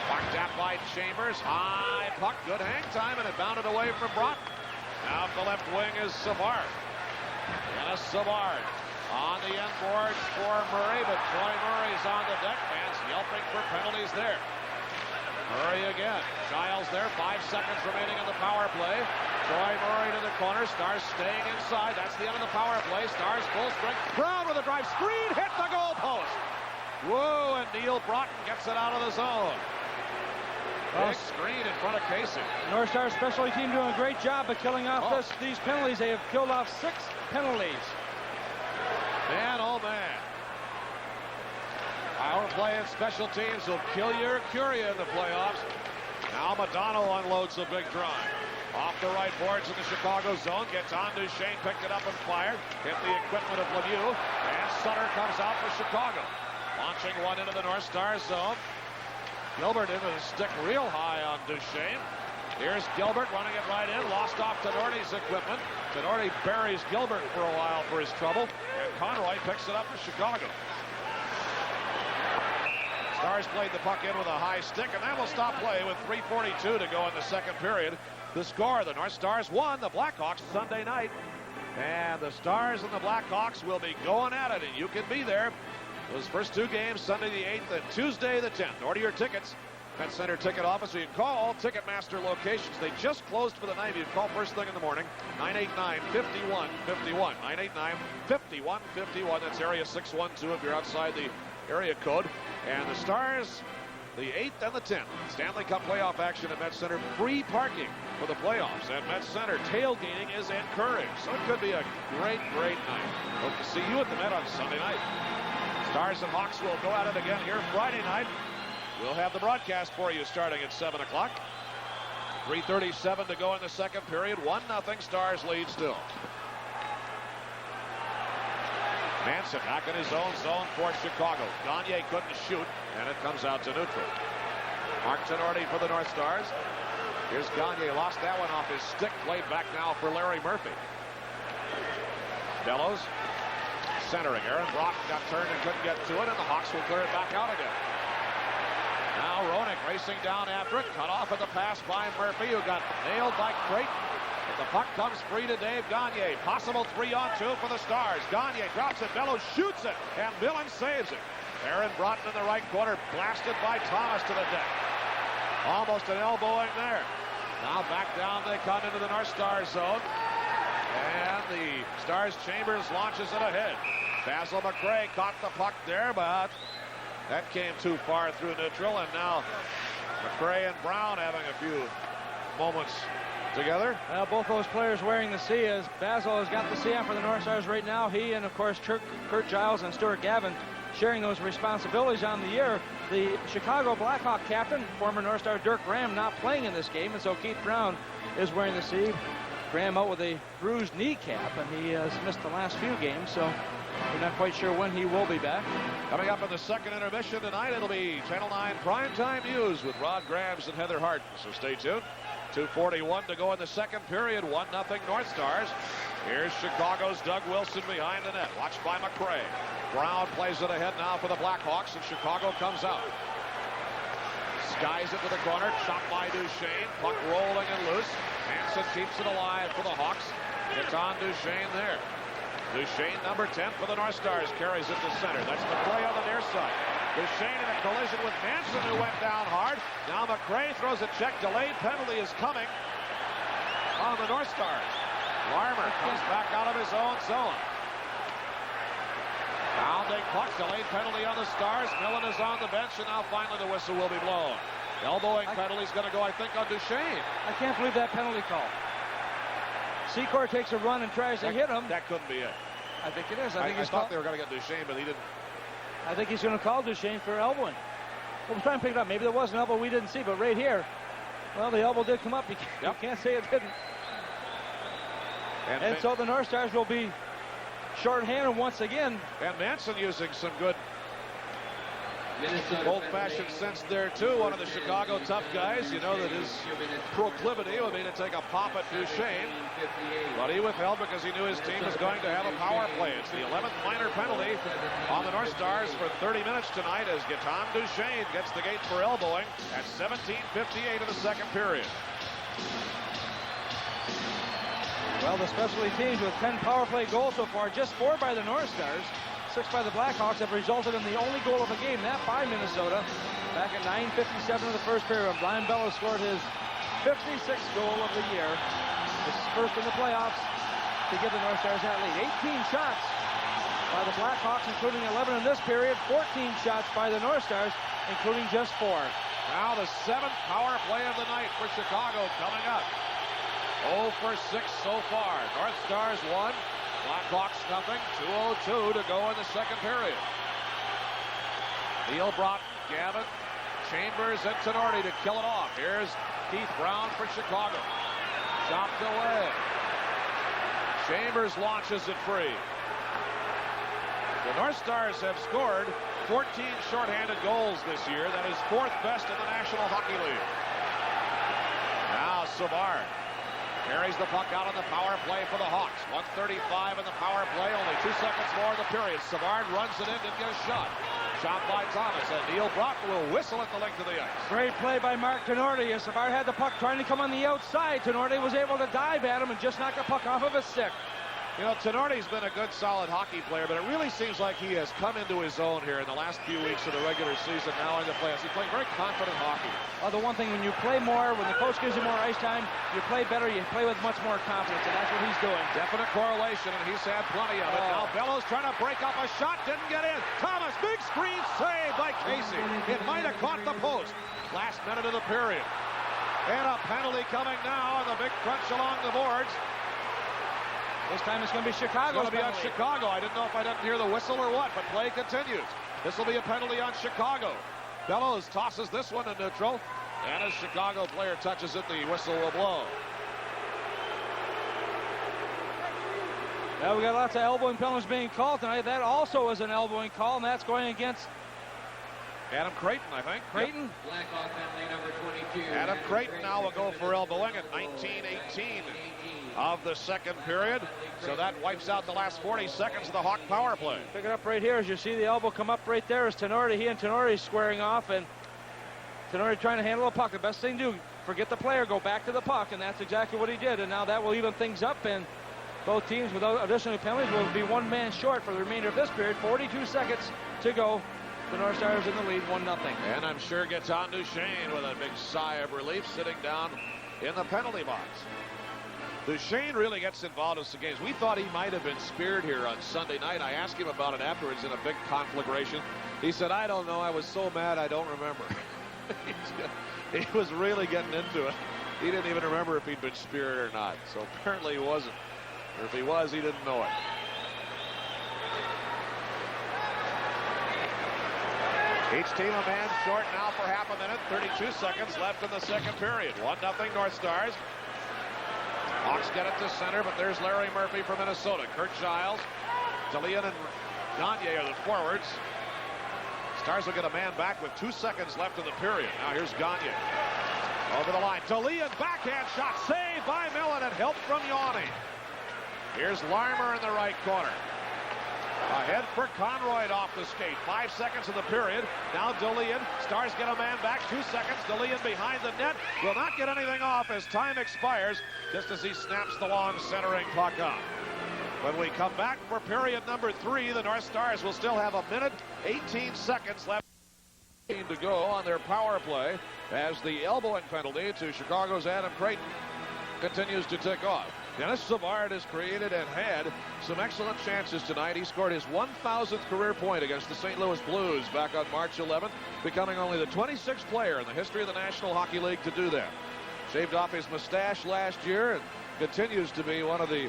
Marked out by Chambers. High puck. Good hang time, and it bounded away from Broughton. Now the left wing is Savard. Dennis Savard on the end boards for Murray, but Troy Murray's on the deck. Fans yelping for penalties there. Murray again. Giles there. 5 seconds remaining in the power play. Troy Murray to the corner. Stars staying inside. That's the end of the power play. Stars full strength. Brown with a drive. Screen. Hit the goal post. Whoa, and Neil Broughton gets it out of the zone. Big screen in front of Casey. North Star specialty team doing a great job of killing off these penalties. They have killed off 6 penalties. Man, oh man. Power play and special teams will kill you or cure you in the playoffs. Now Madonna unloads a big drive. Off the right boards in the Chicago zone. Gets on Duchesne, picked it up and fired. Hit the equipment of Lemieux. And Sutter comes out for Chicago. Launching one into the North Star zone. Gilbert into the stick real high on Duchesne. Here's Gilbert running it right in. Lost off Tenorti's equipment. Tenorti buries Gilbert for a while for his trouble. And Conroy picks it up for Chicago. Stars played the puck in with a high stick, and that will stop play with 3:42 to go in the second period. The score, the North Stars won the Blackhawks Sunday night. And the Stars and the Blackhawks will be going at it, and you can be there. Those first 2 games, Sunday the 8th and Tuesday the 10th. Order your tickets. Met Center Ticket Office. You can call all Ticketmaster locations. They just closed for the night. You can call first thing in the morning. 989-5151. 989-5151. That's area 612 if you're outside the area code. And the Stars, the 8th and the 10th. Stanley Cup playoff action at Met Center. Free parking for the playoffs at Met Center. Tailgating is encouraged. So it could be a great, great night. Hope to see you at the Met on Sunday night. Stars and Hawks will go at it again here Friday night. We'll have the broadcast for you starting at 7 o'clock. 3:37 to go in the second period. 1-0 Stars lead still. Manson back in his own zone for Chicago. Gagne couldn't shoot, and it comes out to neutral. Mark Tenorti for the North Stars. Here's Gagne. Lost that one off his stick. Played back now for Larry Murphy. Bellows. Centering. Aaron Brock got turned and couldn't get to it, and the Hawks will clear it back out again. Now Roenick racing down after it. Cut off at the pass by Murphy, who got nailed by Creighton. But the puck comes free to Dave Gagne. Possible 3-on-2 for the Stars. Gagne drops it. Bellows shoots it, and Millen saves it. Aaron Broughton in the right corner, blasted by Thomas to the deck. Almost an elbowing there. Now back down they come into the North Stars zone. And the Stars Chambers launches it ahead. Basil McRae caught the puck there, but that came too far through neutral. And now McRae and Brown having a few moments together. Well, both those players wearing the C, as Basil has got the C on for the North Stars right now. He and, of course, Kurt Giles and Stuart Gavin sharing those responsibilities on the year. The Chicago Blackhawk captain, former North Star Dirk Graham, not playing in this game, and so Keith Brown is wearing the C. Graham out with a bruised kneecap, and he has missed the last few games, so we're not quite sure when he will be back. Coming up in the second intermission tonight, it'll be Channel 9 Primetime News with Rod Grams and Heather Hart, so stay tuned. 2:41 to go in the second period. 1-0 North Stars. Here's Chicago's Doug Wilson behind the net, watched by McRae. Brown plays it ahead now for the Blackhawks, and Chicago comes out. Skies it to the corner, chopped by Duchesne. Puck rolling and loose. Hansen keeps it alive for the Hawks. It's on Duchesne there. Duchesne, number 10 for the North Stars, carries it to center. That's McRae on the near side. Duchesne in a collision with Manson, who went down hard. Now McRae throws a check. Delayed penalty is coming on the North Stars. Larmer comes back out of his own zone. Pounding puck, delayed penalty on the Stars. Millen is on the bench, and now finally the whistle will be blown. Elbowing penalty is going to go, I think, on Duchesne. I can't believe that penalty call. Secor takes a run and tries to hit him. That couldn't be it. I think it is. I thought they were going to get Duchesne, but he didn't. I think he's going to call Duchesne for elbowing. We'll try and pick it up. Maybe there was an elbow we didn't see, but right here, well, the elbow did come up. You can't say it didn't. And so the North Stars will be shorthanded once again. And Manson using some good Old-fashioned sense there, too. One of the Chicago tough guys. You know that his proclivity would be to take a pop at Duchesne. But he withheld because he knew his team was going to have a power play. It's the 11th minor penalty on the North Stars for 30 minutes tonight as Gaetan Duchesne gets the gate for elbowing at 17:58 of the second period. Well, the specialty teams with 10 power play goals so far, just 4 by the North Stars, 6 by the Blackhawks, have resulted in the only goal of the game, that by Minnesota, back at 9:57 of the first period. Brian Bellows scored his 56th goal of the year. His first in the playoffs to give the North Stars that lead. 18 shots by the Blackhawks, including 11 in this period. 14 shots by the North Stars, including just 4. Now the 7th power play of the night for Chicago coming up. 0 for 6 so far. North Stars 1, Blackhawks nothing. 2:02 to go in the second period. Neil Broughton, Gavin, Chambers, and Tenorti to kill it off. Here's Keith Brown for Chicago. Chopped away. Chambers launches it free. The North Stars have scored 14 shorthanded goals this year. That is 4th best in the National Hockey League. Now Savard carries the puck out on the power play for the Hawks. 1:35 in the power play, only 2 seconds more in the period. Savard runs it in, didn't get a shot. Shot by Thomas, and Neil Broughton will whistle at the length of the ice. Great play by Mark Tenorti. As Savard had the puck trying to come on the outside, Tenorti was able to dive at him and just knock the puck off of his stick. You know, Tenorti's been a good, solid hockey player, but it really seems like he has come into his own here in the last few weeks of the regular season, now in the playoffs. He's playing very confident hockey. Well, the one thing, when you play more, when the coach gives you more ice time, you play better, you play with much more confidence, and that's what he's doing. Definite correlation, and he's had plenty of it. Now Bellows trying to break up a shot, didn't get in. Thomas, big screen save by Casey. It might have caught the post. Last minute of the period. And a penalty coming now, and the big crunch along the boards. This time it's going to be Chicago. It's going to be on Chicago. I didn't know if I didn't hear the whistle or what, but play continues. This will be a penalty on Chicago. Bellows tosses this one in neutral, and as Chicago player touches it, the whistle will blow. Now we got lots of elbowing penalties being called tonight. That also is an elbowing call, and that's going against Adam Creighton, I think. Creighton? Yep. Blackhawk penalty number 22. Adam Creighton now will go for elbowing at 19:18 of the second period. So that wipes out the last 40 seconds of the Hawk power play. Pick it up right here as you see the elbow come up right there as Tenorti. He and Tenorti squaring off, and Tenorti trying to handle a puck. The best thing to do, forget the player, go back to the puck, and that's exactly what he did. And now that will even things up, and both teams without additional penalties will be one man short for the remainder of this period. 42 seconds to go. The North Stars in the lead, 1-0. And I'm sure Gaetan Duchesne with a big sigh of relief sitting down in the penalty box. Duchesne really gets involved in some games. We thought he might have been speared here on Sunday night. I asked him about it afterwards in a big conflagration. He said, I don't know. I was so mad I don't remember. He was really getting into it. He didn't even remember if he'd been speared or not. So apparently he wasn't. Or if he was, he didn't know it. Each team a man short now for half a minute. 32 seconds left in the second period. 1-0 North Stars. Hawks get it to center, but there's Larry Murphy from Minnesota. Kurt Giles, DeLeon, and Gagne are the forwards. Stars will get a man back with 2 seconds left in the period. Now here's Gagne. Over the line. DeLeon, backhand shot, saved by Millen, and help from Yanni. Here's Larmer in the right corner. Ahead for Conroy off the skate. 5 seconds of the period. Now DeLeon. Stars get a man back. 2 seconds. DeLeon behind the net. Will not get anything off as time expires just as he snaps the long centering puck up. When we come back for period number 3, the North Stars will still have 1 minute, 18 seconds left to go on their power play as the elbowing penalty to Chicago's Adam Creighton continues to tick off. Dennis Savard has created and had some excellent chances tonight. He scored his 1,000th career point against the St. Louis Blues back on March 11th, becoming only the 26th player in the history of the National Hockey League to do that. Shaved off his mustache last year and continues to be one of the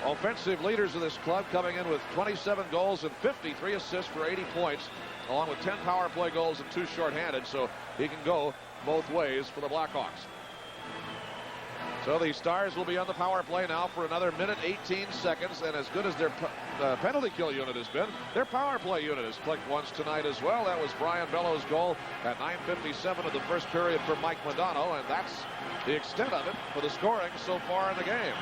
offensive leaders of this club, coming in with 27 goals and 53 assists for 80 points, along with 10 power play goals and 2 shorthanded, so he can go both ways for the Blackhawks. So the Stars will be on the power play now for another minute 18 seconds, and as good as their penalty kill unit has been, their power play unit has clicked once tonight as well. That was Brian Bellows' goal at 9:57 of the first period for Mike Modano, and that's the extent of it for the scoring so far in the game.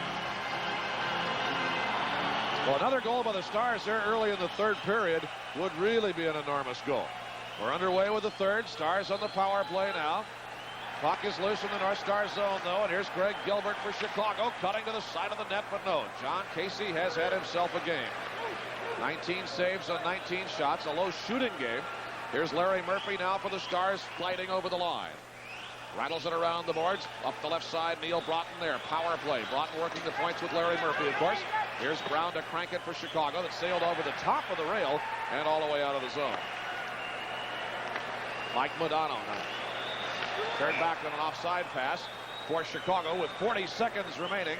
Well, another goal by the Stars there early in the third period would really be an enormous goal. We're underway with the third. Stars on the power play now. Puck is loose in the North Star zone, though, and here's Greg Gilbert for Chicago, cutting to the side of the net, but no. John Casey has had himself a game. 19 saves on 19 shots, a low shooting game. Here's Larry Murphy now for the Stars, sliding over the line. Rattles it around the boards, up the left side, Neil Broughton there, power play. Broughton working the points with Larry Murphy, of course. Here's Brown to crank it for Chicago, that sailed over the top of the rail and all the way out of the zone. Mike Modano now. Turned back on an offside pass for Chicago with 40 seconds remaining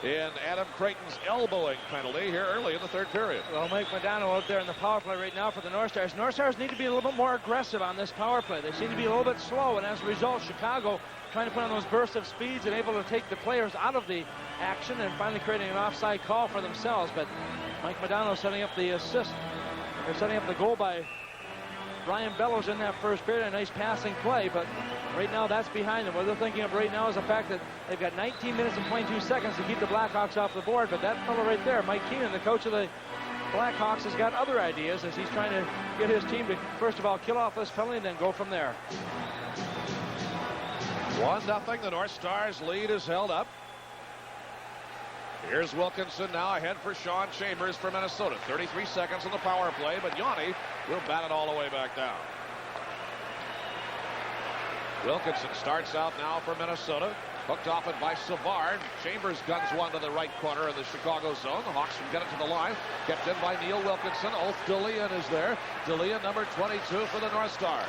in Adam Creighton's elbowing penalty here early in the third period. Well, Mike Modano out there in the power play right now for the North Stars. North Stars need to be a little bit more aggressive on this power play. They seem to be a little bit slow, and as a result, Chicago trying to put on those bursts of speeds and able to take the players out of the action and finally creating an offside call for themselves. But Mike Modano setting up the assist. They're setting up the goal by Brian Bellows in that first period. A nice passing play, but right now that's behind them. What they're thinking of right now is the fact that they've got 19 minutes and 22 seconds to keep the Blackhawks off the board. But that fellow right there, Mike Keenan, the coach of the Blackhawks, has got other ideas as he's trying to get his team to, first of all, kill off this penalty and then go from there. 1-0. The North Stars lead is held up. Here's Wilkinson now ahead for Sean Chambers for Minnesota. 33 seconds on the power play, but Yanni will bat it all the way back down. Wilkinson starts out now for Minnesota. Hooked off it by Savard. Chambers guns one to the right corner of the Chicago zone. The Hawks can get it to the line. Kept in by Neil Wilkinson. Ulf DeLeon is there. DeLeon, number 22 for the North Stars.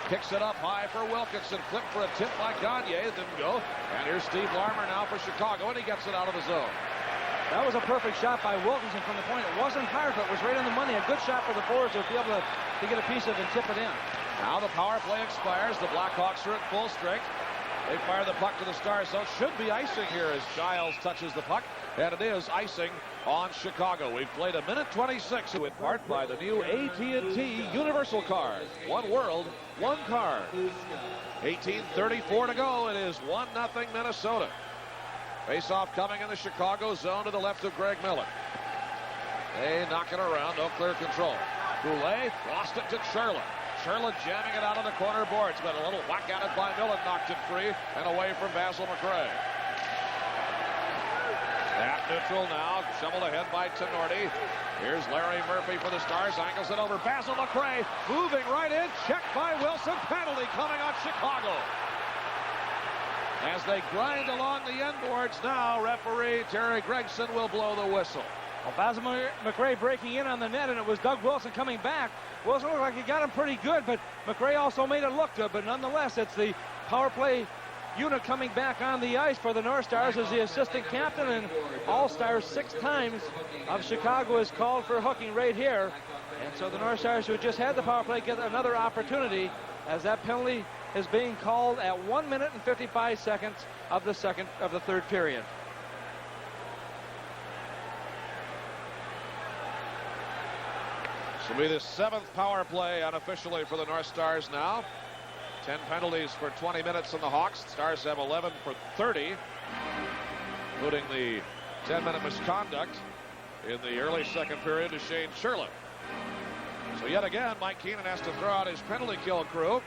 Kicks it up high for Wilkinson. Flipped for a tip by Gagne. It didn't go. And here's Steve Larmer now for Chicago, and he gets it out of the zone. That was a perfect shot by Wilkinson from the point. It wasn't hard, but it was right on the money. A good shot for the forwards to be able to get a piece of it and tip it in. Now the power play expires. The Blackhawks are at full strength. They fire the puck to the Stars, so it should be icing here as Giles touches the puck, and it is icing on Chicago. We've played a minute 26, in part by the new AT&T Universal Card. One world, one card. 18:34 to go. It is 1-0 Minnesota. Face-off coming in the Chicago zone to the left of Greg Millen. They knock it around, no clear control. Goulet lost it to Sherlin. Sherlin jamming it out of the corner boards, but a little whack at it by Millen knocked it free and away from Basil McRae. At neutral now, shoveled ahead by Tenorti. Here's Larry Murphy for the Stars, angles it over. Basil McRae moving right in, checked by Wilson. Penalty coming on Chicago. As they grind along the end boards now, referee Terry Gregson will blow the whistle. Well, Basil McRae breaking in on the net, and it was Doug Wilson coming back. Wilson looked like he got him pretty good, but McRae also made it look good. But nonetheless, it's the power play unit coming back on the ice for the North Stars as the assistant captain and all-stars 6 times of Chicago is called for hooking right here. And so the North Stars, who just had the power play, get another opportunity as that penalty is being called at 1 minute and 55 seconds of the third period. This will be the 7th power play unofficially for the North Stars now. 10 penalties for 20 minutes in the Hawks. Stars have 11 for 30, including the 10-minute misconduct in the early second period to Shane Sherlin. So yet again, Mike Keenan has to throw out his penalty kill crew.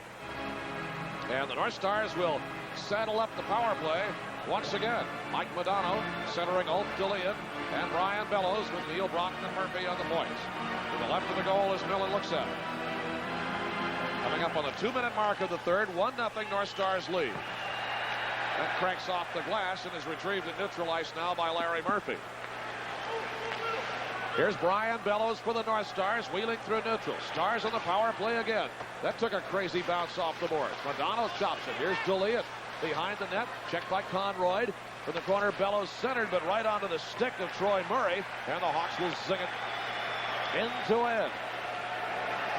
And the North Stars will saddle up the power play once again. Mike Modano centering Ulf DeLeon and Brian Bellows with Neil Broughton and Murphy on the points. To the left of the goal as Millen looks at it. Coming up on the 2-minute mark of the third, 1-0 North Stars lead. That cranks off the glass and is retrieved at neutral ice now by Larry Murphy. Here's Brian Bellows for the North Stars, wheeling through neutral. Stars on the power play again. That took a crazy bounce off the boards. Modano chops it. Here's DeLeon behind the net. Checked by Conroy. From the corner, Bellows centered, but right onto the stick of Troy Murray. And the Hawks will zing it end to end.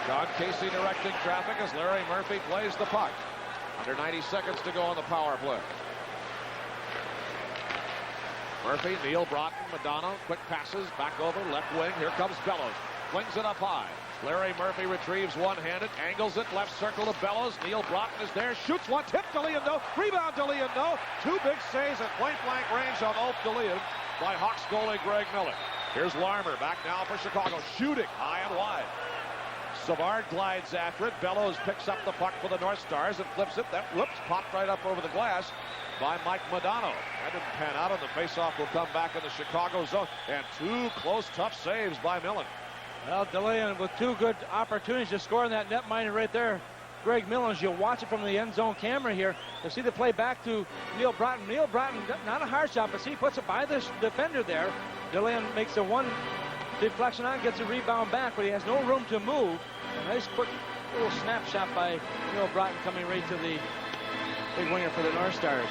John Casey directing traffic as Larry Murphy plays the puck. Under 90 seconds to go on the power play. Murphy, Neil Broughton, Madonna, quick passes, back over, left wing. Here comes Bellows. Flings it up high. Larry Murphy retrieves one-handed, angles it, left circle to Bellows. Neil Broughton is there, shoots one, tip to Leon, rebound to Leon, two big saves at point-blank range on Ulf DeLeon by Hawks goalie Greg Miller. Here's Larmer, back now for Chicago, shooting high and wide. Savard glides after it. Bellows picks up the puck for the North Stars and flips it. That, whoops, popped right up over the glass by Mike Modano. That didn't pan out, and the faceoff will come back in the Chicago zone. And two close, tough saves by Millen. Well, DeLeon with two good opportunities to score in that net minor right there. Greg Millen, as you'll watch it from the end zone camera here, you'll see the play back to Neil Broughton. Neil Broughton, not a hard shot, but see, he puts it by the defender there. DeLeon makes a one deflection on, gets a rebound back, but he has no room to move. A nice quick little snapshot by Neil Broughton coming right to the big winger for the North Stars.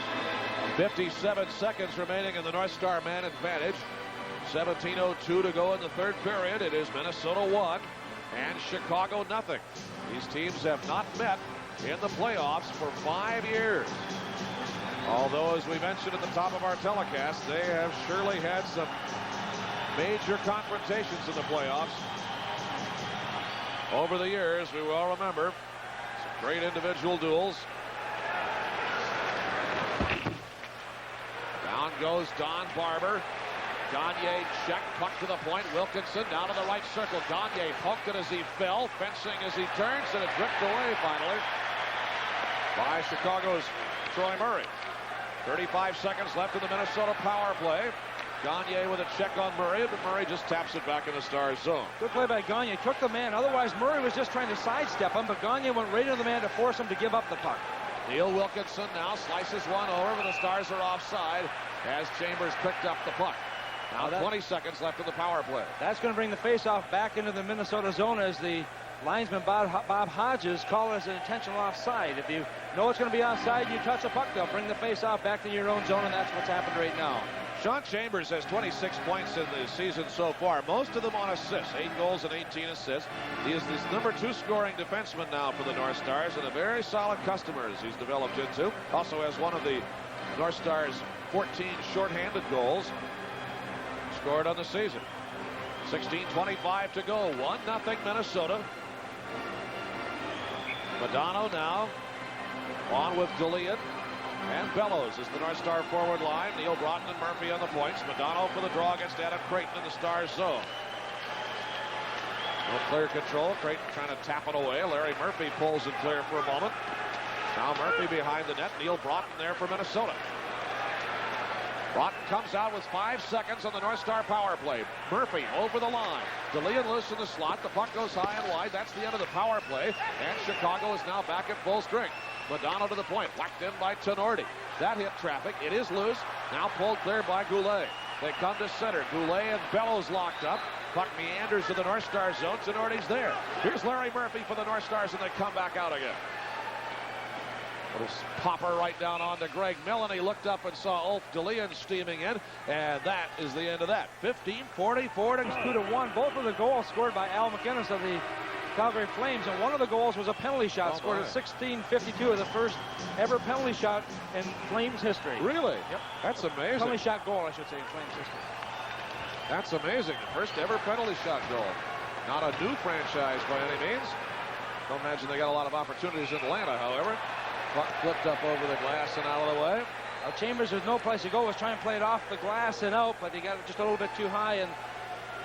57 seconds remaining in the North Star man advantage. 17:02 to go in the third period. It is Minnesota 1 and Chicago nothing. These teams have not met in the playoffs for 5 years. Although, as we mentioned at the top of our telecast, they have surely had some major confrontations in the playoffs over the years. We will remember some great individual duels. Down goes Don Barber. Gagne check, puck to the point. Wilkinson down to the right circle. Gagne poked it as he fell, fencing as he turns, and it dripped away finally by Chicago's Troy Murray. 35 seconds left in the Minnesota power play. Gagne with a check on Murray, but Murray just taps it back in the Stars zone. Good play by Gagne. Took the man. Otherwise, Murray was just trying to sidestep him, but Gagne went right into the man to force him to give up the puck. Neil Wilkinson now slices one over, but the Stars are offside as Chambers picked up the puck. Now 20 seconds left in the power play. That's going to bring the faceoff back into the Minnesota zone as the linesman Bob Hodges called it as an intentional offside. If you know it's going to be offside, you touch the puck, they'll bring the faceoff back to your own zone, and that's what's happened right now. Sean Chambers has 26 points in the season so far, most of them on assists, 8 goals and 18 assists. He is this #2 scoring defenseman now for the North Stars, and a very solid customer as he's developed into. Also has one of the North Stars' 14 shorthanded goals scored on the season. 16:25 to go. 1-0 Minnesota. Madonna now on with DeLeon and Bellows is the North Star forward line. Neil Broughton and Murphy on the points. Madonna for the draw against Adam Creighton in the Stars zone. No clear control. Creighton trying to tap it away. Larry Murphy pulls it clear for a moment. Now Murphy behind the net. Neil Broughton there for Minnesota. Broughton comes out with 5 seconds on the North Star power play. Murphy over the line. DeLeon loose in the slot. The puck goes high and wide. That's the end of the power play. And Chicago is now back at full strength. Madonna to the point. Whacked in by Tenorti. That hit traffic. It is loose. Now pulled clear by Goulet. They come to center. Goulet and Bellows locked up. Puck meanders to the North Star zone. Tenorti's there. Here's Larry Murphy for the North Stars, and they come back out again. Little popper right down onto Greg Millen. He looked up and saw Ulf DeLeon steaming in, and that is the end of that. 15:44 to 2-1. Both of the goals scored by Al McInnes of the Calgary Flames, and one of the goals was a penalty shot scored at 16:52 of the first ever penalty shot in Flames history. Really? Yep. That's amazing. Penalty shot goal, I should say, in Flames history. That's amazing. The first ever penalty shot goal. Not a new franchise by any means. Don't imagine they got a lot of opportunities in Atlanta, however. Puck flipped up over the glass and out of the way. Chambers with no place to go was trying to play it off the glass and out, but he got it just a little bit too high, and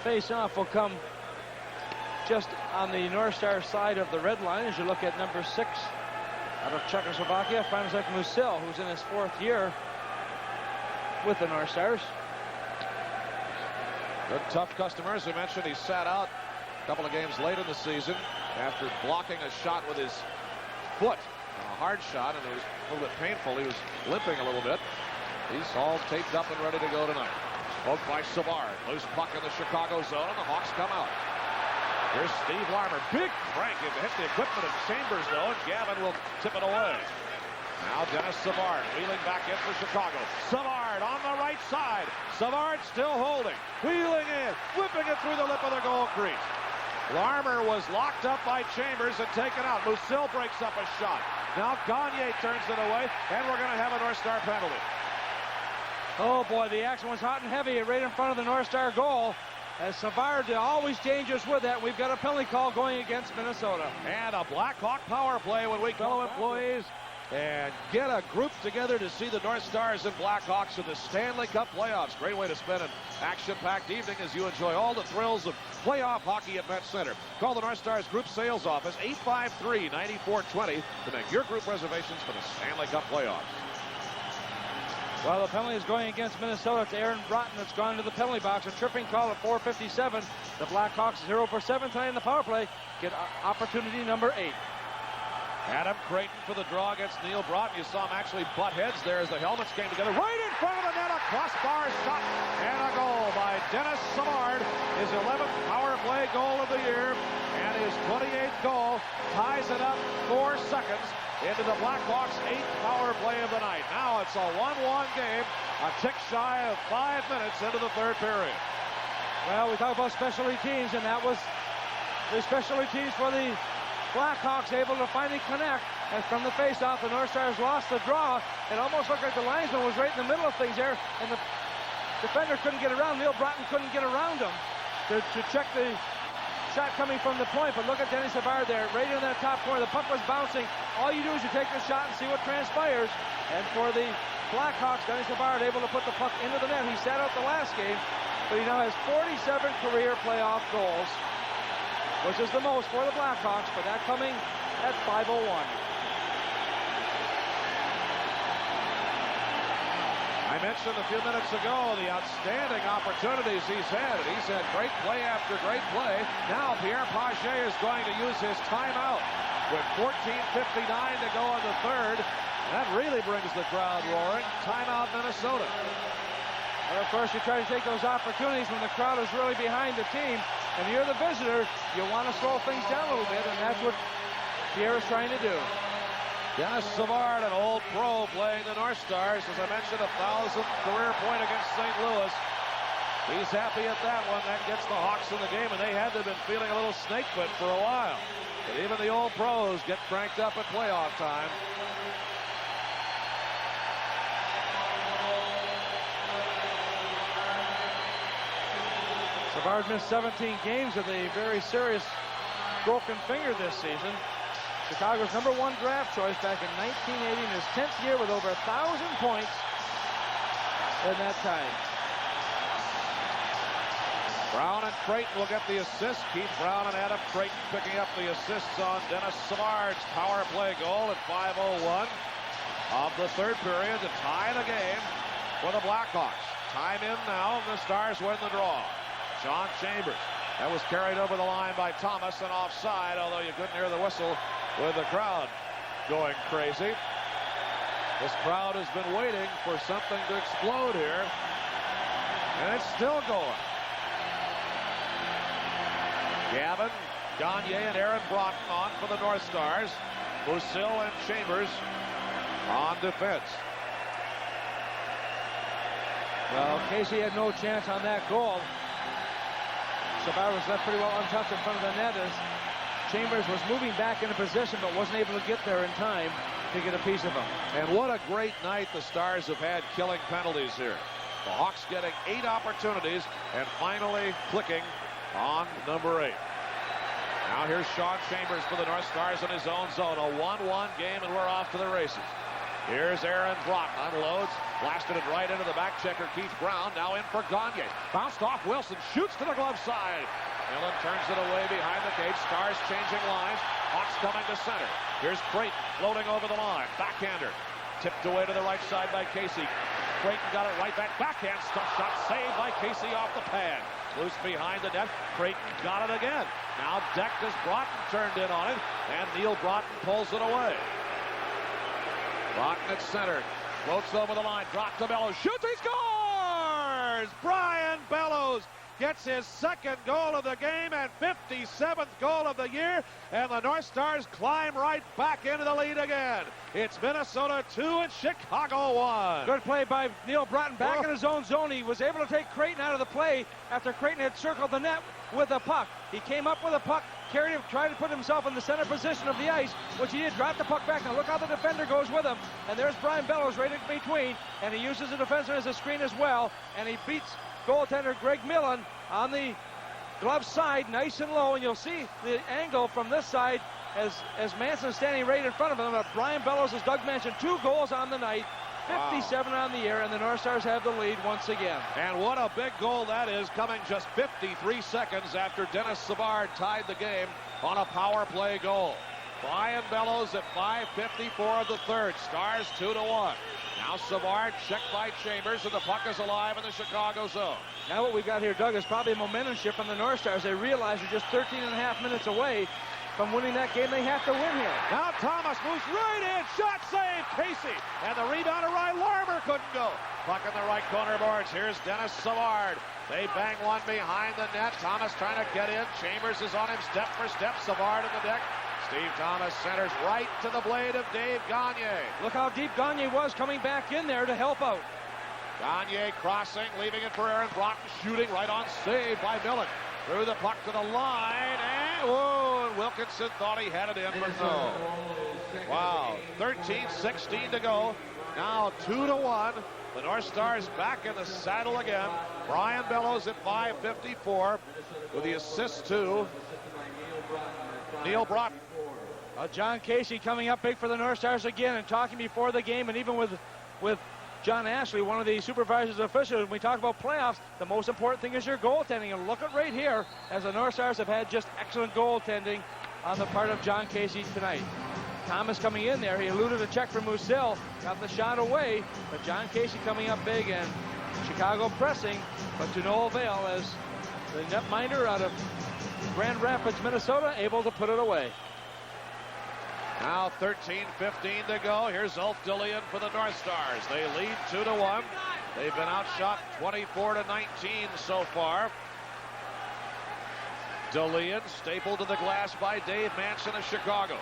face-off will come just on the North Star side of the red line as you look at number 6 out of Czechoslovakia, František Musil, who's in his 4th year with the North Stars. Good tough customer. As we mentioned, he sat out a couple of games late in the season after blocking a shot with his foot. A hard shot, and it was a little bit painful. He was limping a little bit. He's all taped up and ready to go tonight. Poked by Savard. Loose puck in the Chicago zone, and the Hawks come out. Here's Steve Larmer. Big crank. It hit the equipment of Chambers, though, and Gavin will tip it away. Now Dennis Savard wheeling back in for Chicago. Savard on the right side. Savard still holding. Wheeling in. Whipping it through the lip of the goal crease. Larmer was locked up by Chambers and taken out. Musil breaks up a shot. Now Gagne turns it away, and we're going to have a North Star penalty. Oh, boy, the action was hot and heavy right in front of the North Star goal. As Savard always dangerous with that. We've got a penalty call going against Minnesota. And a Blackhawk power play when we fellow employees and get a group together to see the North Stars and Blackhawks in the Stanley Cup playoffs. Great way to spend an action-packed evening as you enjoy all the thrills of playoff hockey at Met Center. Call the North Stars Group Sales Office, 853-9420, to make your group reservations for the Stanley Cup playoffs. Well, the penalty is going against Minnesota. It's Aaron Broughton that's gone to the penalty box. A tripping call at 4:57. The Blackhawks 0 for 7 tonight in the power play. Get opportunity number 8. Adam Creighton for the draw against Neil Broughton. You saw him actually butt heads there as the helmets came together. Right in front of the net, a crossbar shot and a goal by Dennis Savard. His 11th power play goal of the year and his 28th goal ties it up 4 seconds into the Blackhawks' 8th power play of the night. Now it's a 1-1 game, a tick shy of 5 minutes into the third period. Well, we talk about specialty teams, and that was the specialty teams for the Blackhawks able to finally connect. And from the faceoff, the North Stars lost the draw. It almost looked like the linesman was right in the middle of things there, and the defender couldn't get around. Neil Broughton couldn't get around him to check the shot coming from the point. But look at Dennis Savard there, right in that top corner. The puck was bouncing. All you do is you take the shot and see what transpires. And for the Blackhawks, Dennis Savard able to put the puck into the net. He sat out the last game, but he now has 47 career playoff goals, which is the most for the Blackhawks, but that coming at 5:01. I mentioned a few minutes ago the outstanding opportunities he's had, and he's had great play after great play. Now Pierre Paget is going to use his timeout with 14:59 to go in the third. That really brings the crowd roaring. Timeout, Minnesota. And of course, you try to take those opportunities when the crowd is really behind the team, and you're the visitor. You want to slow things down a little bit, and that's what Pierre is trying to do. Dennis Savard, an old pro, playing the North Stars. As I mentioned, 1,000th career point against St. Louis. He's happy at that one. That gets the Hawks in the game, and they had to have been feeling a little snakefoot for a while. But even the old pros get cranked up at playoff time. Savard missed 17 games with a very serious broken finger this season. Chicago's #1 draft choice back in 1980 in his 10th year with over 1,000 points in that time. Brown and Creighton will get the assist. Keith Brown and Adam Creighton picking up the assists on Dennis Savard's power play goal at 5:01 of the third period to tie the game for the Blackhawks. Time in now, and the Stars win the draw. Sean Chambers. That was carried over the line by Thomas and offside, although you couldn't hear the whistle with the crowd going crazy. This crowd has been waiting for something to explode here, and it's still going. Gavin, Gagne, and Aaron Broughton on for the North Stars. Musil and Chambers on defense. Well, Casey had no chance on that goal. Savard was left pretty well untouched in front of the net as Chambers was moving back into position but wasn't able to get there in time to get a piece of him. And what a great night the Stars have had killing penalties here. The Hawks getting 8 opportunities and finally clicking on number 8. Now here's Sean Chambers for the North Stars in his own zone. A 1-1 game, and we're off to the races. Here's Aaron Broughton, unloads, blasted it right into the back checker, Keith Brown, now in for Gagne. Bounced off Wilson, shoots to the glove side. Millen turns it away behind the cage. Stars changing lines. Hawks coming to center. Here's Creighton floating over the line. Backhander. Tipped away to the right side by Casey. Creighton got it right back. Backhand stuff shot saved by Casey off the pad. Loose behind the net. Creighton got it again. Now decked as Broughton turned in on it. And Neil Broughton pulls it away. Broughton at center. Floats over the line. Dropped to Bellows. Shoots. He scores! Brian Bellows gets his 2nd goal of the game and 57th goal of the year. And the North Stars climb right back into the lead again. It's Minnesota 2 and Chicago 1. Good play by Neil Broughton back in his own zone. He was able to take Creighton out of the play after Creighton had circled the net with the puck. He came up with a puck, carried him, tried to put himself in the center position of the ice, which he did. Drop the puck back. Now look how the defender goes with him. And there's Brian Bellows right in between, and he uses the defenseman as a screen as well, and he beats goaltender Greg Millen on the glove side, nice and low, and you'll see the angle from this side as Manson's standing right in front of him. Brian Bellows, as Doug mentioned, 2 goals on the night, 57 on the year, and the North Stars have the lead once again. And what a big goal that is, coming just 53 seconds after Dennis Savard tied the game on a power play goal. Brian Bellows at 5:54 of the third. Stars 2-1. Now Savard checked by Chambers, and the puck is alive in the Chicago zone. Now what we've got here, Doug, is probably a momentum shift from the North Stars. They realize they're just 13.5 minutes away from winning that game. They have to win here. Now Thomas moves right in. Shot save, Casey. And the rebound to Ryan Larmer couldn't go. Puck in the right corner boards. Here's Dennis Savard. They bang one behind the net. Thomas trying to get in. Chambers is on him step for step. Savard in the deck. Steve Thomas centers right to the blade of Dave Gagne. Look how deep Gagne was coming back in there to help out. Gagne crossing, leaving it for Aaron Broughton, shooting right on, saved by Millen. Threw the puck to the line, and whoa, and Wilkinson thought he had it in, but no. Wow, 13-16 to go. Now 2-1. The North Stars back in the saddle again. Brian Bellows at 5:54 with the assist to Neil Broughton. John Casey coming up big for the North Stars again, and talking before the game, and even with John Ashley, one of the supervisors and officials, when we talk about playoffs, the most important thing is your goaltending. And look at right here, as the North Stars have had just excellent goaltending on the part of John Casey tonight. Thomas coming in there, he eluded a check from Musil, got the shot away, but John Casey coming up big, and Chicago pressing, but to no avail as the netminder out of Grand Rapids, Minnesota, able to put it away. Now 13-15 to go. Here's Ulf Delian for the North Stars. They lead 2-1. They've been outshot 24-19 so far. Delian stapled to the glass by Dave Manson of Chicago.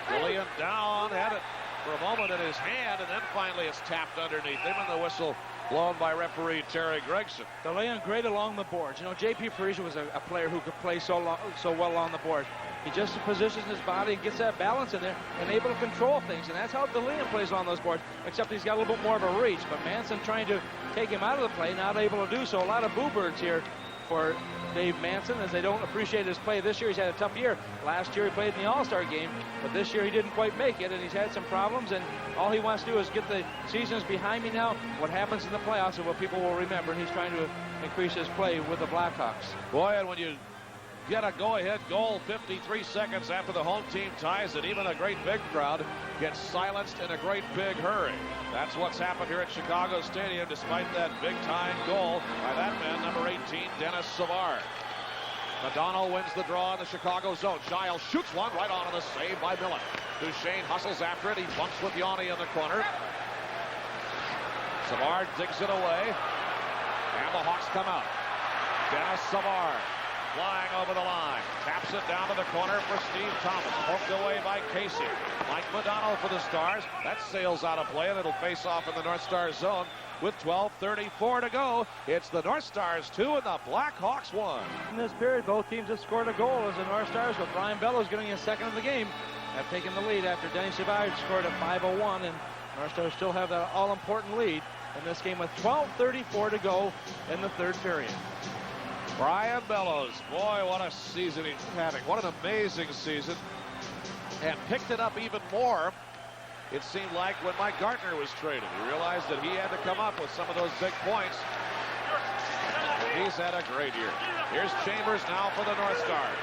Delian down, had it for a moment in his hand, and then finally it's tapped underneath him, and the whistle blown by referee Terry Gregson. Delian great along the boards. You know, J.P. Parisian was a player who could play so well on the board. He just positions his body and gets that balance in there and able to control things, and that's how Delian plays on those boards, except he's got a little bit more of a reach. But Manson trying to take him out of the play, not able to do so. A lot of boo birds here for Dave Manson, as they don't appreciate his play this year. He's had a tough year. Last year he played in the All-Star game, but this year he didn't quite make it, and he's had some problems, and all he wants to do is get the seasons behind me now. What happens in the playoffs is what people will remember, and he's trying to increase his play with the Blackhawks. Boy, and when you get a go-ahead goal 53 seconds after the home team ties it, even a great big crowd gets silenced in a great big hurry. That's what's happened here at Chicago Stadium, despite that big-time goal by that man, number 18, Dennis Savard. Madonna wins the draw in the Chicago zone. Giles shoots one right on the save by Millen. Duchesne hustles after it. He bumps with Yanni in the corner. Savard digs it away, and the Hawks come out. Dennis Savard flying over the line, taps it down to the corner for Steve Thomas, poked away by Casey. Mike Madonna for the Stars. That sails out of play, and it'll face off in the North Stars zone with 12:34 to go. It's the North Stars 2 and the Blackhawks 1. In this period, both teams have scored a goal as the North Stars, with Brian Bellows getting his second of the game, have taken the lead after Dennis Savard scored at 5:01, and North Stars still have that all-important lead in this game with 12:34 to go in the third period. Brian Bellows, boy, what a season he's having. What an amazing season. And picked it up even more, it seemed like, when Mike Gartner was traded. He realized that he had to come up with some of those big points. He's had a great year. Here's Chambers now for the North Stars.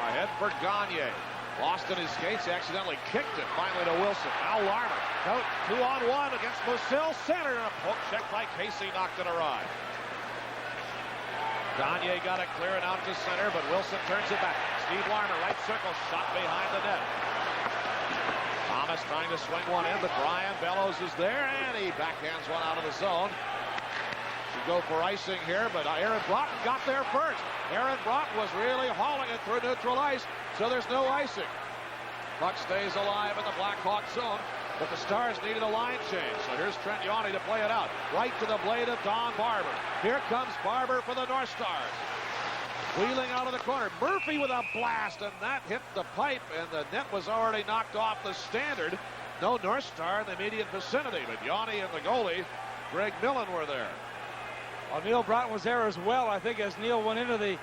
Ahead for Gagne. Lost in his skates, accidentally kicked it finally to Wilson. Now Larmer, 2-on-1 against Musil, center, and a poke check by Casey knocked it awry. Gagne got it clear and out to center, but Wilson turns it back. Steve Larmer, right circle, shot behind the net. Thomas trying to swing one in, but Brian Bellows is there, and he backhands one out of the zone. Should go for icing here, but Aaron Broughton got there first. Aaron Broughton was really hauling it through neutral ice, so there's no icing. Puck stays alive in the Blackhawk zone, but the Stars needed a line change. So here's Trent Yanni to play it out. Right to the blade of Don Barber. Here comes Barber for the North Stars. Wheeling out of the corner. Murphy with a blast, and that hit the pipe, and the net was already knocked off the standard. No North Star in the immediate vicinity, but Yanni and the goalie, Greg Millen, were there. Well, Neil Broughton was there as well. I think as Neil went into the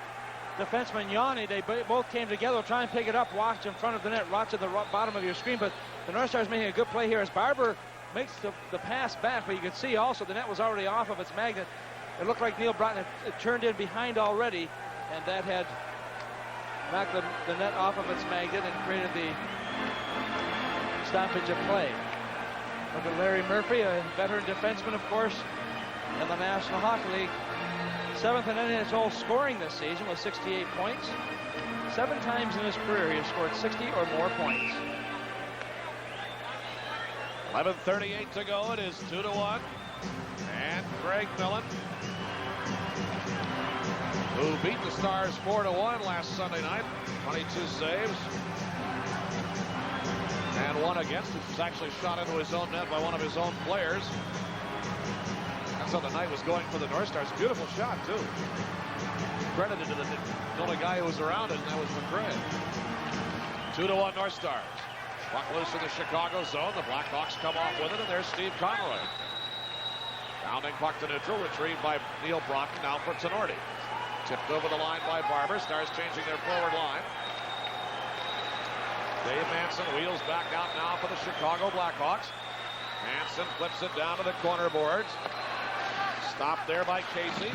defenseman Yanni, they both came together, try and pick it up, watch in front of the net, watch at the bottom of your screen. But the North Stars making a good play here as Barber makes the pass back, but you can see also the net was already off of its magnet. It looked like Neil Broughton had turned in behind already, and that had knocked the net off of its magnet and created the stoppage of play. Look at Larry Murphy, a veteran defenseman, of course, in the National Hockey League. 7th in NHL scoring this season with 68 points. 7 times in his career he has scored 60 or more points. 11:38 to go. It is 2-1. And Greg Millen, who beat the Stars 4-1 last Sunday night, 22 saves. And one against, which was actually shot into his own net by one of his own players. That's how the night was going for the North Stars. Beautiful shot, too. Credited to the only guy who was around it, and that was McRae. 2-1 North Stars. Puck loose in the Chicago zone. The Blackhawks come off with it, and there's Steve Conroy. Bounding puck to neutral, retrieved by Neil Broughton, now for Tenorti. Tipped over the line by Barber. Stars changing their forward line. Dave Manson wheels back out now for the Chicago Blackhawks. Manson flips it down to the corner boards. Stopped there by Casey.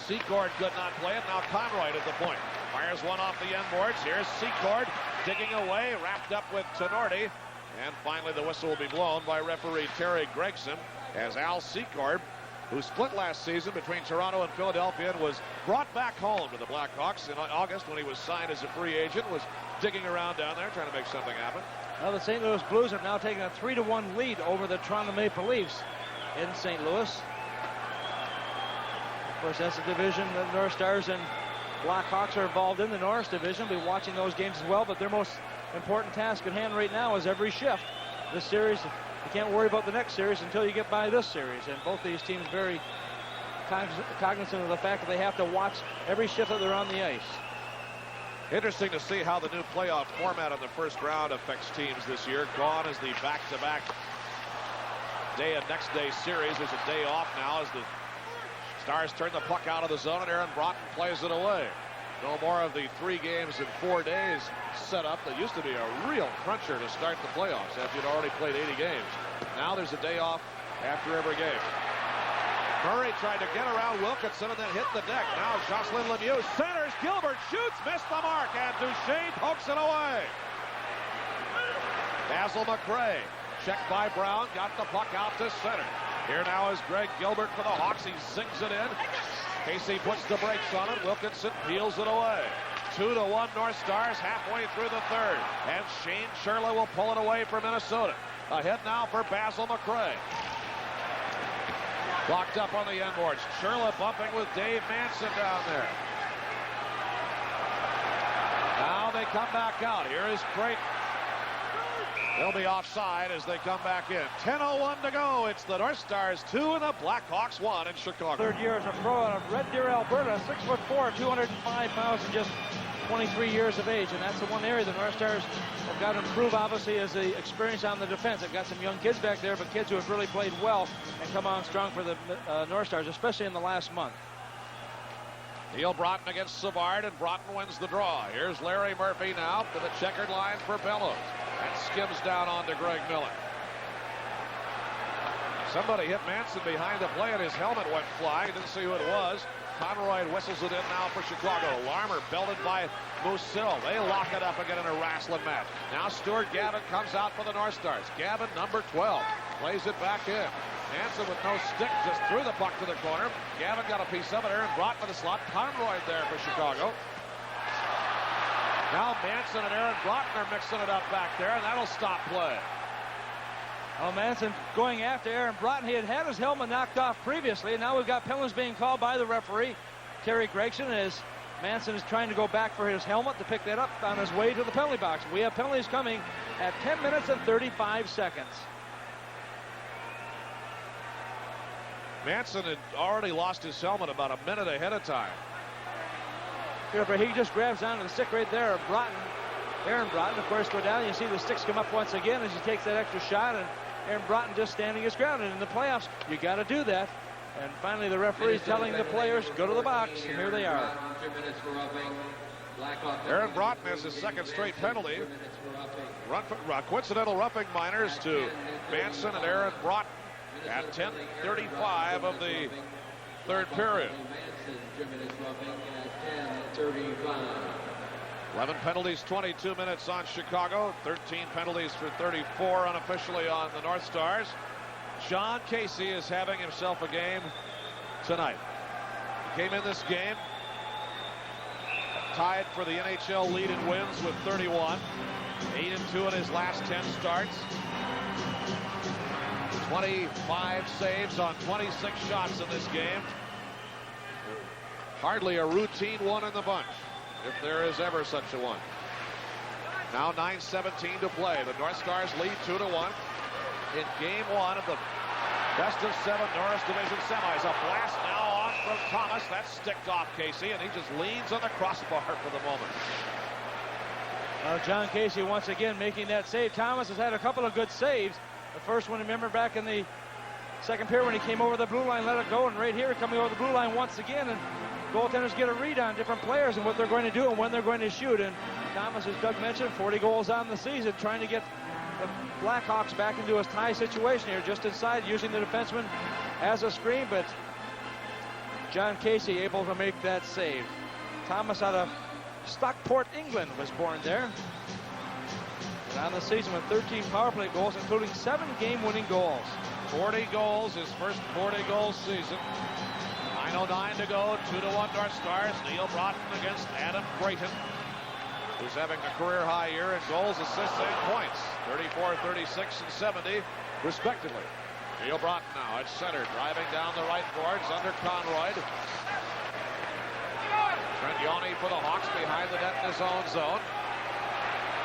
Secord could not play it. Now Conroy at the point. Fires one off the end boards. Here's Secord digging away, wrapped up with Tenorti. And finally the whistle will be blown by referee Terry Gregson as Al Secord, who split last season between Toronto and Philadelphia and was brought back home to the Blackhawks in August when he was signed as a free agent, was digging around down there trying to make something happen. Well, the St. Louis Blues have now taken a 3-1 lead over the Toronto Maple Leafs in St. Louis. Of course, that's a division that North Stars and Blackhawks are involved in, the Norris division. We'll be watching those games as well, but their most important task at hand right now is every shift. This series, you can't worry about the next series until you get by this series, and both these teams very cognizant of the fact that they have to watch every shift that they're on the ice. Interesting to see how the new playoff format of the first round affects teams this year. Gone is the back-to-back day and next day series. There's a day off now as the Stars turn the puck out of the zone, and Aaron Broughton plays it away. No more of the 3 games in 4 days setup that used to be a real cruncher to start the playoffs after you'd already played 80 games. Now there's a day off after every game. Murray tried to get around Wilkinson and then hit the deck. Now Jocelyn Lemieux centers. Gilbert shoots, missed the mark, and Duchesne pokes it away. Basil McRae, checked by Brown, got the puck out to center. Here now is Greg Gilbert for the Hawks. He sinks it in. Casey puts the brakes on it. Wilkinson peels it away. 2-1 North Stars halfway through the third. And Shane Sherla will pull it away for Minnesota. Ahead now for Basil McRae. Locked up on the end boards. Sherla bumping with Dave Manson down there. Now they come back out. Here is Creighton. They'll be offside as they come back in. 10:01 to go. It's the North Stars 2 and the Blackhawks 1 in Chicago. Third year as a pro out of Red Deer, Alberta. 6'4", 205 pounds, and just 23 years of age. And that's the one area the North Stars have got to improve, obviously, is the experience on the defense. They've got some young kids back there, but kids who have really played well and come on strong for the North Stars, especially in the last month. Neil Broughton against Savard, and Broughton wins the draw. Here's Larry Murphy now to the checkered line for Bellows. And skims down onto Greg Millen. Somebody hit Manson behind the play, and his helmet went flying. Didn't see who it was. Conroy whistles it in now for Chicago. Larmer belted by Musil. They lock it up and get in a wrestling match. Now Stuart Gavin comes out for the North Stars. Gavin, number 12, plays it back in. Manson with no stick just threw the puck to the corner. Gavin got a piece of it. Aaron Broughton to the slot. Conroy there for Chicago. Now Manson and Aaron Broughton are mixing it up back there, and that'll stop play. Well, Manson going after Aaron Broughton. He had his helmet knocked off previously, and now we've got penalties being called by the referee, Terry Gregson, as Manson is trying to go back for his helmet to pick that up on his way to the penalty box. We have penalties coming at 10 minutes and 35 seconds. Manson had already lost his helmet about a minute ahead of time. He just grabs onto the stick right there. Aaron Broughton, of course, go down. You see the sticks come up once again as he takes that extra shot, and Aaron Broughton just standing his ground. And in the playoffs, you got to do that. And finally, the referee's telling the players, go to the box, and here they are. Aaron Broughton has his second straight penalty. Coincidental roughing minors to Manson and Aaron Broughton at 10:35 of the third period. 11 penalties, 22 minutes on Chicago. 13 penalties for 34 unofficially on the North Stars. John Casey is having himself a game tonight. He came in this game tied for the NHL lead in wins with 31. 8-2 in his last 10 starts. 25 saves on 26 shots in this game. Hardly a routine one in the bunch, if there is ever such a one. Now 9:17 to play. The North Stars lead 2-1 in game one of the best of 7 Norris Division semis. A blast now on from Thomas. That's sticked off Casey, and he just leans on the crossbar for the moment. John Casey once again making that save. Thomas has had a couple of good saves. The first one, remember, back in the second period when he came over the blue line, let it go, and right here coming over the blue line once again, and goaltenders get a read on different players and what they're going to do and when they're going to shoot. And Thomas, as Doug mentioned, 40 goals on the season, trying to get the Blackhawks back into a tie situation here, just inside, using the defenseman as a screen, but John Casey able to make that save. Thomas out of Stockport, England, was born there. And on the season with 13 power play goals, including 7 game-winning goals. 40 goals, his first 40-goal season. 9:09 to go, 2-1 North Stars. Neil Broughton against Adam Creighton, who's having a career-high year in goals, assists, and points. 34, 36, and 70, respectively. Neil Broughton now at center, driving down the right boards under Conroy. Trent Yoni for the Hawks behind the net in his own zone.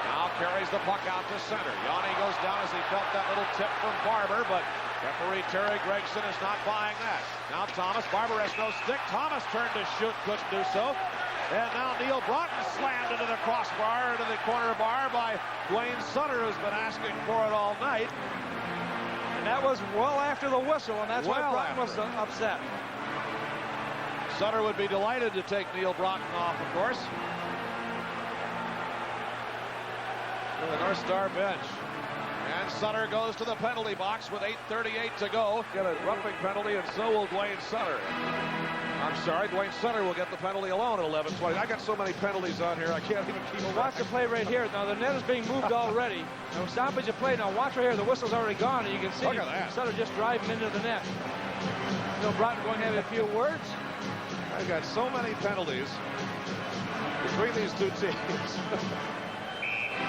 Now carries the puck out to center. Yoni goes down as he felt that little tip from Barber, but referee Terry Gregson is not buying that. Now Thomas, Barber has no stick. Thomas turned to shoot, couldn't do so. And now Neil Broughton slammed into the crossbar, into the corner bar by Dwayne Sutter, who's been asking for it all night. And that was well after the whistle, and that's why Broughton was upset. Sutter would be delighted to take Neil Broughton off, of course. The North Star bench. And Sutter goes to the penalty box with 8:38 to go. Get a roughing penalty, and so will Dwayne Sutter. I'm sorry, Dwayne Sutter will get the penalty alone at 11:20. I got so many penalties on here, I can't even keep them. Watch the play right here. Now the net is being moved already. No stoppage of play. Now watch right here. The whistle's already gone, and you can see Sutter just drive him into the net. Neil Broughton going to have a few words. I've got so many penalties between these two teams.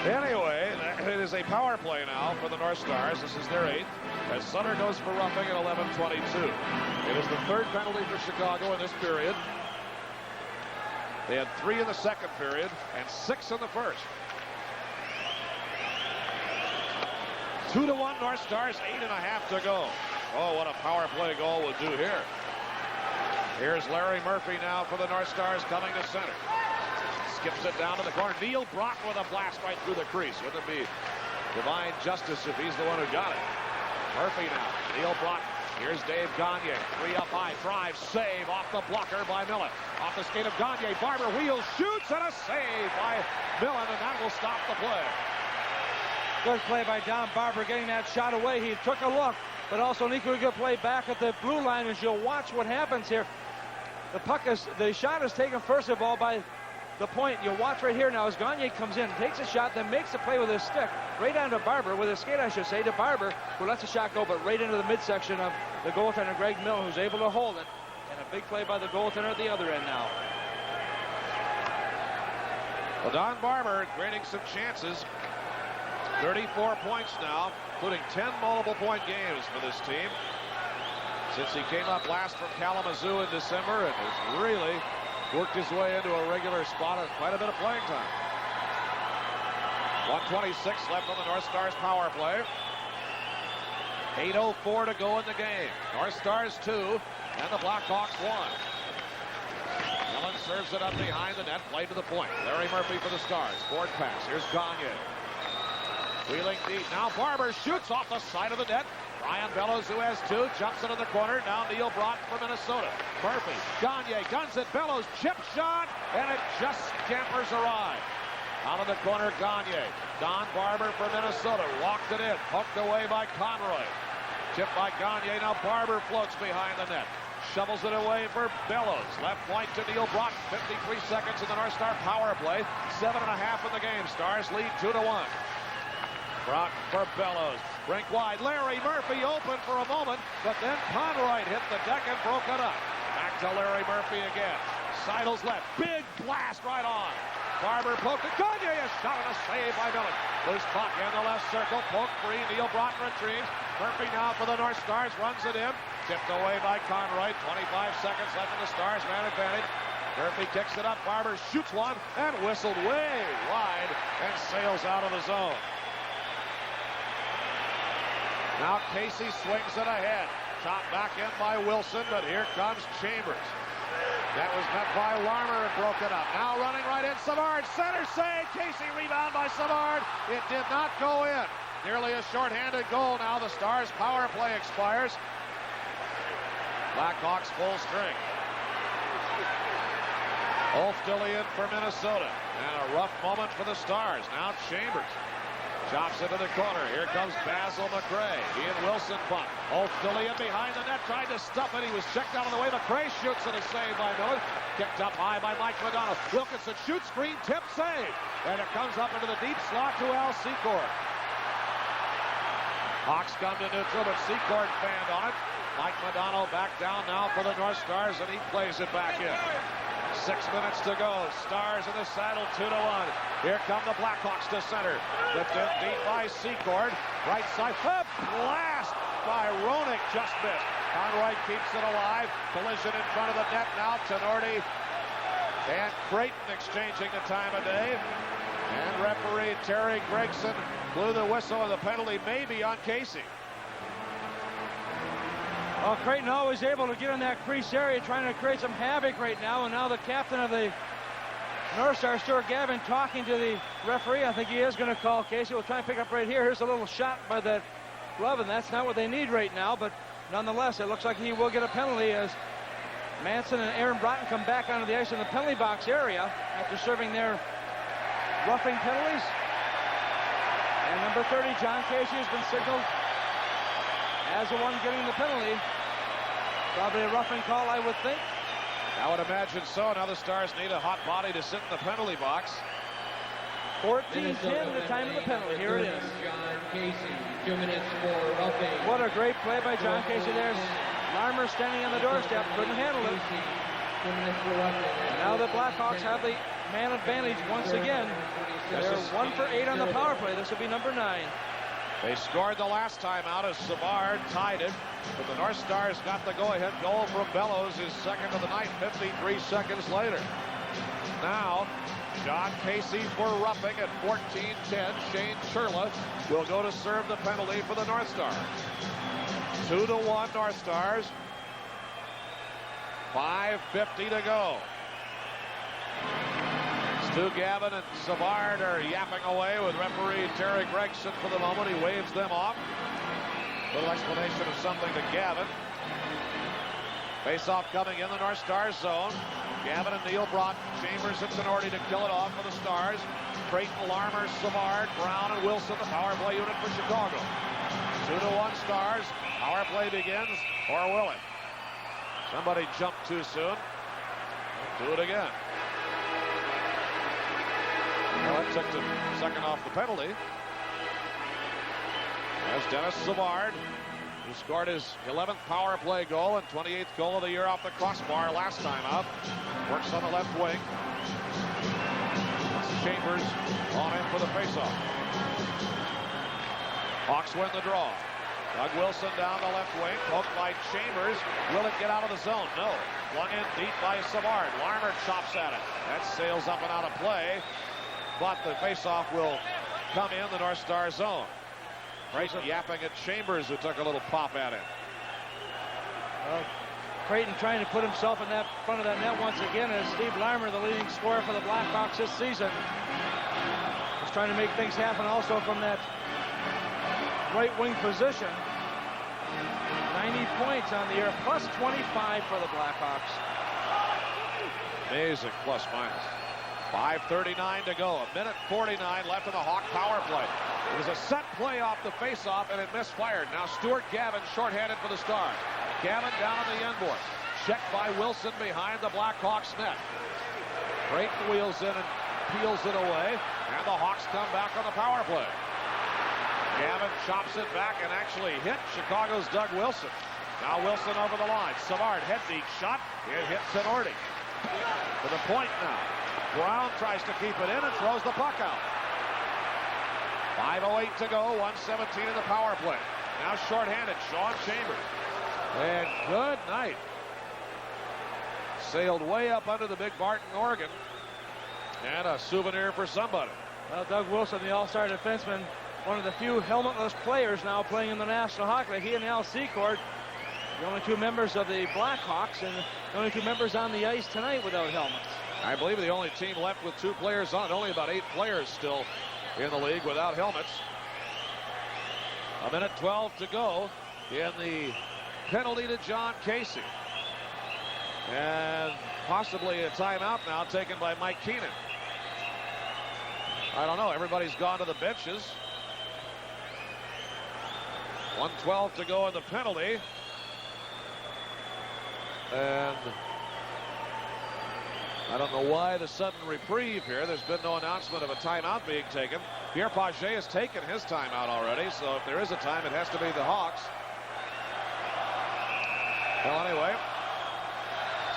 Anyway, it is a power play now for the North Stars. This is their 8th, as Sutter goes for roughing at 11:22. It is the 3rd penalty for Chicago in this period. They had 3 in the second period and 6 in the first. 2-1 North Stars, 8.5 to go. Oh, what a power play goal would do here. Here's Larry Murphy now for the North Stars coming to center. Skips it down to the corner. Neil Broughton with a blast right through the crease. Wouldn't it be divine justice if he's the one who got it? Murphy now. Neil Broughton. Here's Dave Gagne. 3 up high. Drive. Save off the blocker by Millen. Off the skate of Gagne. Barber wheels. Shoots. And a save by Millen. And that will stop the play. Good play by Don Barber getting that shot away. He took a look, but also an equally good play back at the blue line as you'll watch what happens here. The shot is taken first of all by the point. You'll watch right here now as Gagne comes in, takes a shot, then makes a play with his stick right onto Barber, with his skate I should say, to Barber, who lets the shot go, but right into the midsection of the goaltender Greg Millen, who's able to hold it. And a big play by the goaltender at the other end now. Well, Don Barber creating some chances. 34 points now, including 10 multiple-point games for this team since he came up last from Kalamazoo in December and has really worked his way into a regular spot and quite a bit of playing time. 1:26 left on the North Stars power play. 8:04 to go in the game. North Stars 2 and the Blackhawks 1. Allen serves it up behind the net, played to the point. Larry Murphy for the Stars. Forward pass. Here's Gagne. Wheeling deep. Now Barber shoots off the side of the net. Ryan Bellows, who has two, jumps into the corner. Now Neil Broughton for Minnesota. Murphy, Gagne, guns it. Bellows, chip shot, and it just scampers awry. Out of the corner, Gagne. Don Barber for Minnesota. Walked it in. Hooked away by Conroy. Tipped by Gagne. Now Barber floats behind the net. Shovels it away for Bellows. Left point to Neil Broughton. 53 seconds in the North Star power play. 7.5 in the game. Stars lead 2-1. Broughton for Bellows. Brink wide. Larry Murphy open for a moment, but then Conroy hit the deck and broke it up. Back to Larry Murphy again. Seidels left. Big blast right on. Barber poked it. Gagne, a shot and a save by Miller. Loose puck in the left circle. Poke free. Neil Broughton retrieves. Murphy now for the North Stars. Runs it in. Tipped away by Conroy. 25 seconds left in the Stars. Man advantage. Murphy kicks it up. Barber shoots one and whistled way wide and sails out of the zone. Now Casey swings it ahead. Chopped back in by Wilson, but here comes Chambers. That was met by Larmer and broke it up. Now running right in, Savard, center save. Casey rebound by Savard. It did not go in. Nearly a shorthanded goal. Now the Stars power play expires. Blackhawks full string. Ulf-Dillien for Minnesota. And a rough moment for the Stars. Now Chambers. Chops into the corner. Here comes Basil McRae. He and Wilson bunt. Ulf-Dillien behind the net, tried to stuff it. He was checked out of the way. McRae shoots it, a save by Miller. Kicked up high by Mike Madonna. Wilkinson shoots, screen, tip, save. And it comes up into the deep slot to Al Secord. Hawks come to neutral, but Secord fanned on it. Mike Madonna back down now for the North Stars, and he plays it back in. 6 minutes to go. Stars in the saddle, 2-1. Here come the Blackhawks to center. Lift in deep by Secord. Right side. A blast by Roenick. Just missed. Conroy keeps it alive. Collision in front of the net now. Tenorti and Creighton exchanging the time of day. And referee Terry Gregson blew the whistle, and the penalty may be on Casey. Well, Creighton always able to get in that crease area, trying to create some havoc right now. And now the captain of the North Star, Stuart Gavin, talking to the referee. I think he is going to call Casey. We'll try and pick up right here. Here's a little shot by that glove, and that's not what they need right now. But nonetheless, it looks like he will get a penalty as Manson and Aaron Broughton come back onto the ice in the penalty box area after serving their roughing penalties. And number 30, John Casey, has been signaled as the one getting the penalty. Probably a roughing call, I would think. I would imagine so. Now the Stars need a hot body to sit in the penalty box. 14-10, the time of the penalty. Here it is. John Casey, 2 minutes for roughing. What a great play by John Casey there. Larmer standing on the doorstep, couldn't handle it. 2 minutes for roughing. Now the Blackhawks have the man advantage once again. They're 1 for 8 on the power play. This will be number 9. They scored the last time out as Savard tied it, but the North Stars got the go-ahead goal from Bellows, his second of the night, 53 seconds later. Now, John Casey for roughing at 14-10. Shane Churla will go to serve the penalty for the North Stars. 2-1 North Stars. 5:50 to go. Stu Gavin and Savard are yapping away with referee Terry Gregson for the moment. He waves them off. Little explanation of something to Gavin. Face-off coming in the North Stars zone. Gavin and Neil Broughton. Chambers and Tenorti to kill it off for the Stars. Creighton, Larmer, Savard, Brown, and Wilson, the power play unit for Chicago. 2-1 Stars. Power play begins, or will it? Somebody jumped too soon. Do it again. Well, that took the second off the penalty. There's Dennis Savard, who scored his 11th power play goal and 28th goal of the year off the crossbar last time out. Works on the left wing. Chambers on in for the faceoff. Hawks win the draw. Doug Wilson down the left wing, poked by Chambers. Will it get out of the zone? No. Flung in deep by Savard. Larmer chops at it. That sails up and out of play. But the faceoff will come in the North Star zone. Right, yapping at Chambers, who took a little pop at it. Creighton trying to put himself in that front of that net once again, as Steve Larmer, the leading scorer for the Blackhawks this season, is trying to make things happen also from that right wing position. 90 points on the year, plus 25 for the Blackhawks. Amazing plus minus. 5:39 to go. 1:49 left in the Hawk power play. It was a set play off the faceoff, and it misfired. Now Stuart Gavin shorthanded for the Stars. Gavin down on the end board. Checked by Wilson behind the Blackhawks net. Creighton wheels in and peels it away, and the Hawks come back on the power play. Gavin chops it back and actually hit Chicago's Doug Wilson. Now Wilson over the line. Savard head deep shot. It hits Tenorti. To the point now. Brown tries to keep it in and throws the puck out. 5:08 to go. 1:17 in the power play. Now shorthanded. Sean Chambers. And good night. Sailed way up under the Big Barton Organ. And a souvenir for somebody. Well, Doug Wilson, the all-star defenseman, one of the few helmetless players now playing in the National Hockey League. He and Al Secord, the only two members of the Blackhawks, and the only two members on the ice tonight without helmets. I believe the only team left with 2 players on it. Only about 8 players still in the league without helmets. 1:12 to go in the penalty to John Casey. And possibly a timeout now taken by Mike Keenan. I don't know. Everybody's gone to the benches. 1:12 to go in the penalty. And I don't know why the sudden reprieve here. There's been no announcement of a timeout being taken. Pierre Paget has taken his timeout already, so if there is a time, it has to be the Hawks. Well, anyway,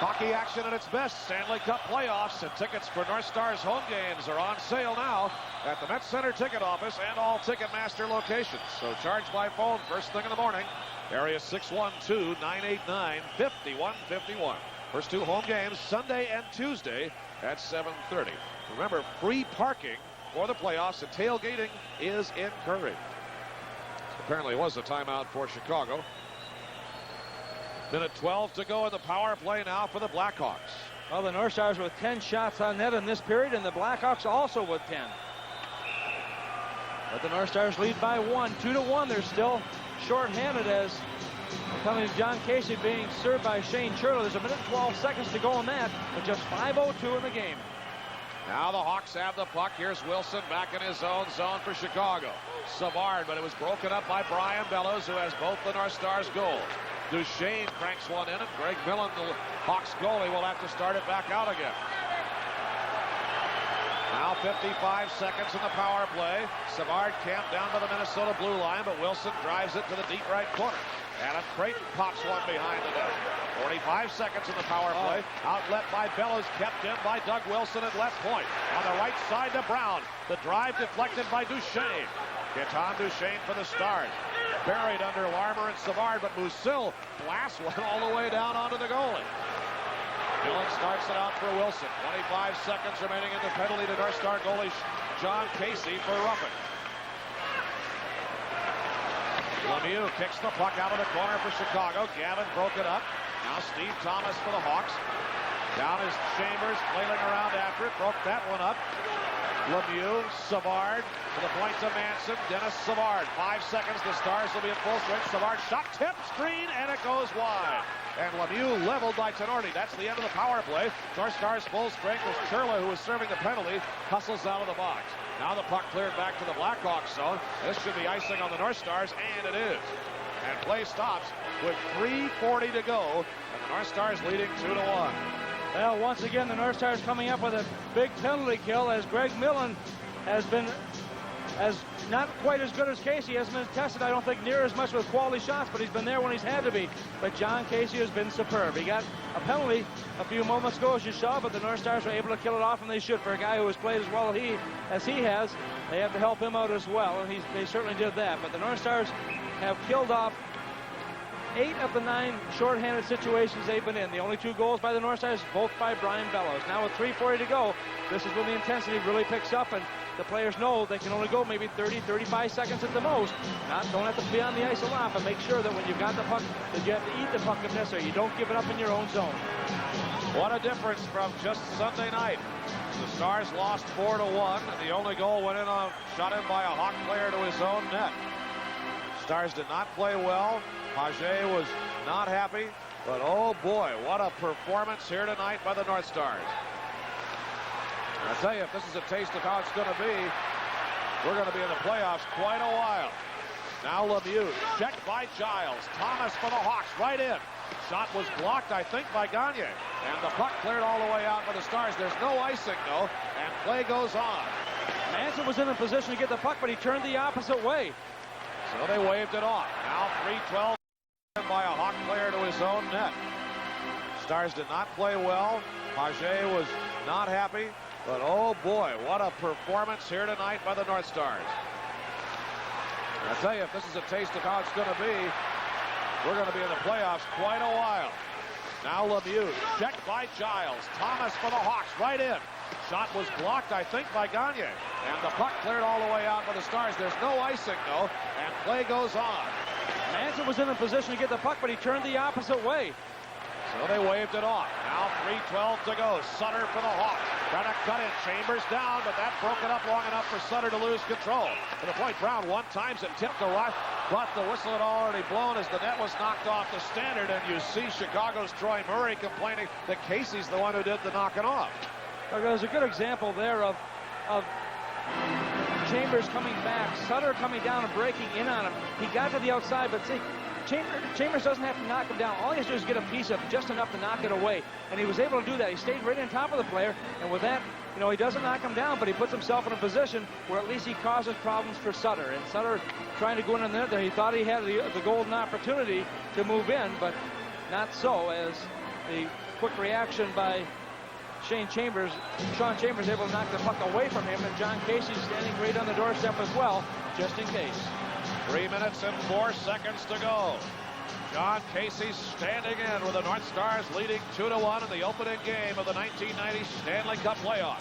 hockey action at its best. Stanley Cup playoffs, and tickets for North Stars home games are on sale now at the Met Center ticket office and all Ticketmaster locations. So charge by phone first thing in the morning. Area 612-989-5151. First 2 home games Sunday and Tuesday at 7:30. Remember, free parking for the playoffs and tailgating is encouraged. Apparently it was a timeout for Chicago. 1:12 to go in the power play now for the Blackhawks. Well, the North Stars with 10 shots on net in this period, and the Blackhawks also with 10. But the North Stars lead by 1, 2-1. They're still shorthanded as coming to John Casey being served by Shane Churlo. There's 1:12 to go in that, with just 5:02 in the game. Now the Hawks have the puck. Here's Wilson back in his own zone for Chicago. Savard, but it was broken up by Brian Bellows, who has both the North Stars goals. Duchesne cranks one in, and Greg Millen, the Hawks goalie, will have to start it back out again. Now 55 seconds in the power play. Savard camped down to the Minnesota blue line, but Wilson drives it to the deep right corner. Adam Creighton pops one behind the net. 45 seconds in the power play. Outlet by Bellows, kept in by Doug Wilson at left point. On the right side to Brown. The drive deflected by Duchesne. Gaetan Duchesne for the Stars. Buried under Larmer and Savard, but Musil blasts one all the way down onto the goalie. Millen starts it out for Wilson. 25 seconds remaining in the penalty to North Star goalie John Casey for roughing. Lemieux kicks the puck out of the corner for Chicago. Gavin broke it up. Now Steve Thomas for the Hawks. Down is Chambers, flailing around after it. Broke that one up. Lemieux, Savard to the point to Manson. Dennis Savard. 5 seconds. The Stars will be at full strength. Savard shot, tip, screen, and it goes wide. And Lemieux leveled by Tenorti. That's the end of the power play. North Stars full strength as Churla, who was serving the penalty, hustles out of the box. Now the puck cleared back to the Blackhawks zone. This should be icing on the North Stars, and it is. And play stops with 3:40 to go, and the North Stars leading 2-1. Well, once again, the North Stars coming up with a big penalty kill, as Greg Millen has been not quite as good as Casey. Hasn't been tested, I don't think, near as much with quality shots, but he's been there when he's had to be. But John Casey has been superb. He got a penalty a few moments ago, as you saw, but the North Stars were able to kill it off, and they should. For a guy who has played as well as he has, they have to help him out as well, and they certainly did that. But the North Stars have killed off 8 of the 9 shorthanded situations they've been in. The only 2 goals by the North Stars, both by Brian Bellows. Now with 3:40 to go, this is when the intensity really picks up, and the players know they can only go maybe 30, 35 seconds at the most. Don't have to be on the ice a lot, but make sure that when you've got the puck, that you have to eat the puck if necessary. You don't give it up in your own zone. What a difference from just Sunday night. The Stars lost 4-1, and the only goal went in on shot in by a Hawk player to his own net. Stars did not play well. Paget was not happy, but oh boy, what a performance here tonight by the North Stars. I tell you, if this is a taste of how it's going to be, we're going to be in the playoffs quite a while. Now Lemieux, checked by Giles. Thomas for the Hawks, right in. Shot was blocked, I think, by Gagne. And the puck cleared all the way out for the Stars. There's no icing, though, and play goes on. Manson was in a position to get the puck, but he turned the opposite way. So they waved it off. Now 3:12 by a Hawk player to his own net. Stars did not play well. Paget was not happy. But oh boy, what a performance here tonight by the North Stars. I tell you, if this is a taste of how it's going to be, we're going to be in the playoffs quite a while. Now Lemieux, checked by Giles. Thomas for the Hawks, right in. Shot was blocked, I think, by Gagne. And the puck cleared all the way out for the Stars. There's no icing, though, and play goes on. Manson was in a position to get the puck, but he turned the opposite way. So they waved it off. Now 3:12 to go. Sutter for the Hawks. Trying to cut in. Chambers down, but that broke it up long enough for Sutter to lose control. To the point, Brown one times it tipped the right, but the whistle had already blown as the net was knocked off the standard, and you see Chicago's Troy Murray complaining that Casey's the one who did the knocking off. There's a good example there of Chambers coming back, Sutter coming down and breaking in on him. He got to the outside, but see, Chambers doesn't have to knock him down. All he has to do is get a piece of just enough to knock it away. And he was able to do that. He stayed right on top of the player. And with that, you know, he doesn't knock him down, but he puts himself in a position where at least he causes problems for Sutter. And Sutter trying to go in on the net there. He thought he had the golden opportunity to move in, but not so, as the quick reaction by Sean Chambers able to knock the puck away from him, and John Casey standing right on the doorstep as well, just in case. 3 minutes and 4 seconds to go. John Casey standing in with the North Stars leading 2-1 in the opening game of the 1990 Stanley Cup playoffs.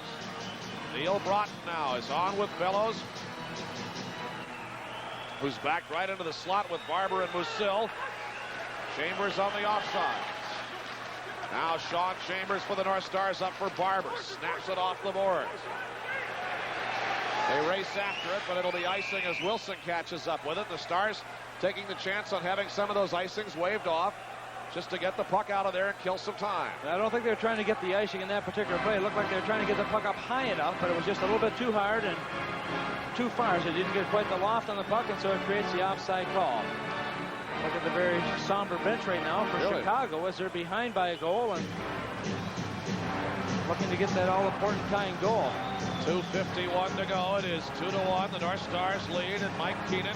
Neil Broughton now is on with Bellows, who's backed right into the slot with Barber and Musil. Chambers on the offside. Now Sean Chambers for the North Stars up for Barber. Snaps it off the boards. They race after it, but it'll be icing as Wilson catches up with it. The Stars taking the chance on having some of those icings waved off just to get the puck out of there and kill some time. I don't think they're trying to get the icing in that particular play. It looked like they were trying to get the puck up high enough, but it was just a little bit too hard and too far, so it didn't get quite the loft on the puck, and so it creates the offside call. Look at the very somber bench right now for Chicago as they're behind by a goal and looking to get that all-important tying goal. 2:51 to go. It is 2-1. The North Stars lead, and Mike Keenan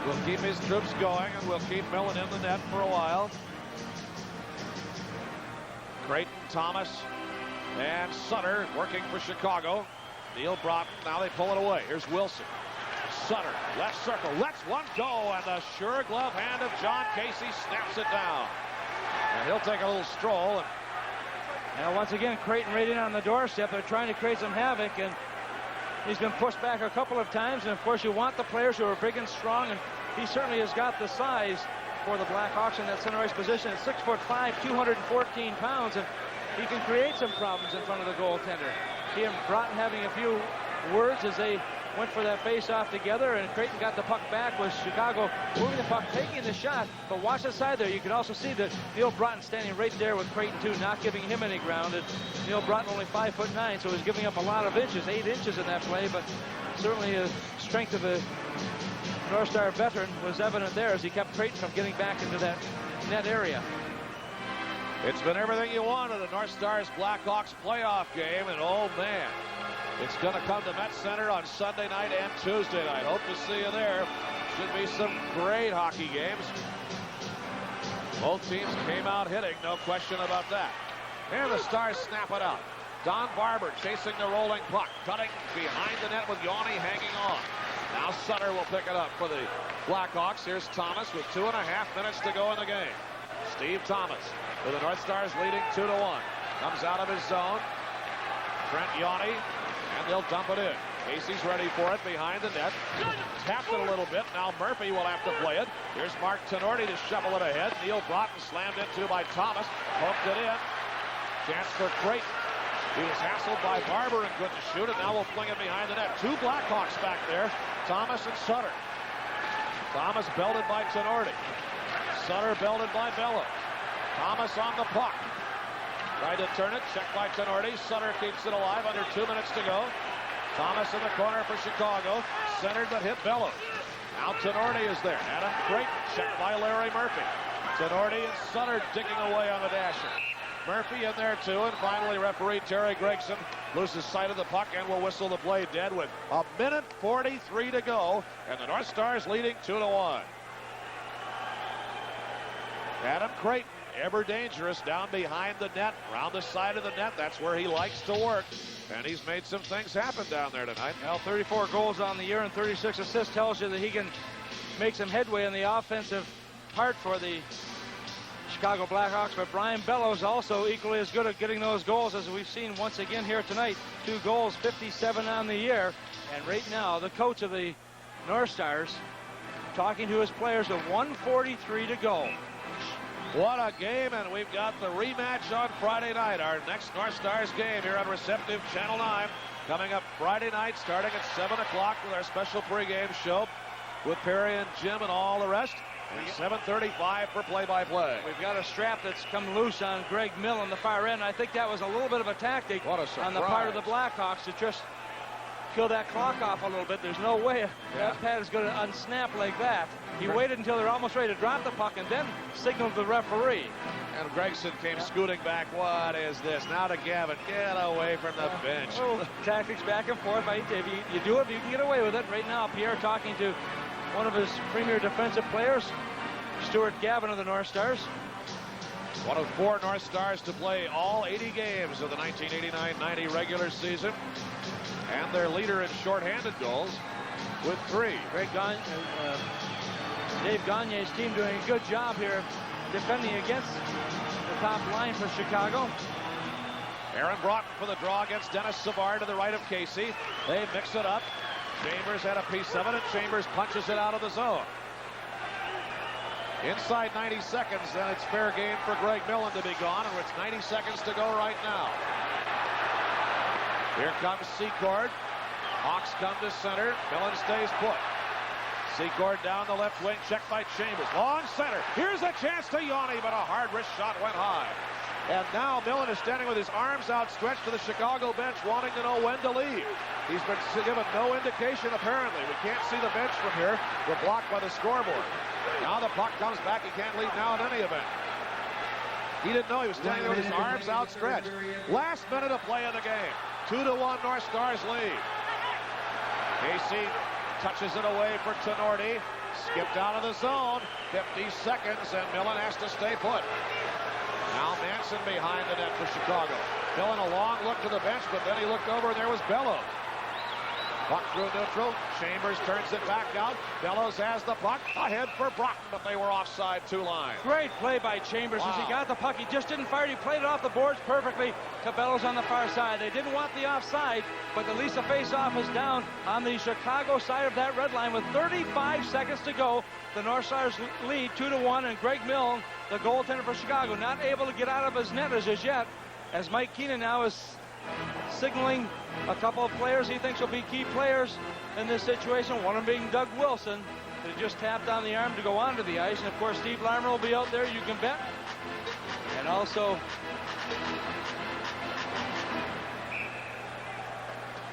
will keep his troops going and will keep Millen in the net for a while. Creighton, Thomas, and Sutter working for Chicago. Neil Broughton, now they pull it away. Here's Wilson. Sutter, left circle, lets one go, and the sure glove hand of John Casey snaps it down. And he'll take a little stroll. Now once again, Creighton right in on the doorstep. They're trying to create some havoc, and he's been pushed back a couple of times. And of course, you want the players who are big and strong, and he certainly has got the size for the Blackhawks in that center ice position. At 6'5", 214 pounds, and he can create some problems in front of the goaltender. He and Broughton having a few words as they went for that face-off together, and Creighton got the puck back with Chicago moving the puck, taking the shot. But watch the side there. You can also see that Neil Broughton standing right there with Creighton, too, not giving him any ground. And Neil Broughton only 5'9", so he's giving up a lot of inches, 8 inches in that play. But certainly the strength of the North Star veteran was evident there as he kept Creighton from getting back into that net area. It's been everything you wanted, a North Stars Blackhawks playoff game, and oh man, it's going to come to Met Center on Sunday night and Tuesday night. Hope to see you there. Should be some great hockey games. Both teams came out hitting, no question about that. Here the Stars snap it out. Don Barber chasing the rolling puck, cutting behind the net with Yanni hanging on. Now Sutter will pick it up for the Blackhawks. Here's Thomas with 2.5 minutes to go in the game. Steve Thomas with the North Stars leading 2-1. Comes out of his zone. Trent Yanni, and they'll dump it in. Casey's ready for it behind the net. Tapped it a little bit. Now Murphy will have to play it. Here's Mark Tenorti to shovel it ahead. Neil Broughton slammed into by Thomas. Poked it in. Chance for Creighton. He was hassled by Barber and couldn't shoot it. Now we'll fling it behind the net. 2 Blackhawks back there. Thomas and Sutter. Thomas belted by Tenorti. Sutter belted by Bello. Thomas on the puck. Tried to turn it. Checked by Tenorti. Sutter keeps it alive. Under 2 minutes to go. Thomas in the corner for Chicago. Centered but hit Bello. Now Tenorti is there. Adam Creighton checked by Larry Murphy. Tenorti and Sutter digging away on the dasher. Murphy in there too, and finally referee Terry Gregson loses sight of the puck and will whistle the play dead with 1:43 to go, and the North Stars leading 2-1. Adam Creighton, ever dangerous, down behind the net, around the side of the net. That's where he likes to work, and he's made some things happen down there tonight. Well, 34 goals on the year and 36 assists tells you that he can make some headway in the offensive part for the Chicago Blackhawks, but Brian Bellows also equally as good at getting those goals as we've seen once again here tonight. 2 goals, 57 on the year, and right now the coach of the North Stars talking to his players with 1:43 to go. What a game, and we've got the rematch on Friday night. Our next North Stars game here on Receptive Channel 9 coming up Friday night starting at 7 o'clock with our special pregame show with Perry and Jim and all the rest. And 7:35 for play-by-play. We've got a strap that's come loose on Greg Mill on the far end. I think that was a little bit of a tactic on the part of the Blackhawks to just kill that clock off a little bit. There's no way that pad is going to unsnap like that. He waited until they're almost ready to drop the puck and then signaled the referee. And Gregson came scooting back. What is this? Now to Gavin. Get away from the bench. Tactics back and forth. If you do it, you can get away with it. Right now, Pierre talking to one of his premier defensive players, Stuart Gavin of the North Stars. One of 4 North Stars to play all 80 games of the 1989-90 regular season. And their leader in shorthanded goals with 3. Dave Gagne's team doing a good job here defending against the top line for Chicago. Aaron Broughton for the draw against Dennis Savard to the right of Casey. They mix it up. Chambers had a piece of it, and Chambers punches it out of the zone. Inside 90 seconds, then it's fair game for Greg Millen to be gone, and it's 90 seconds to go right now. Here comes Secord. Hawks come to center. Millen stays put. Secord down the left wing, checked by Chambers. Long center. Here's a chance to Yanni, but a hard wrist shot went high. And now Millen is standing with his arms outstretched to the Chicago bench, wanting to know when to leave. He's been given no indication, apparently. We can't see the bench from here. We're blocked by the scoreboard. Now the puck comes back. He can't leave now in any event. He didn't know he was standing there with his arms outstretched. Last minute of play in the game. 2-1 North Stars lead. Casey touches it away for Tenorti. Skipped out of the zone. 50 seconds, and Millen has to stay put. Now Manson behind the net for Chicago. Millen a long look to the bench, but then he looked over and there was Bellows. Puck through neutral. Chambers turns it back out. Bellows has the puck. Ahead for Broughton, but they were offside 2 lines. Great play by Chambers as he got the puck. He just didn't fire. He played it off the boards perfectly to Bellows on the far side. They didn't want the offside, but at least the face-off is down on the Chicago side of that red line with 35 seconds to go. The North Stars lead 2-1, and Greg Milne, the goaltender for Chicago, not able to get out of his net as yet, as Mike Keenan now is signaling a couple of players he thinks will be key players in this situation, one of them being Doug Wilson, who just tapped on the arm to go onto the ice. And of course Steve Larmer will be out there, you can bet. And also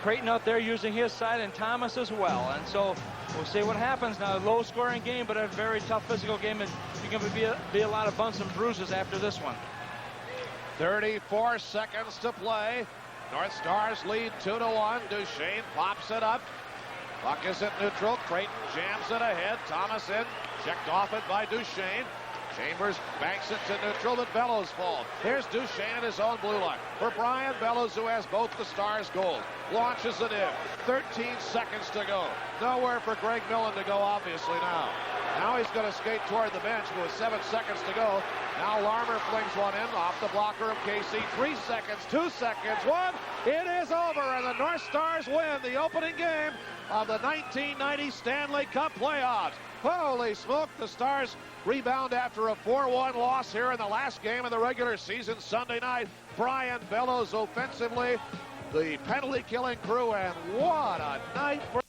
Creighton out there using his side, and Thomas as well. And so we'll see what happens now. Low scoring game, but a very tough physical game, and you're going to be a lot of bumps and bruises after this one. 34 seconds to play. North Stars lead 2-1. Duchesne pops it up. Puck is at neutral. Creighton jams it ahead. Thomas in. Checked off it by Duchesne. Chambers banks it to neutral, but Bellows falls. Here's Duchesne at his own blue line. For Brian Bellows, who has both the Stars goals. Launches it in. 13 seconds to go. Nowhere for Greg Millen to go, obviously, now. Now he's going to skate toward the bench with 7 seconds to go. Now Larmer flings one in off the blocker of KC. 3 seconds, 2 seconds, 1. It is over, and the North Stars win the opening game of the 1990 Stanley Cup playoffs. Holy smoke, the Stars rebound after a 4-1 loss here in the last game of the regular season Sunday night. Brian Bellows offensively, the penalty killing crew, and what a night for